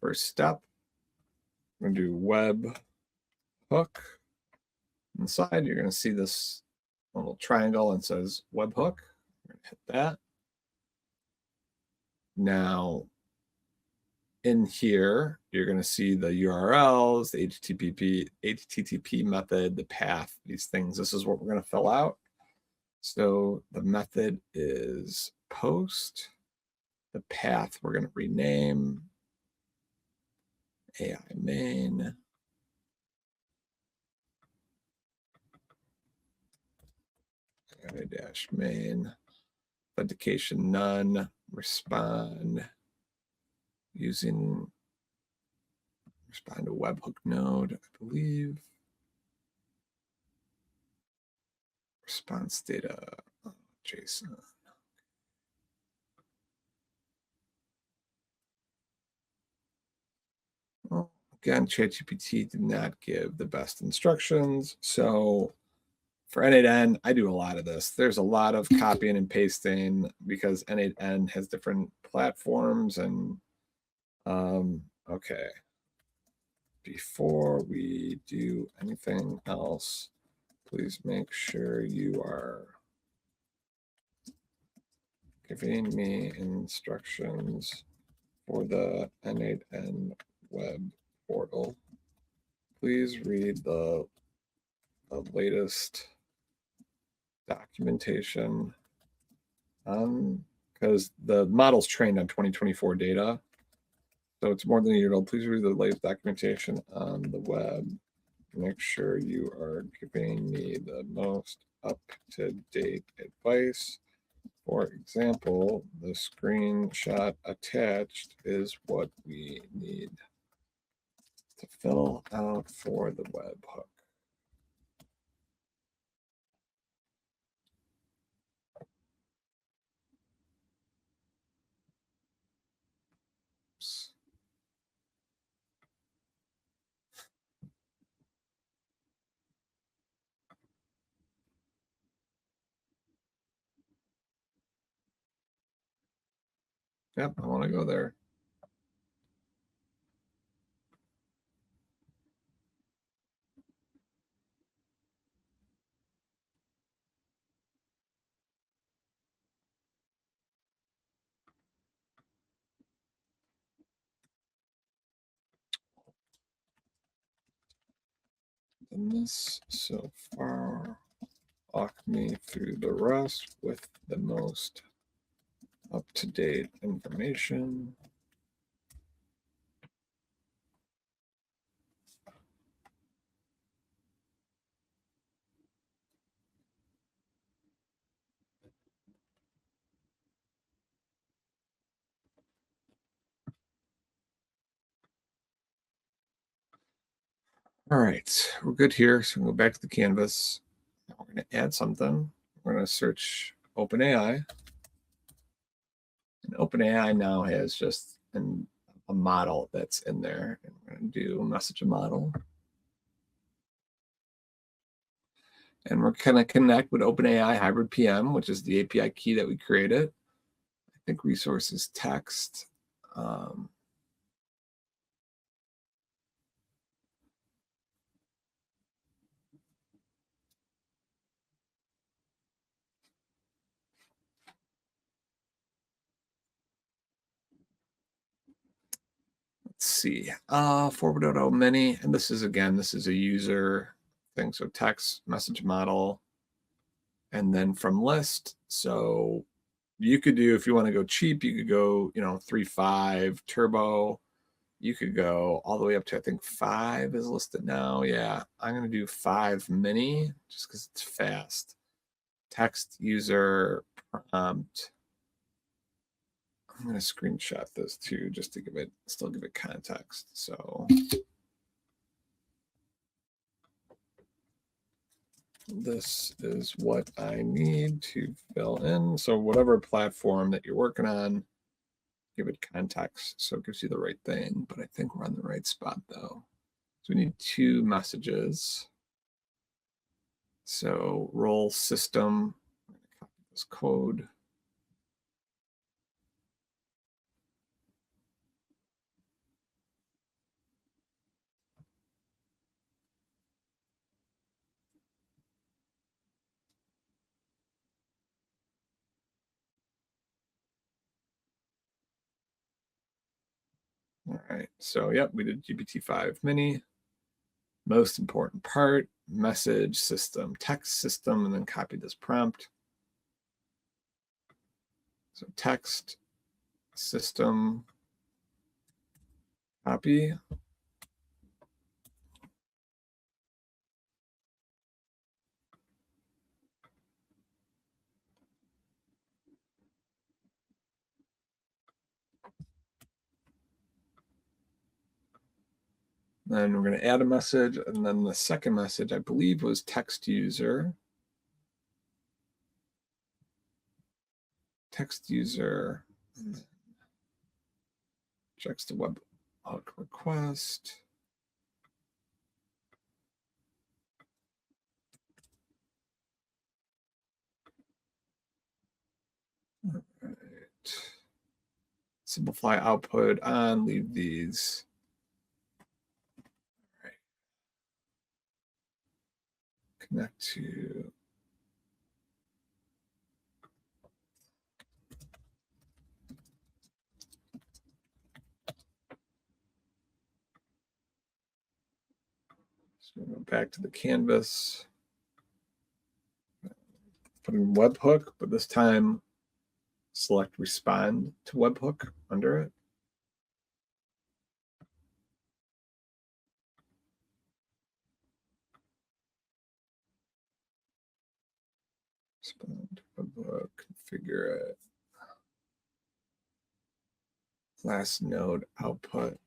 First step, we're going to do web hook. Inside, you're going to see this little triangle and says webhook. We're going to hit that. Now, in here, you're going to see the URLs, the HTTP method, the path, these things. This is what we're going to fill out. So the method is post. The path we're going to rename AI main. AI-main. Authentication none. Respond using respond to webhook node, I believe. Response data, JSON. Well, again, ChatGPT did not give the best instructions. So for N8N, I do a lot of this. There's a lot of copying and pasting because N8N has different platforms and okay. Before we do anything else, please make sure you are giving me instructions for the N8N web portal. Please read the latest documentation because the model's trained on 2024 data. So it's more than a year old. Please read the latest documentation on the web. Make sure you are giving me the most up-to-date advice. For example, the screenshot attached is what we need to fill out for the webhook. Yep, I want to go there. Done this so far. Walk me through the rest with the most up-to-date information. All right, we're good here. So we'll go back to the canvas. Now we're going to add something. We're going to search OpenAI. And OpenAI now has just a model that's in there. And we're going to do message a model. And we're going to connect with OpenAI Hybrid PM, which is the API key that we created. I think resources text. Let's see, 4.0 mini, and this is a user thing. So text, message model, and then from list. So you could do, if you want to go cheap, you could go, 3.5 turbo. You could go all the way up to, I think 5 is listed now. Yeah, I'm going to do 5 mini just because it's fast. Text user prompt. I'm going to screenshot this too, just to still give it context. So this is what I need to fill in. So whatever platform that you're working on, give it context so it gives you the right thing. But I think we're on the right spot though. So we need 2 messages. So role system, I'm going to copy this code. All right, so yep, we did GPT-5 mini. Most important part, message system, text system, and then copy this prompt. So text system, copy. Then we're going to add a message, and then the second message, I believe, was text user. Text user checks the webhook request. All right. Simplify output on, leave these. All right. Connect to so go back to the canvas. Put in webhook, but this time select respond to webhook under it. Respond to webhook, configure it. Last node output.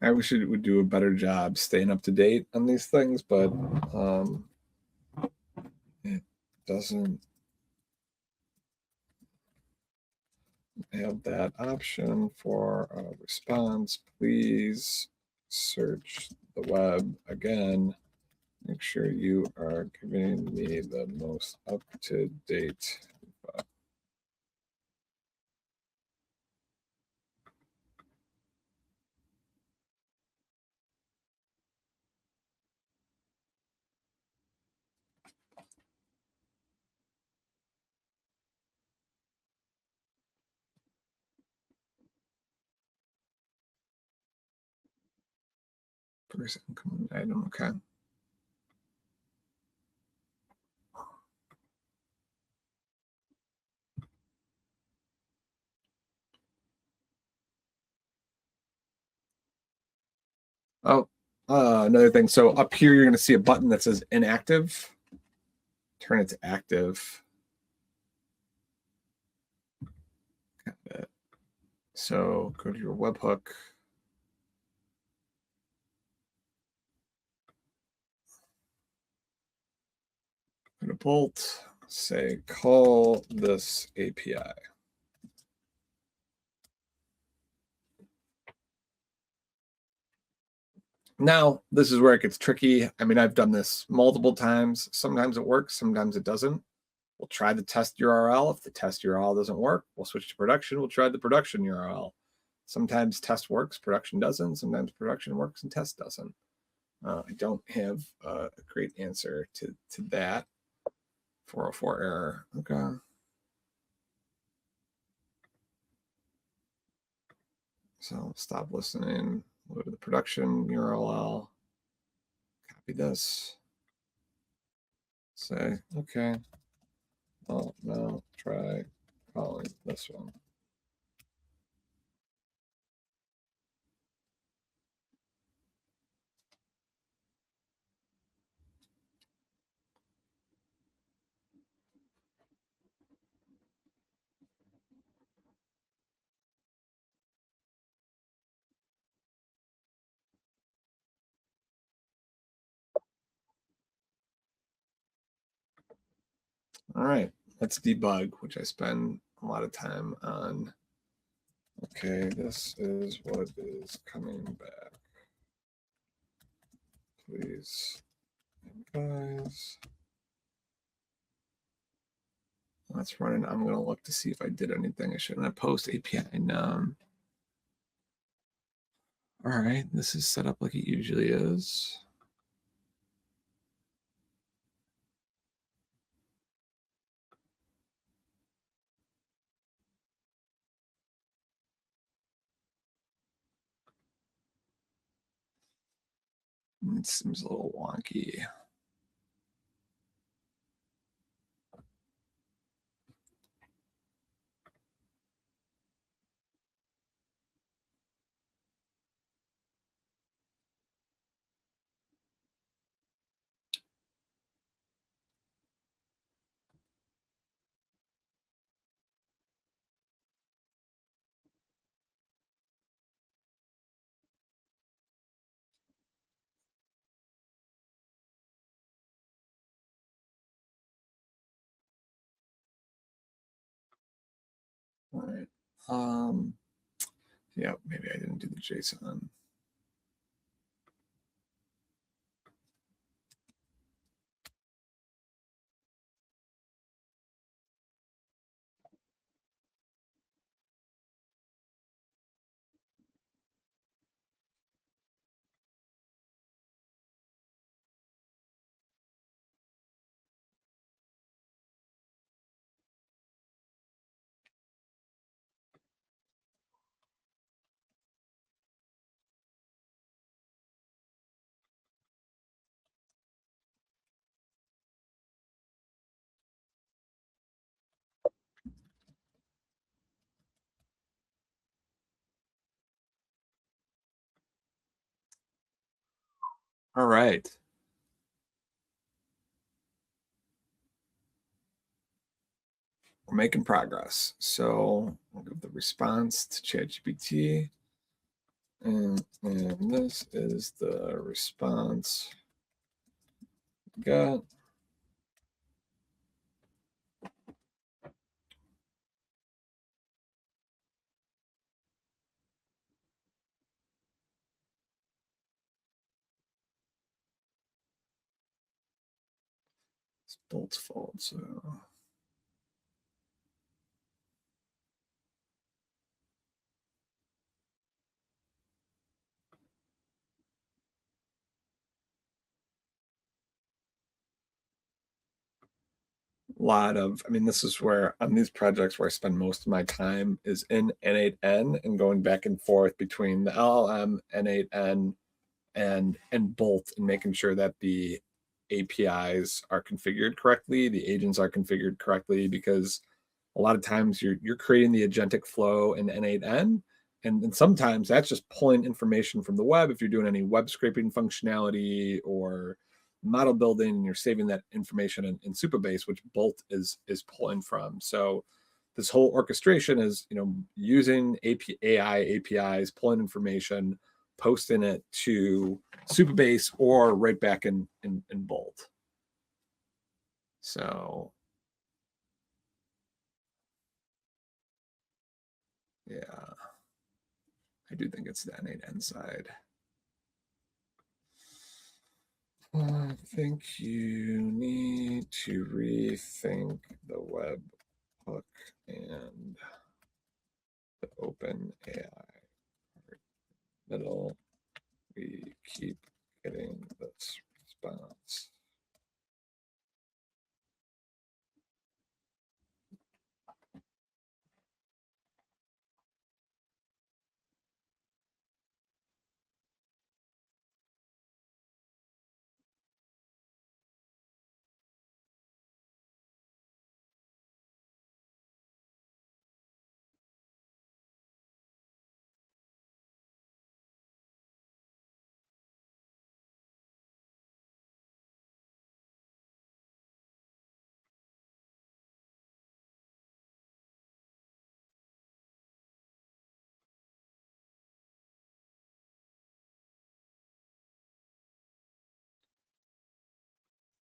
I wish it would do a better job staying up to date on these things, but it doesn't have that option for a response. Please search the web again. Make sure you are giving me the most up-to-date. First incoming item, okay. Oh, another thing. So up here, you're going to see a button that says inactive. Turn it to active. Got it. So go to your webhook. Go to Bolt. Say call this API. Now, this is where it gets tricky. I mean, I've done this multiple times. Sometimes it works, sometimes it doesn't. We'll try the test URL. If the test URL doesn't work, we'll switch to production. We'll try the production URL. Sometimes test works, production doesn't. Sometimes production works and test doesn't. I don't have a great answer to that. 404 error. Okay. So stop listening. Go to the production URL. Copy this. Say, okay. Well, now try calling this one. All right, let's debug, which I spend a lot of time on. Okay, this is what is coming back. Please, guys. Let's run it. I'm going to look to see if I did anything. I shouldn't have post API num. All right, this is set up like it usually is. It seems a little wonky. All right. Yeah, maybe I didn't do the JSON. All right. We're making progress. So we'll give the response to ChatGPT. And this is the response got. It's Bolt's fault, so. Lot of, I mean, this is where on these projects where I spend most of my time is in N8N and going back and forth between the LLM, N8N, and Bolt, and making sure that the APIs are configured correctly, the agents are configured correctly, because a lot of times you're creating the agentic flow in N8N, and sometimes that's just pulling information from the web. If you're doing any web scraping functionality or model building, and you're saving that information in Supabase, which Bolt is pulling from. So this whole orchestration is, using AI APIs, pulling information, posting it to Supabase or right back in Bolt. So yeah, I do think it's the N8N side. I think you need to rethink the webhook and the open AI. middle, we keep getting this response.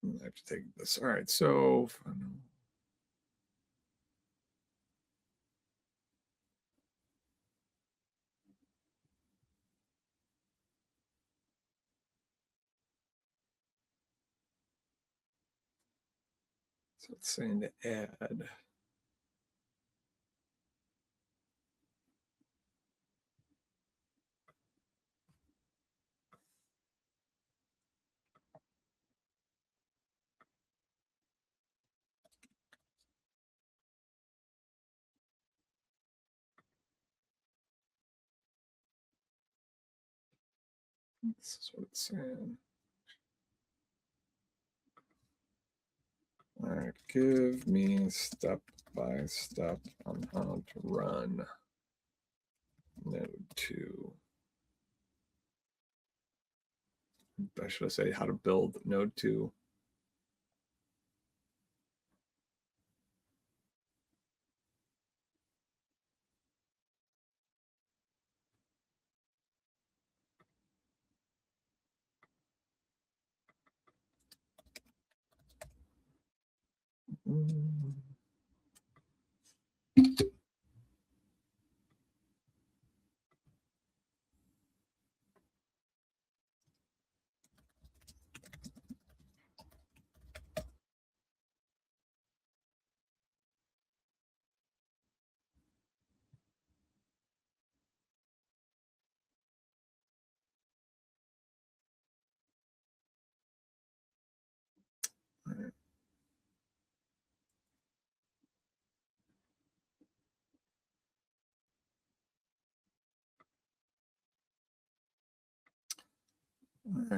I have to take this. All right, so it's saying to add. This is what it's saying. All right, give me step by step on how to run node 2. I should say how to build node 2.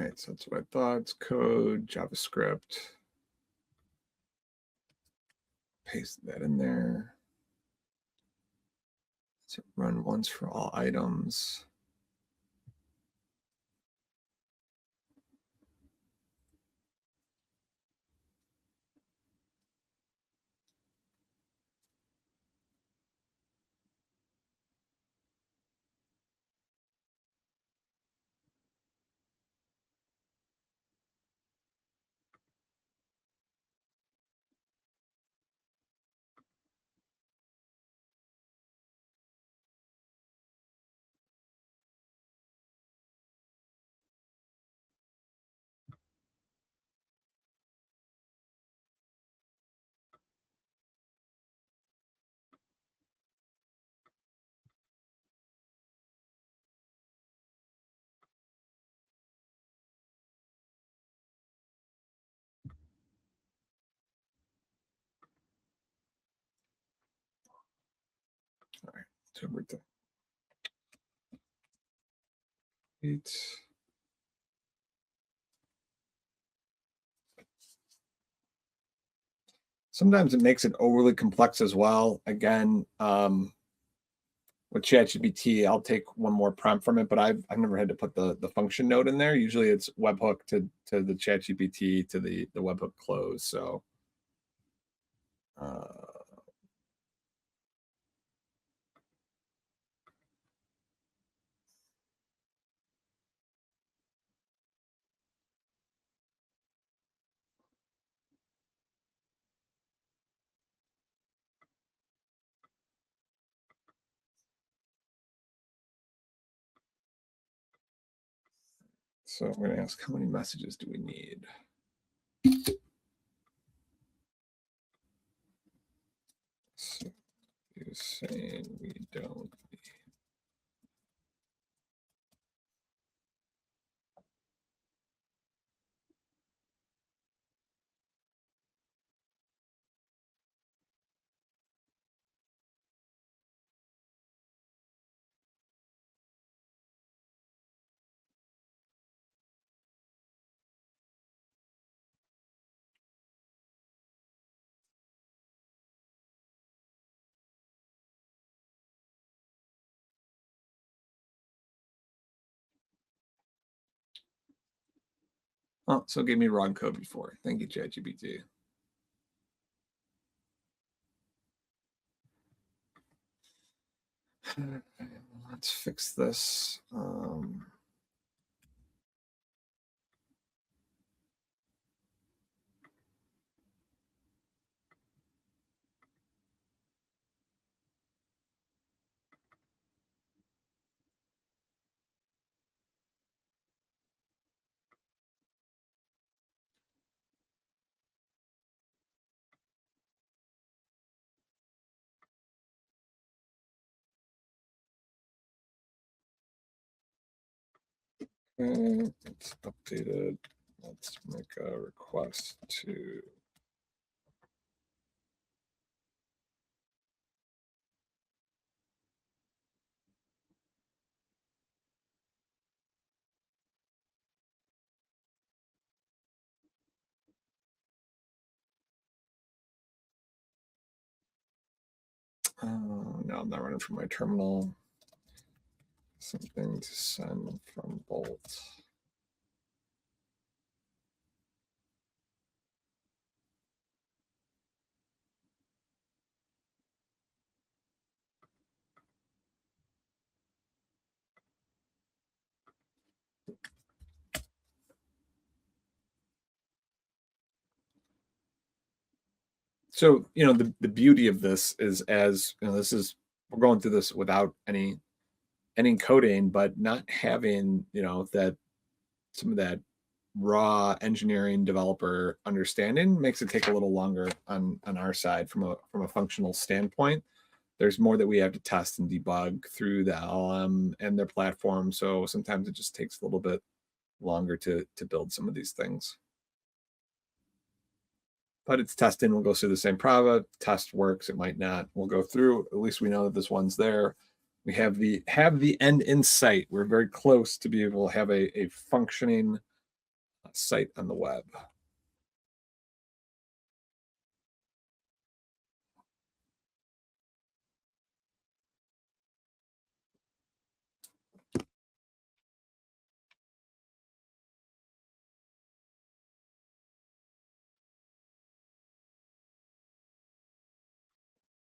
All right, so that's what I thought. It's code, JavaScript. Paste that in there. So run once for all items. All right, so everything. Sometimes it makes it overly complex as well. Again, with ChatGPT, I'll take one more prompt from it, but I've never had to put the function node in there. Usually it's webhook to the ChatGPT to the webhook close. So so I'm going to ask, how many messages do we need? So you're saying we don't need. Oh, so it gave me wrong code before. Thank you, ChatGPT. Let's fix this. It's updated. Let's make a request to. No, I'm not running from my terminal. Something to send from Bolt. So, the beauty of this is, as this is, we're going through this without any coding, but not having, that some of that raw engineering developer understanding makes it take a little longer on our side from a functional standpoint. There's more that we have to test and debug through the LM and their platform. So sometimes it just takes a little bit longer to build some of these things. But it's testing. We'll go through the same product. Test works. It might not. We'll go through. At least we know that this one's there. We have the end in sight. We're very close to be able to have a functioning site on the web.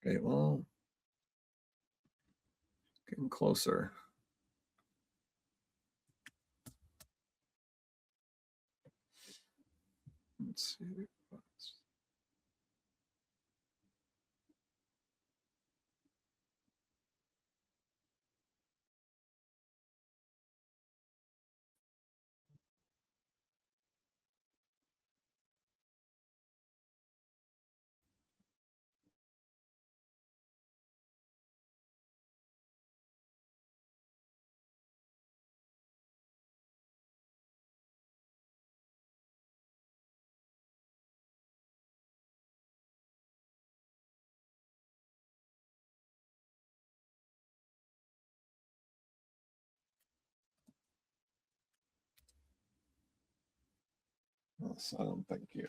Okay, well, getting closer. Let's see. Yes, I don't think you.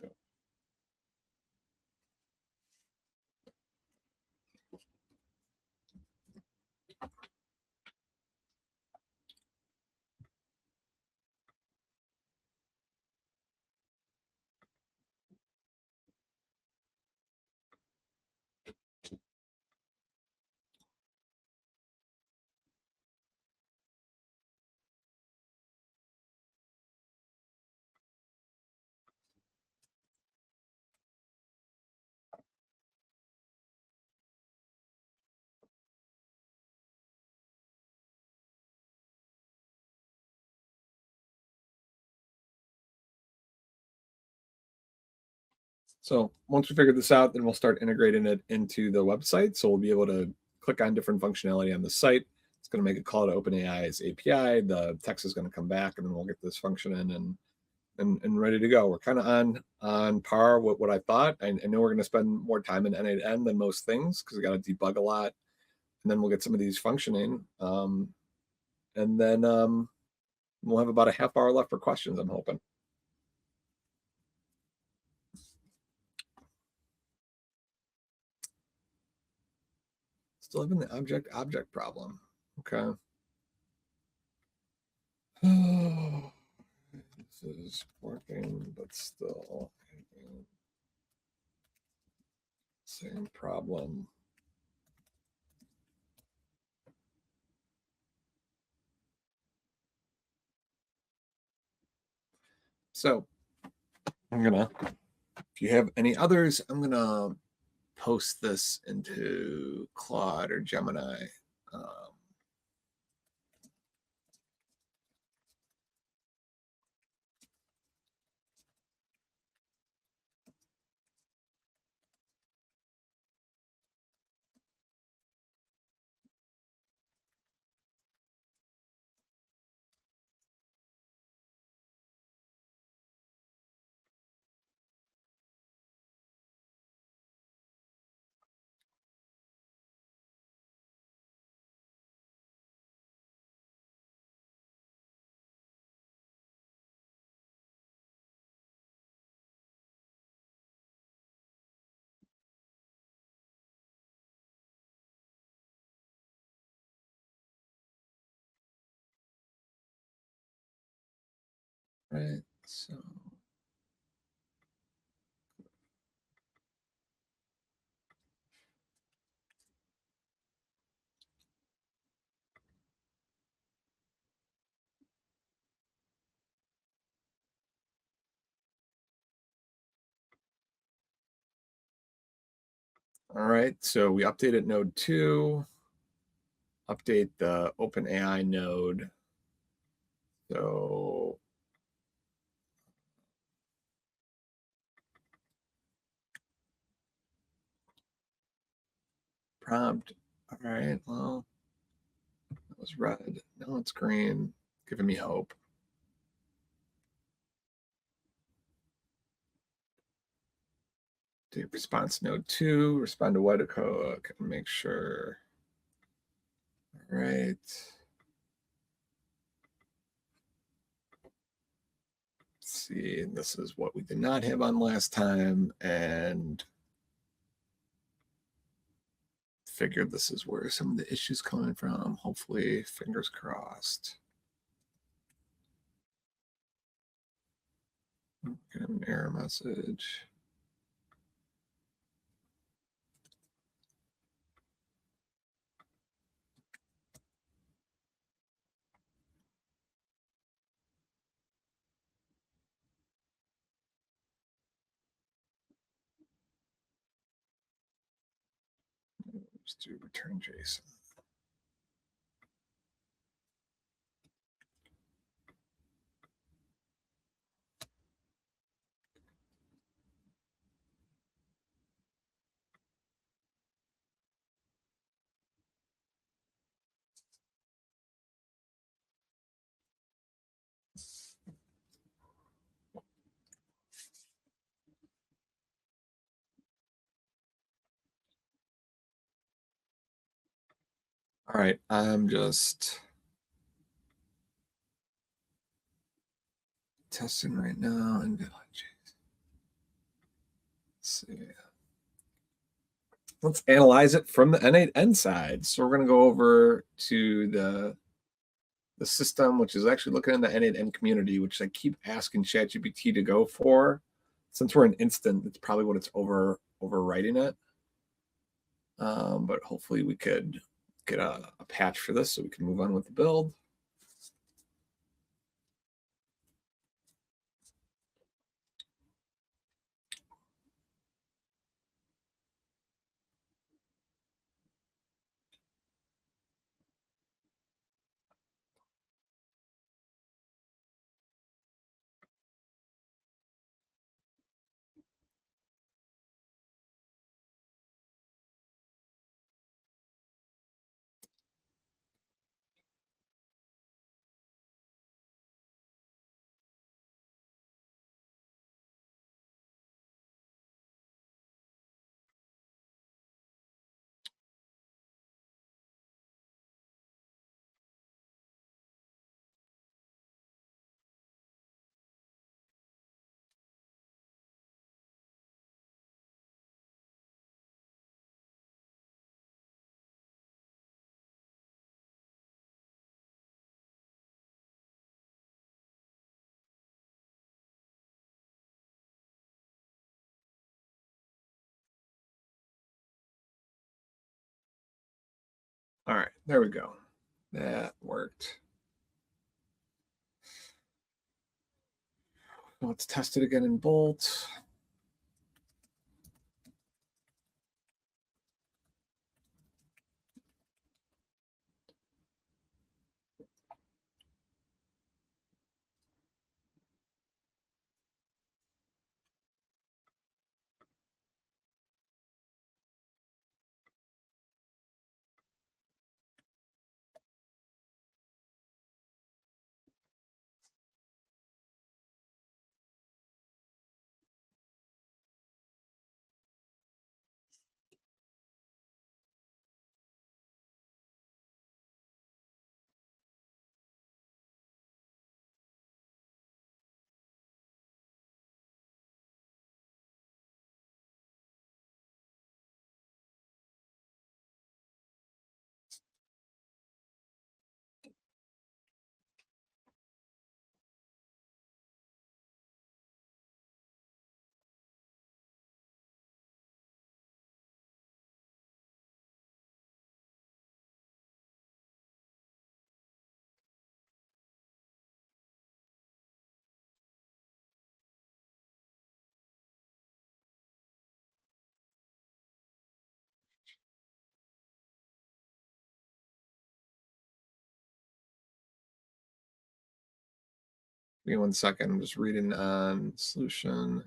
So once we figure this out, then we'll start integrating it into the website. So we'll be able to click on different functionality on the site. It's going to make a call to OpenAI's API. The text is going to come back, and then we'll get this function in and ready to go. We're kind of on par with what I thought. I know we're going to spend more time in N8N than most things because we got to debug a lot, and then we'll get some of these functioning. And then we'll have about a half hour left for questions, I'm hoping. Still having the object problem. Okay. This is working, but still same problem. So if you have any others, I'm gonna post this into Claude or Gemini. Right, so all right, so we updated node 2, update the OpenAI node. So prompt, all right, well, that was red, now it's green, giving me hope. Do response node 2, respond to Wedeco, can make sure. All right. Let's see, this is what we did not have on last time, and figured this is where some of the issues coming from. Hopefully, fingers crossed. Get an error message. Let's do return JSON. All right, I'm just testing right now and let's see. Let's analyze it from the N8N side. So we're going to go over to the system, which is actually looking in the N8N community, which I keep asking ChatGPT to go for. Since we're an instant, it's probably what it's overwriting it. But hopefully we could get a patch for this so we can move on with the build. All right, there we go. That worked. Let's test it again in Bolt. Give me 1 second. I'm just reading on solution.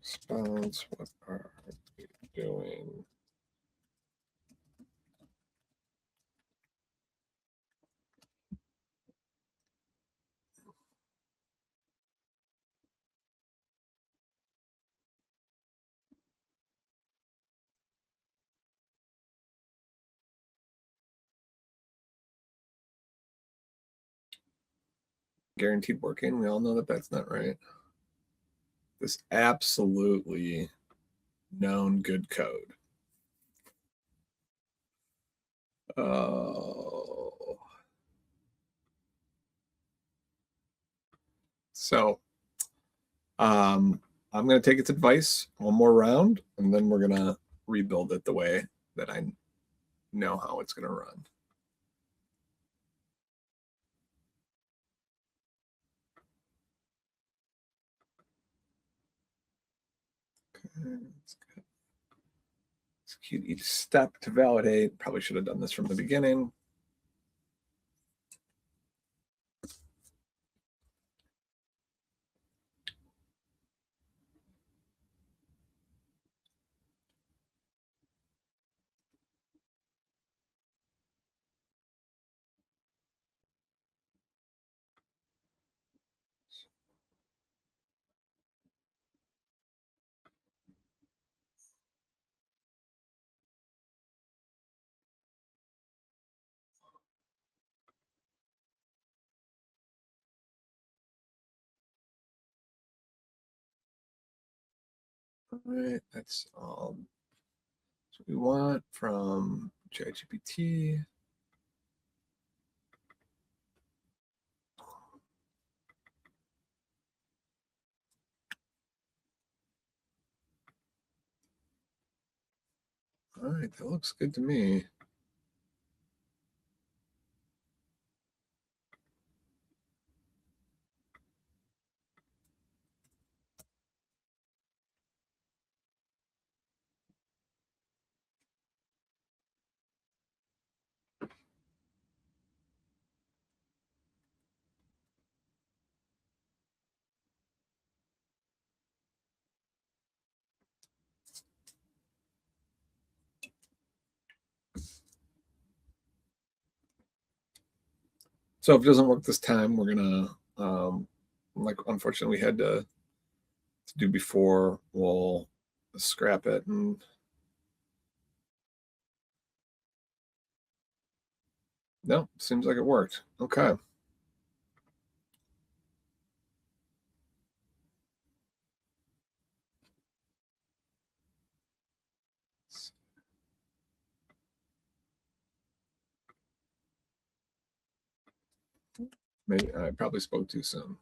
Response, what are we doing? Guaranteed working. We all know that that's not right. This absolutely known good code. Oh. So I'm going to take its advice one more round, and then we're going to rebuild it the way that I know how it's going to run. Okay, execute each step to validate. Probably should have done this from the beginning. All right, that's all what we want from ChatGPT. All right, that looks good to me. So if it doesn't work this time, we're gonna like unfortunately we had to do before. We'll scrap it and no, seems like it worked. Okay. Maybe I probably spoke too soon.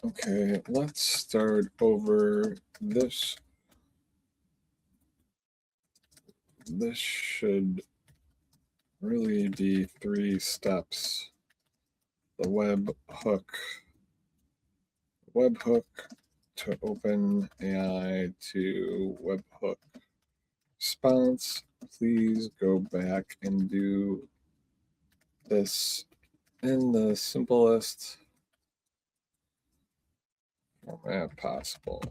Okay, let's start over. This should really be 3 steps. The webhook to open AI to webhook response. Please go back and do this in the simplest format possible.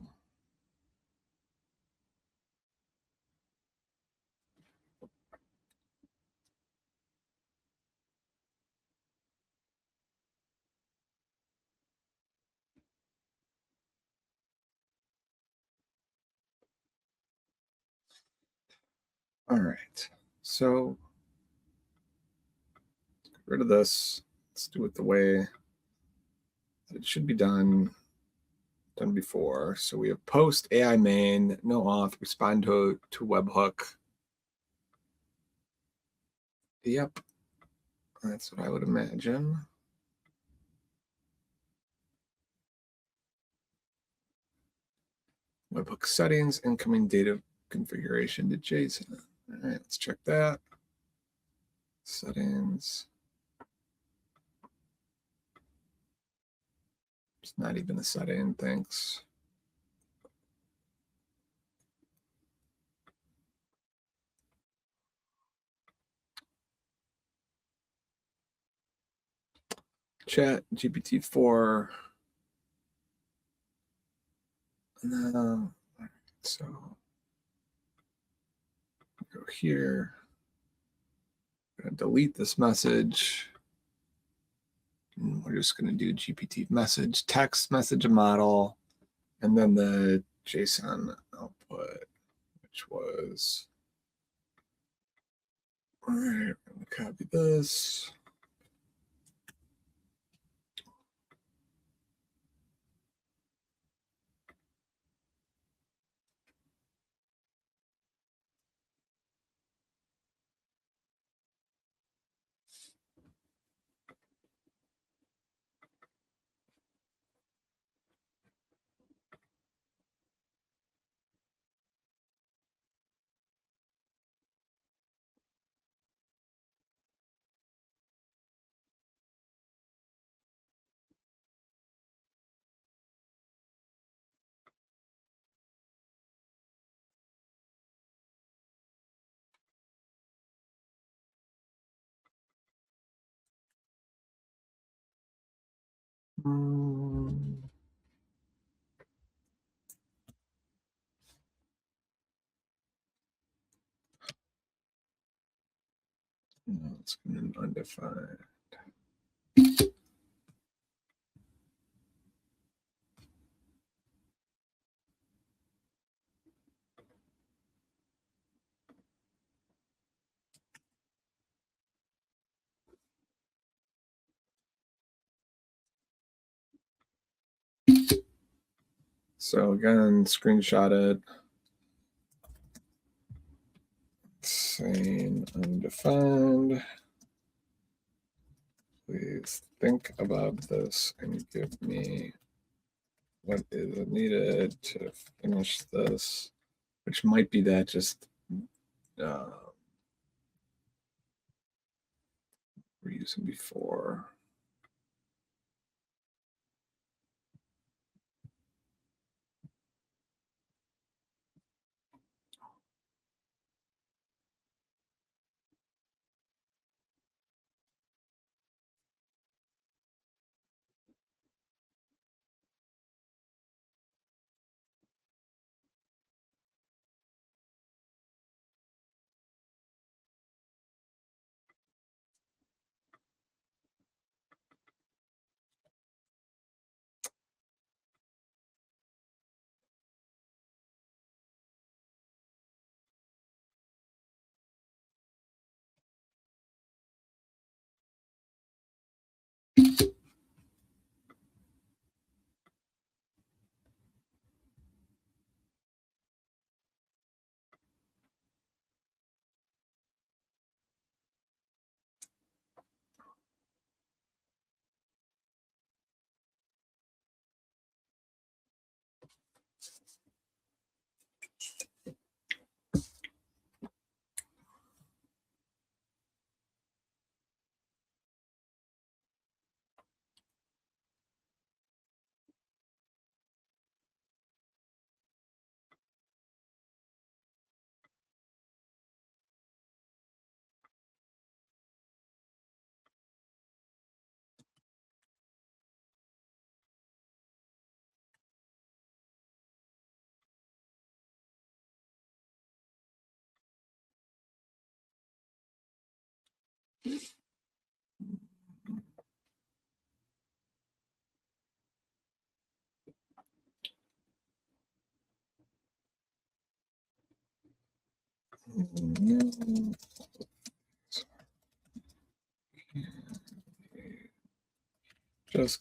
All right, so get rid of this. Let's do it the way it should be done before. So we have post AI main, no auth, respond to webhook. Yep, that's what I would imagine. Webhook settings, incoming data configuration to JSON. All right, let's check that. Settings. It's not even a setting, thanks. Chat GPT-4. No. So go here. I'm gonna delete this message. And we're just gonna do GPT message, text message model, and then the JSON output, which was, all right, I'm gonna copy this. No, it's going to undefined. So again, screenshot it. Saying undefined. Please think about this and give me what is needed to finish this, which might be that just we're using before. Just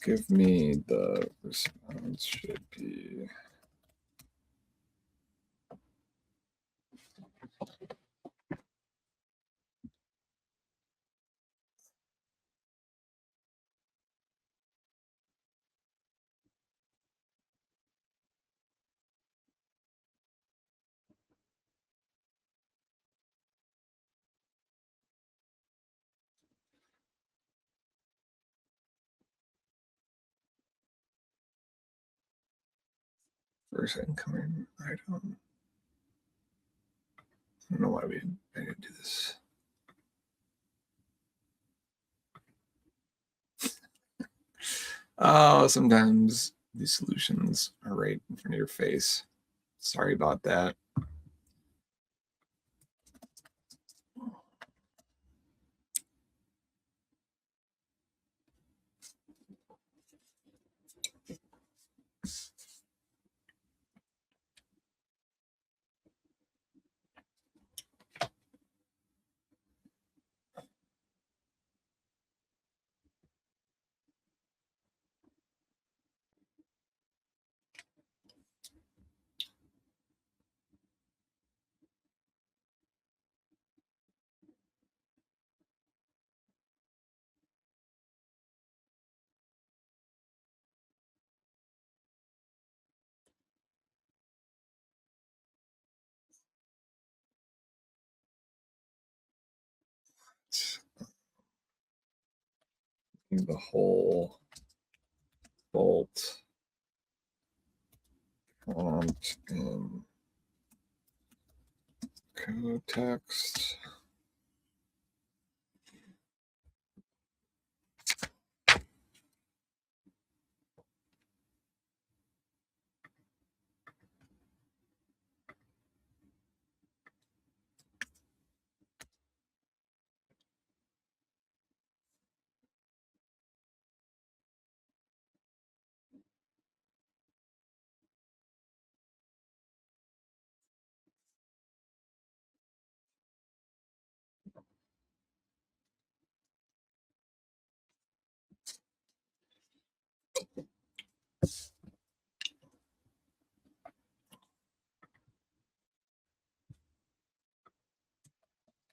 give me the response should be. First incoming item. I don't know why I didn't do this. Oh, sometimes these solutions are right in front of your face. Sorry about that. The whole bolt prompt in code text.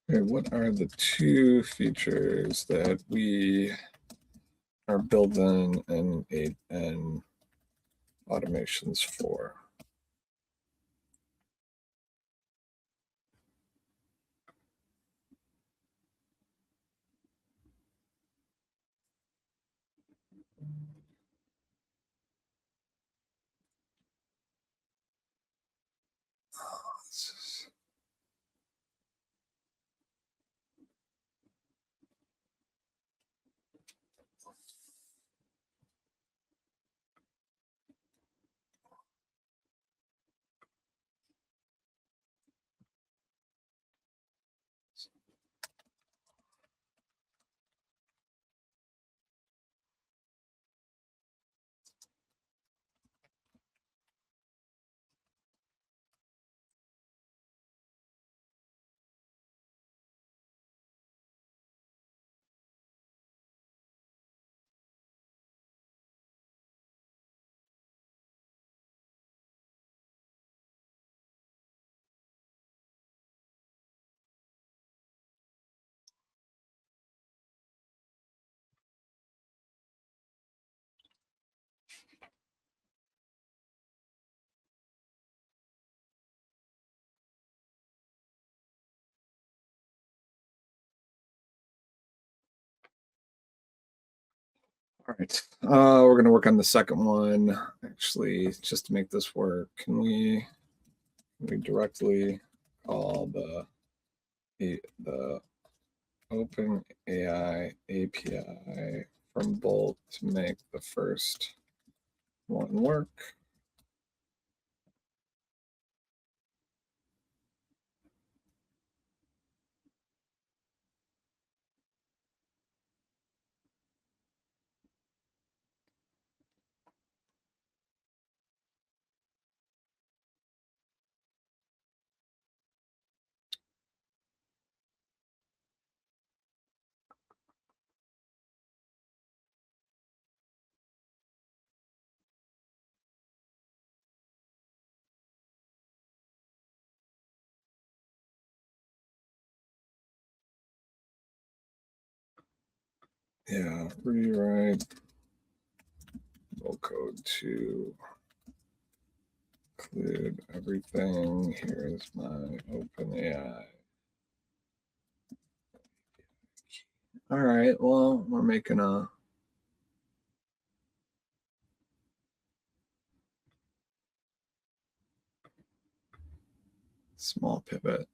Okay, what are the two features that we are building and automations for? All right, we're going to work on the second one. Actually, just to make this work, can we directly call the Open AI API from Bolt to make the first one work? Yeah, rewrite code to include everything. Here's my OpenAI. All right, well, we're making a small pivot.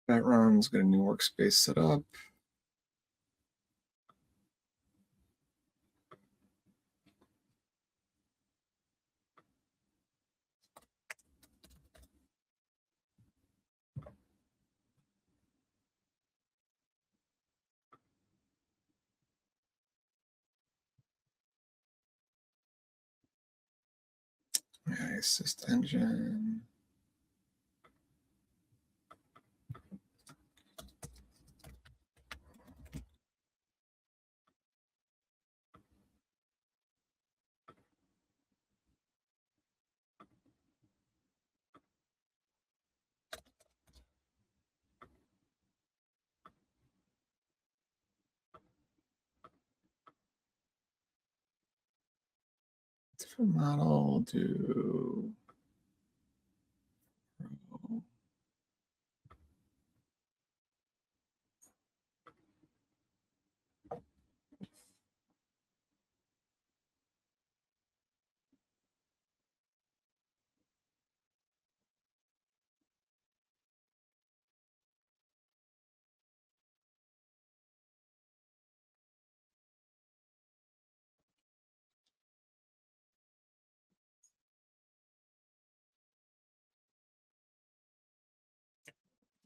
That runs, got a new workspace set up. Okay, assist engine. Different model, do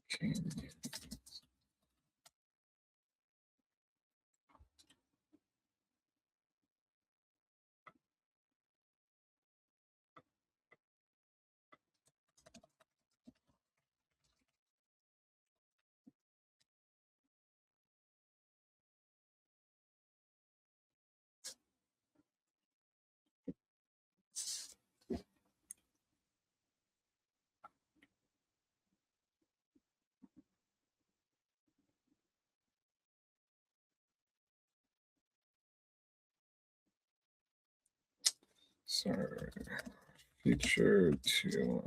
change. Sorry. Feature to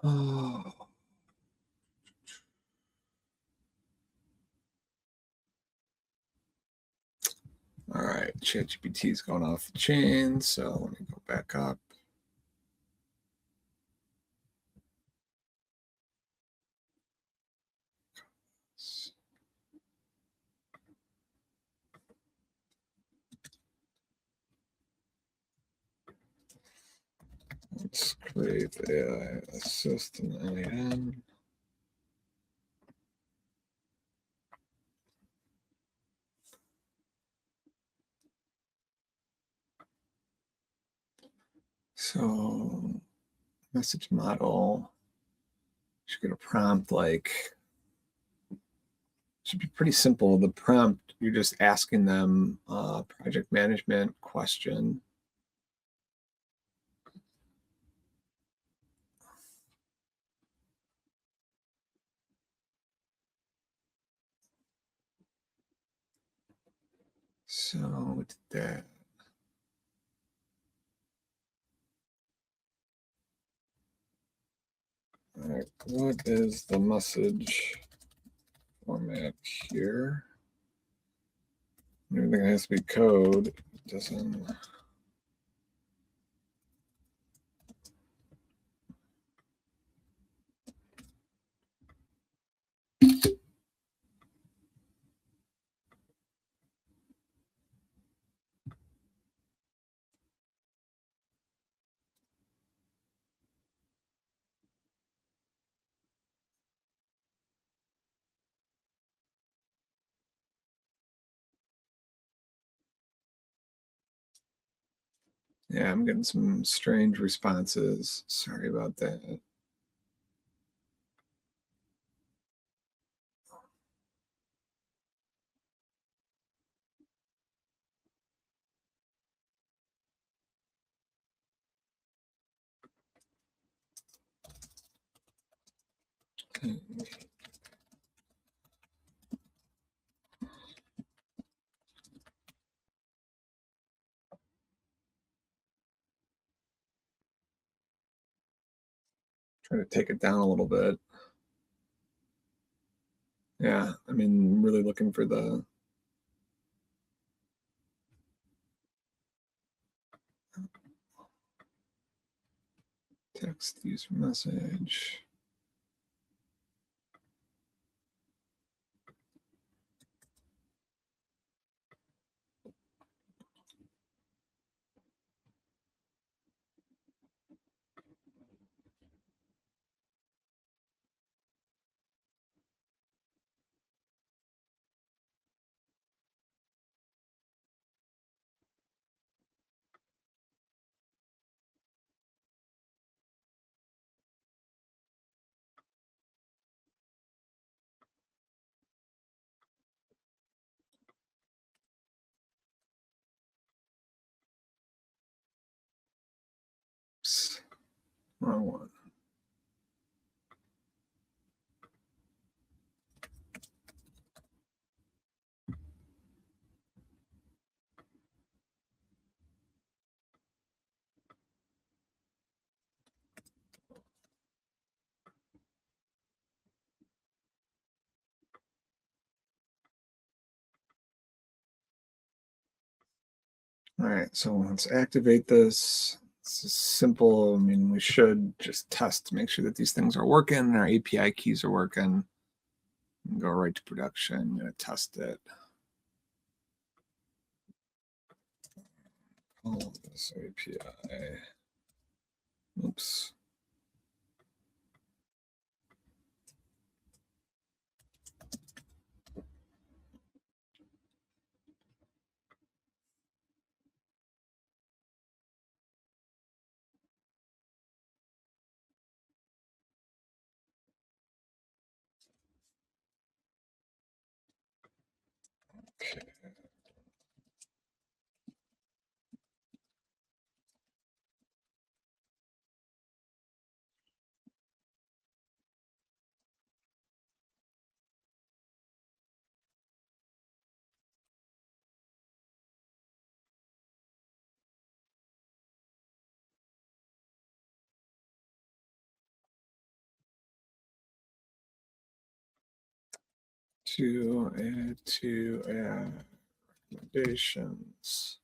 Oh. All right, ChatGPT is going off the chain, so let me go back up. Let's create AI assist in LEM. So message model should get a prompt like, should be pretty simple. The prompt, you're just asking them a project management question. So with that, all right, what is the message format here? Everything has to be code. It doesn't. Yeah, I'm getting some strange responses. Sorry about that. Try to take it down a little bit. Yeah, I mean, I'm really looking for the text user message. Oops, wrong one. All right, so let's activate this. It's simple. I mean, we should just test to make sure that these things are working and our API keys are working. Go right to production. I'm going to test it. Call this API. Oops. To add recommendations.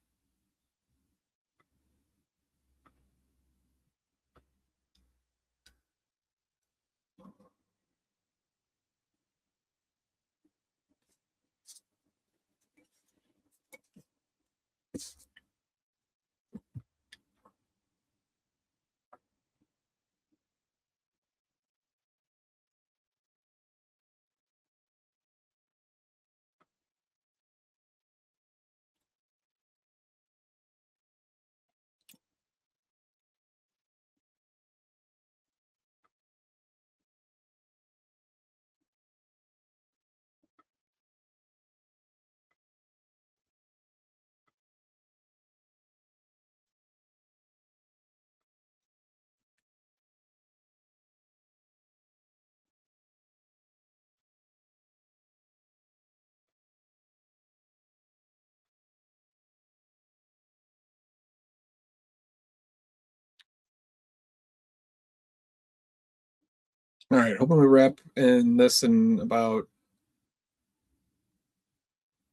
All right, hoping we wrap in this in about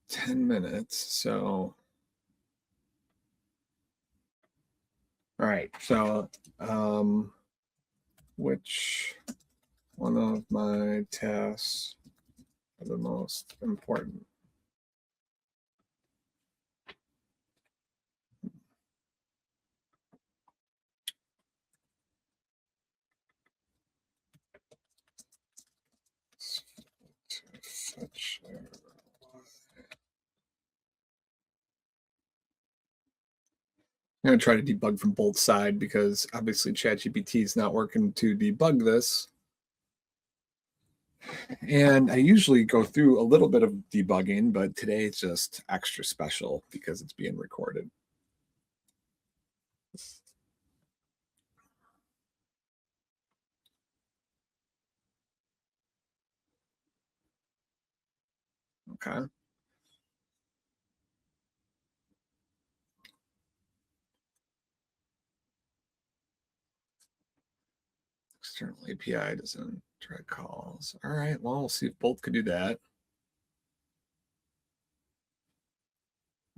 10 minutes. So, all right. So, which one of my tasks are the most important? Fetch I'm going to try to debug from both sides because obviously ChatGPT is not working to debug this. And I usually go through a little bit of debugging, but today it's just extra special because it's being recorded. Okay. External API doesn't try calls. All right. Well, we'll see if both could do that.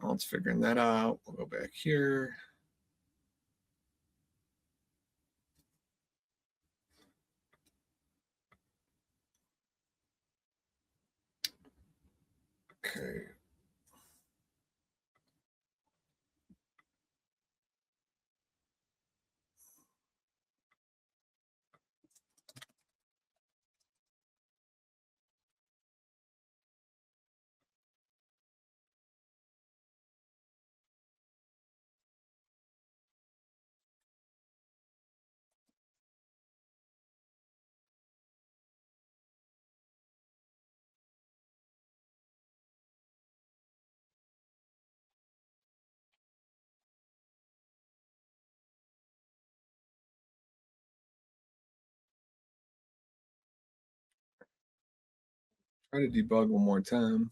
Well, it's figuring that out. We'll go back here. Okay. Try to debug one more time.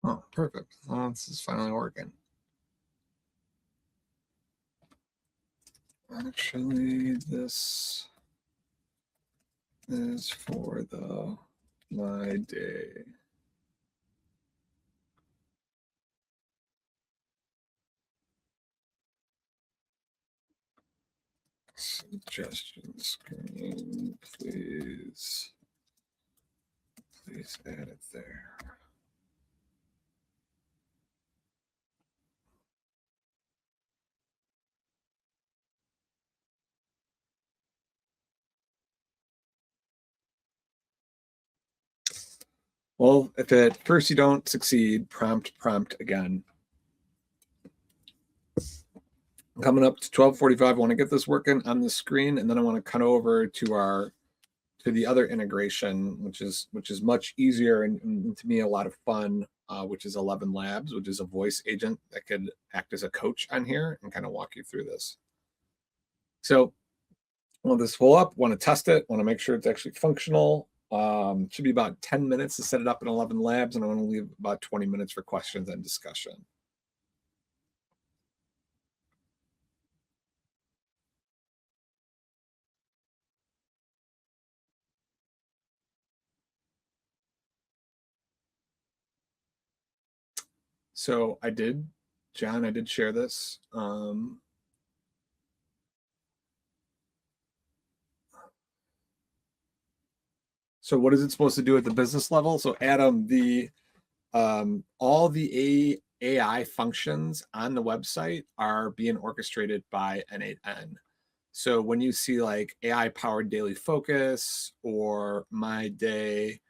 Oh, perfect. Well, this is finally working. Actually, this is for my day. Suggestion screen, please add it there. Well, if at first you don't succeed, prompt again. Coming up to 12:45, I want to get this working on the screen, and then I want to cut over to the other integration, which is much easier and to me a lot of fun, which is ElevenLabs, which is a voice agent that could act as a coach on here and kind of walk you through this. So I want this full up, want to test it, want to make sure it's actually functional. Should be about 10 minutes to set it up in ElevenLabs, and I want to leave about 20 minutes for questions and discussion. So I did, John, I did share this. So what is it supposed to do at the business level? So Adam, all the AI functions on the website are being orchestrated by N8N. So when you see like AI powered daily focus or my day,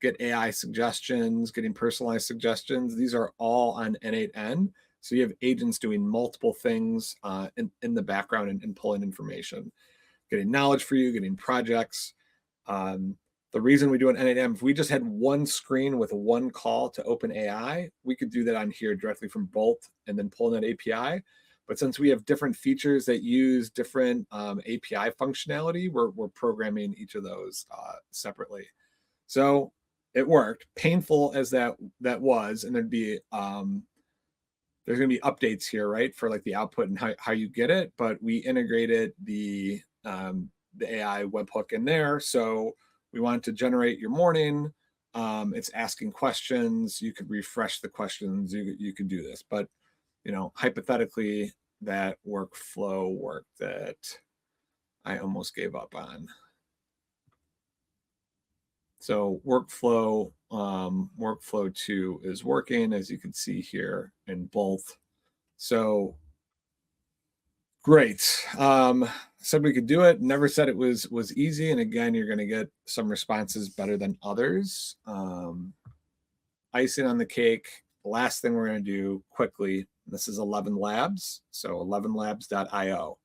get AI suggestions, getting personalized suggestions, these are all on N8N. So you have agents doing multiple things in the background and pulling information, getting knowledge for you, getting projects. The reason we do an N8N, if we just had one screen with one call to open AI, we could do that on here directly from Bolt and then pull in that API. But since we have different features that use different API functionality, we're programming each of those separately. So it worked, painful as that was, and there's going to be updates here, right, for like the output and how you get it. But we integrated the AI webhook in there. So we wanted to generate your morning. It's asking questions. You could refresh the questions. You could do this, but hypothetically, that workflow work that I almost gave up on. So workflow 2 is working, as you can see here in both. So great. Said we could do it. Never said it was easy. And again, you're going to get some responses better than others. Icing on the cake. The last thing we're going to do quickly. This is ElevenLabs. So ElevenLabs.io.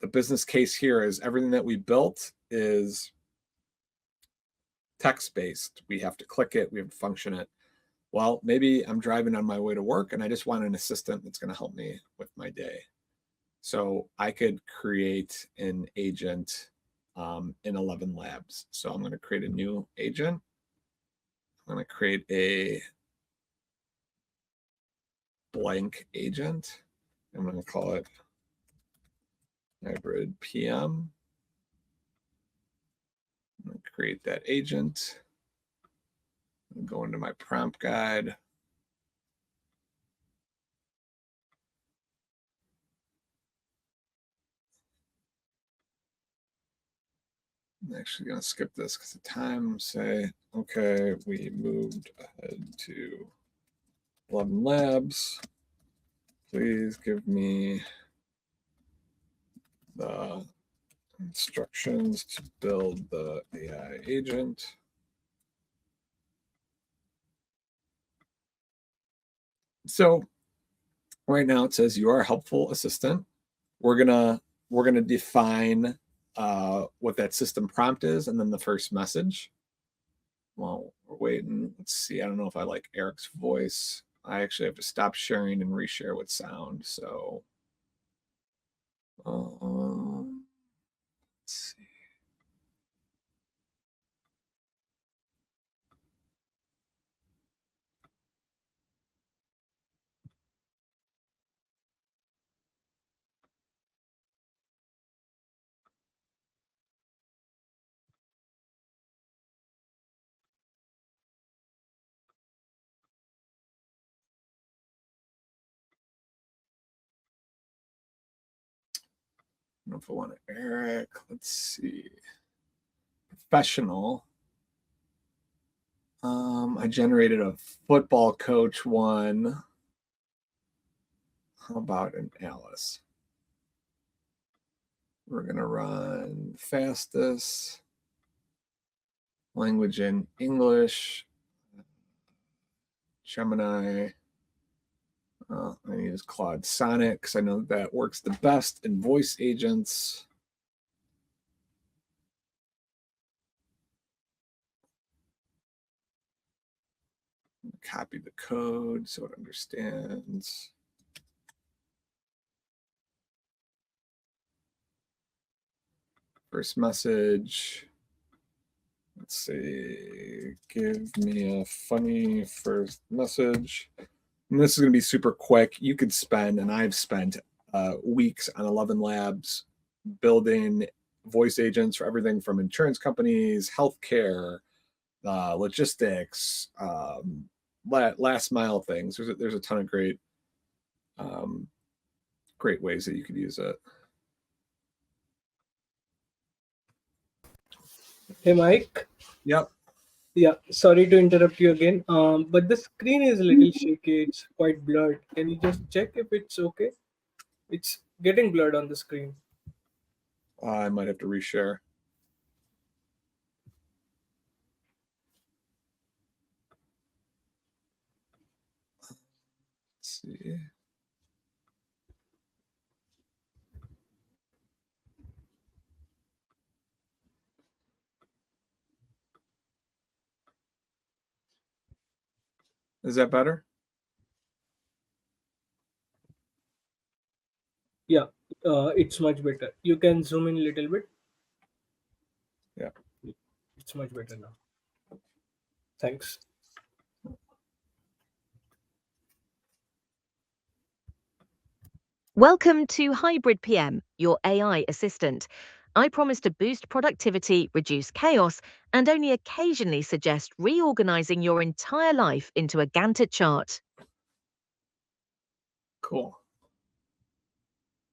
The business case here is everything that we built is text-based. We have to click it. We have to function it. Well, maybe I'm driving on my way to work and I just want an assistant that's going to help me with my day. So I could create an agent in ElevenLabs. So I'm going to create a new agent. I'm going to create a blank agent. I'm going to call it hybrid PM. I'm going to create that agent. Go into my prompt guide. I'm actually going to skip this because of time. Say, okay, we moved ahead to ElevenLabs. Please give me the instructions to build the AI agent. So right now it says you are a helpful assistant. We're gonna define what that system prompt is and then the first message. Well, we're waiting. Let's see. I don't know if I like Eric's voice. I actually have to stop sharing and reshare with sound. So let's see. don't know if I want Eric. Let's see. Professional. I generated a football coach one. How about an Alice? We're going to run fastest language in English. Gemini. I use Claude Sonnet because I know that works the best in voice agents. Copy the code so it understands. First message. Let's see. Give me a funny first message. And this is going to be super quick. You could spend, and I've spent weeks on ElevenLabs building voice agents for everything from insurance companies, healthcare, logistics, last mile things. There's a ton of great ways that you could use it. Hey, Mike. Yep. Yeah, sorry to interrupt you again. But the screen is a little shaky. It's quite blurred. Can you just check if it's okay? It's getting blurred on the screen. I might have to reshare. Let's see. Is that better? Yeah, it's much better. You can zoom in a little bit. Yeah. It's much better now. Thanks. Welcome to Hybrid PM, your AI assistant. I promise to boost productivity, reduce chaos, and only occasionally suggest reorganizing your entire life into a Gantt chart. Cool.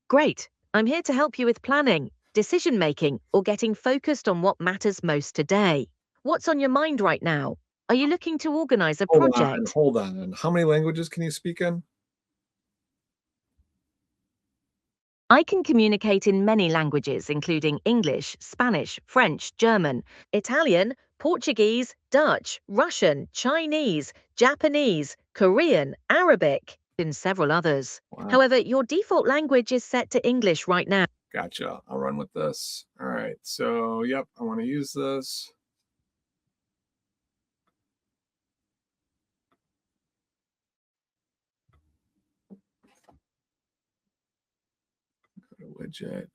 Great. I'm here to help you with planning, decision making, or getting focused on what matters most today. What's on your mind right now? Are you looking to organize a project? Hold on. How many languages can you speak in? I can communicate in many languages, including English, Spanish, French, German, Italian, Portuguese, Dutch, Russian, Chinese, Japanese, Korean, Arabic, and several others. Wow. However, your default language is set to English right now. Gotcha. I'll run with this. All right. So, yep, I want to use this. Go to widget.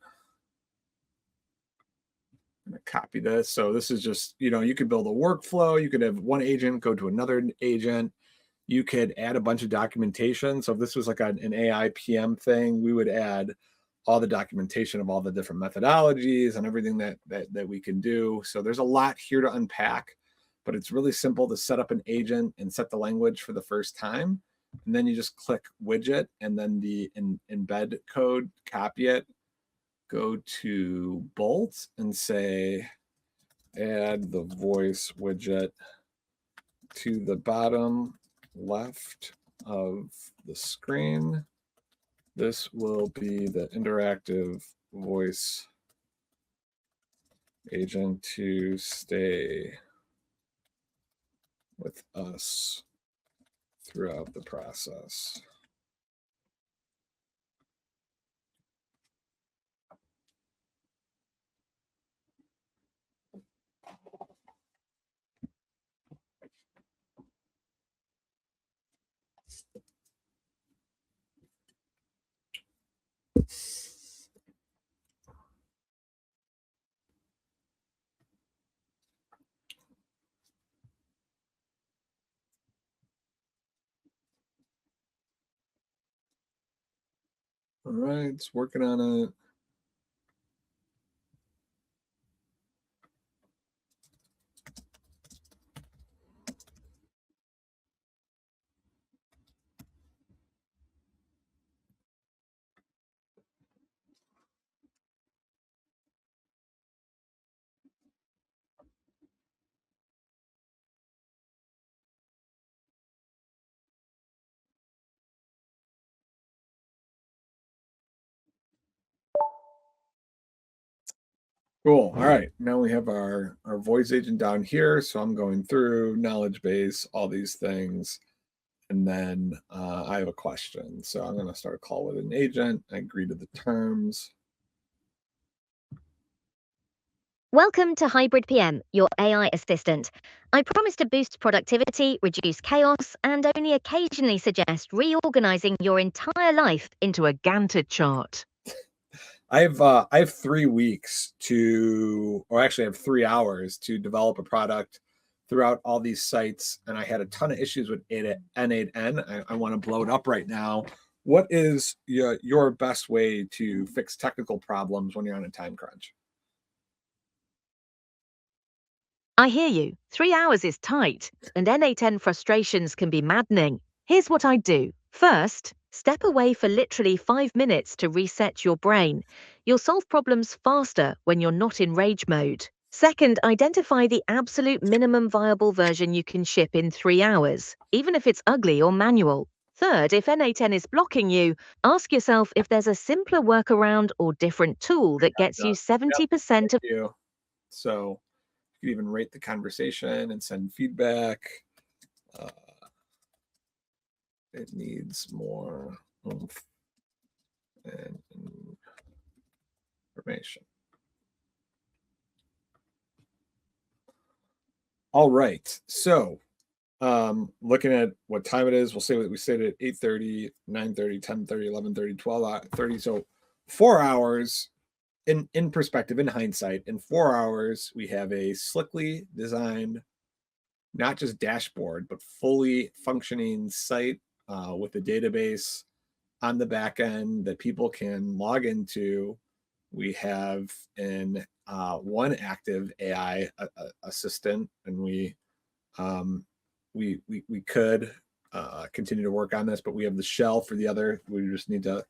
I'm going to copy this. So this is just, you could build a workflow. You could have one agent go to another agent. You could add a bunch of documentation. So if this was like an AI PM thing, we would add all the documentation of all the different methodologies and everything that we can do. So there's a lot here to unpack, but it's really simple to set up an agent and set the language for the first time. And then you just click widget and then the embed code, copy it, go to Bolt and say, add the voice widget to the bottom left of the screen. This will be the interactive voice agent to stay with us throughout the process. All right, it's working on it. Cool. All right. Now we have our voice agent down here. So I'm going through knowledge base, all these things. And then I have a question. So I'm going to start a call with an agent. I agree to the terms. Welcome to Hybrid PM, your AI assistant. I promise to boost productivity, reduce chaos, and only occasionally suggest reorganizing your entire life into a Gantt chart. I have 3 weeks to, or actually I have 3 hours to develop a product throughout all these sites, and I had a ton of issues with N8N. I want to blow it up right now. What is your best way to fix technical problems when you're on a time crunch? I hear you. 3 hours is tight, and N8N frustrations can be maddening. Here's what I do. First, step away for literally 5 minutes to reset your brain. You'll solve problems faster when you're not in rage mode. Second, identify the absolute minimum viable version you can ship in 3 hours, even if it's ugly or manual. Third, if N8N is blocking you, ask yourself if there's a simpler workaround or different tool that gets you Yep, 70% thank of. you. So you can even rate the conversation and send feedback. Uh, it needs more oomph and information. All right. So looking at what time it is, we'll say we said at 8:30, 9:30, 10:30, 11:30, 12:30. So 4 hours in perspective, in hindsight, in 4 hours, we have a slickly designed, not just dashboard, but fully functioning site with a database on the back end that people can log into. We have an one active AI assistant, and we could continue to work on this, but we have the shell for the other. We just need to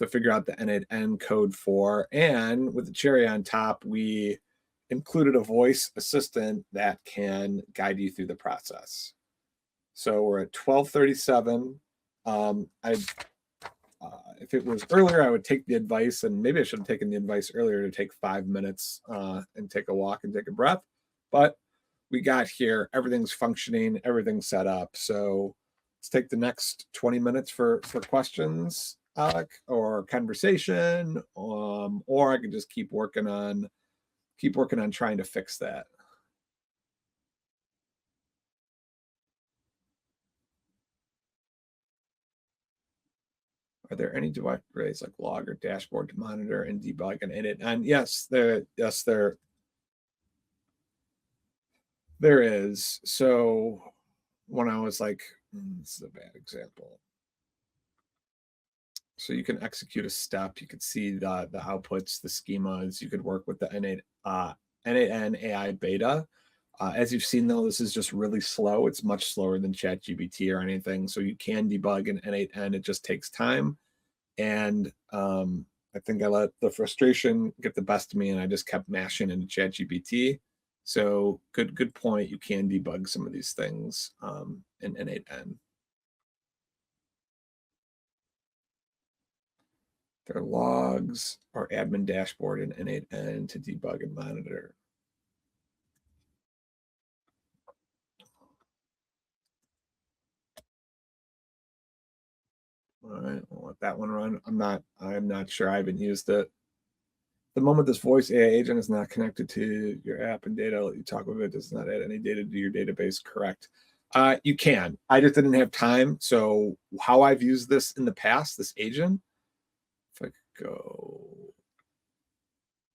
figure out the N8N code for. And with the cherry on top, we included a voice assistant that can guide you through the process. So we're at 12:37. If it was earlier, I would take the advice, and maybe I should have taken the advice earlier to take 5 minutes and take a walk and take a breath. But we got here, everything's functioning, everything's set up. So let's take the next 20 minutes for questions, Alec, or conversation, or I can just keep working on trying to fix that. Are there any direct ways like log or dashboard to monitor and debug and edit? And yes, there is. So when I was like, this is a bad example. So you can execute a step. You could see the outputs, the schemas. You could work with the N8N AI beta. As you've seen, though, this is just really slow. It's much slower than ChatGPT or anything. So you can debug in N8N. It just takes time. And I think I let the frustration get the best of me, and I just kept mashing into ChatGPT. So good point. You can debug some of these things in N8N. Their logs or admin dashboard in N8N to debug and monitor. All right, I'll let that one run. I'm not sure. I haven't used it. The moment this voice AI agent is not connected to your app and data, let you talk with it, does not add any data to your database. Correct. You can. I just didn't have time. So how I've used this in the past, this agent, if I could go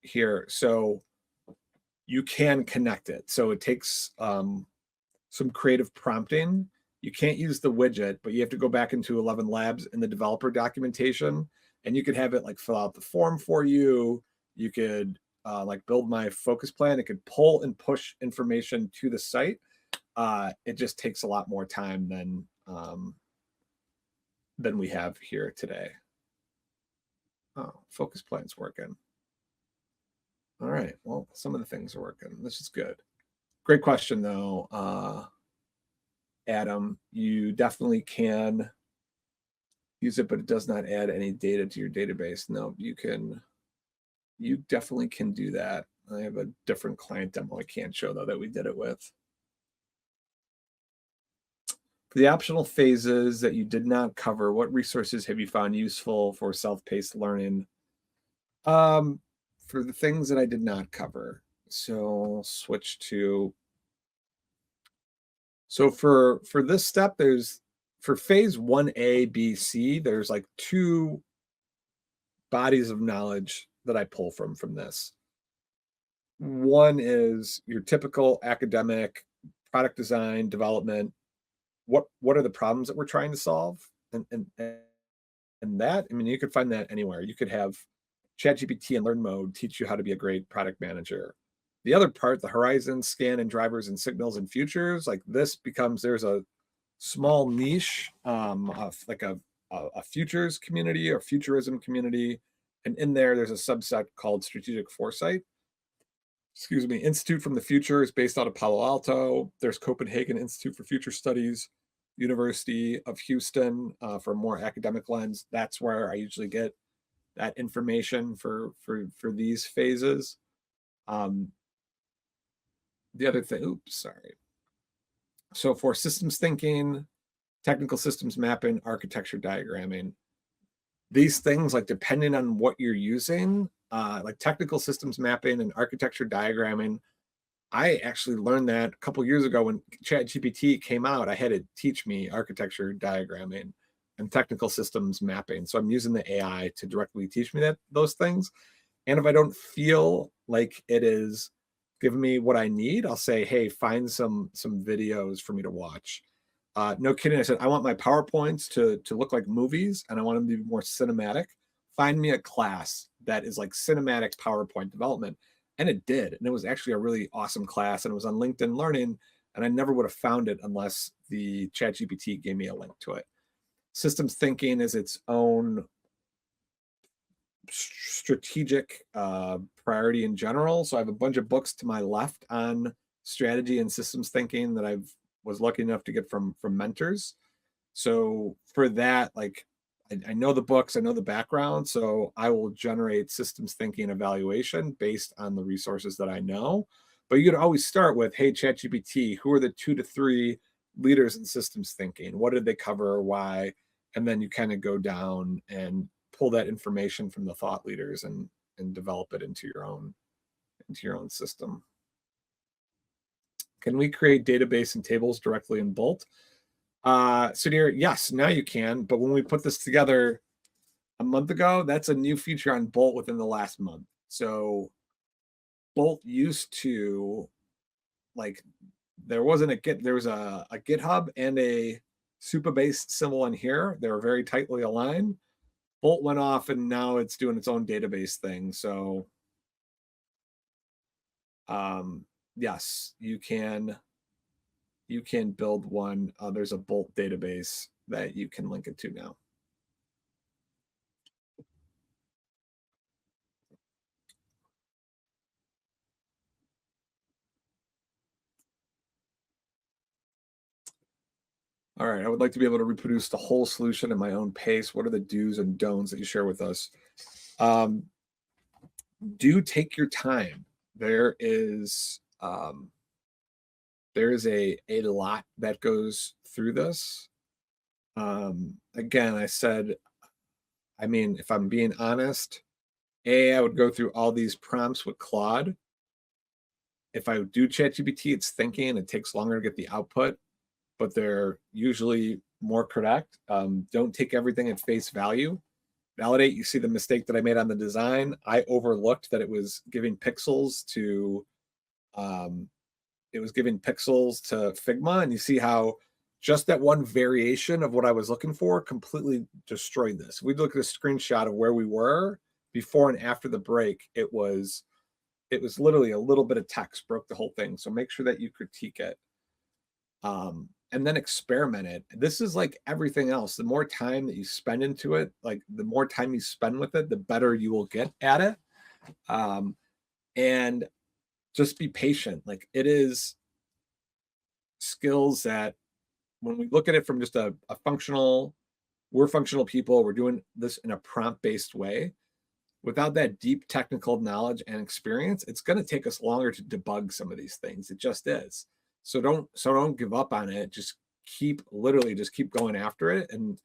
here, so you can connect it. So it takes some creative prompting. You can't use the widget, but you have to go back into ElevenLabs in the developer documentation, and you could have it like fill out the form for you. You could like build my focus plan. It could pull and push information to the site. It just takes a lot more time than we have here today. Oh, focus plan's working. All right. Well, some of the things are working. This is good. Great question, though. Adam, you definitely can use it, but it does not add any data to your database. No, you definitely can do that. I have a different client demo I can't show though that we did it with. For the optional phases that you did not cover, what resources have you found useful for self-paced learning? For the things that I did not cover, so I'll switch to. So for this step, for phase 1A, B, C, there's like 2 bodies of knowledge that I pull from this. One is your typical academic product design development. What are the problems that we're trying to solve? And that, I mean, you could find that anywhere. You could have ChatGPT in learn mode teach you how to be a great product manager. The other part, the horizon scan and drivers and signals and futures, like this becomes, there's a small niche, of like a futures community or futurism community. And in there, there's a subset called strategic foresight. Excuse me, Institute from the Future is based out of Palo Alto. There's Copenhagen Institute for Future Studies, University of Houston, for a more academic lens. That's where I usually get that information for these phases. The other thing, oops, sorry. So for systems thinking, technical systems mapping, architecture diagramming, these things, like depending on what you're using, like technical systems mapping and architecture diagramming, I actually learned that a couple years ago when ChatGPT came out. I had it teach me architecture diagramming and technical systems mapping. So I'm using the AI to directly teach me those things. And if I don't feel like it is giving me what I need, I'll say, hey, find some videos for me to watch. No kidding. I said, I want my PowerPoints to look like movies and I want them to be more cinematic. Find me a class that is like cinematic PowerPoint development. And it did. And it was actually a really awesome class. And it was on LinkedIn Learning. And I never would have found it unless the ChatGPT gave me a link to it. Systems thinking is its own strategic priority in general. So I have a bunch of books to my left on strategy and systems thinking that I've was lucky enough to get from mentors. So for that, like I know the books, I know the background, so I will generate systems thinking evaluation based on the resources that I know. But you could always start with, hey, ChatGPT, who are the 2 to 3 leaders in systems thinking? What did they cover? Why? And then you kind of go down and pull that information from the thought leaders and develop it into your own system. Can we create database and tables directly in Bolt? Sudhir, yes, now you can. But when we put this together a month ago, that's a new feature on Bolt within the last month. So Bolt used to, like, there was a GitHub and a Supabase symbol in here. They were very tightly aligned. Bolt went off and now it's doing its own database thing. So yes, you can build one. There's a Bolt database that you can link it to now. All right, I would like to be able to reproduce the whole solution at my own pace. What are the do's and don'ts that you share with us? Do take your time. There is a lot that goes through this. Again, I said, I mean, if I'm being honest, I would go through all these prompts with Claude. If I do ChatGPT, it's thinking, it takes longer to get the output, but they're usually more correct. Don't take everything at face value. Validate. You see the mistake that I made on the design. I overlooked that it was giving pixels to Figma, and you see how just that one variation of what I was looking for completely destroyed this. We look at a screenshot of where we were before and after the break. It was literally a little bit of text broke the whole thing. So make sure that you critique it. And then experiment it. This is like everything else. The more time that you spend into it, like the more time you spend with it, the better you will get at it. And just be patient. Like it is skills that when we look at it from just we're functional people, we're doing this in a prompt-based way. without that deep technical knowledge and experience, it's going to take us longer to debug some of these things. It just is. So don't give up on it. Just keep going after it and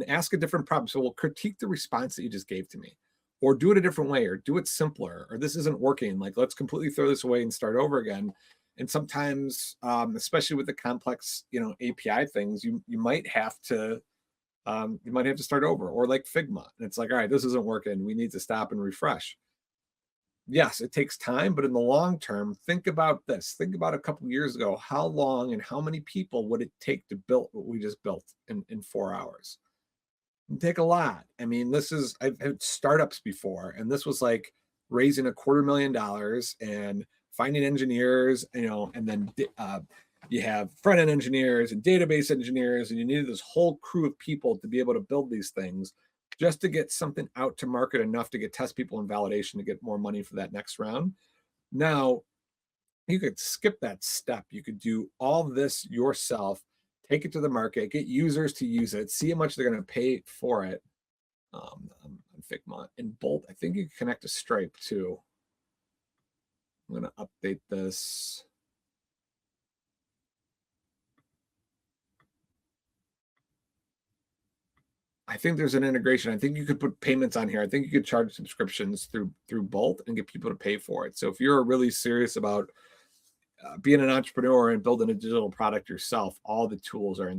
ask a different problem. So we'll critique the response that you just gave to me, or do it a different way, or do it simpler, or this isn't working. Like, let's completely throw this away and start over again. And sometimes, especially with the complex, API things, you might have to start over, or like Figma. And it's like, all right, this isn't working. We need to stop and refresh. Yes, it takes time, but in the long term, think about this. Think about a couple of years ago, how long and how many people would it take to build what we just built in 4 hours? It'd take a lot. I mean, I've had startups before, and this was like raising $250,000 and finding engineers, and then you have front-end engineers and database engineers, and you needed this whole crew of people to be able to build these things just to get something out to market enough to get test people and validation to get more money for that next round. Now, you could skip that step. You could do all this yourself, take it to the market, get users to use it, see how much they're going to pay for it. On Figma and Bolt, I think you can connect to Stripe too. I'm going to update this. I think there's an integration. I think you could put payments on here. I think you could charge subscriptions through Bolt and get people to pay for it. So if you're really serious about being an entrepreneur and building a digital product yourself, all the tools are in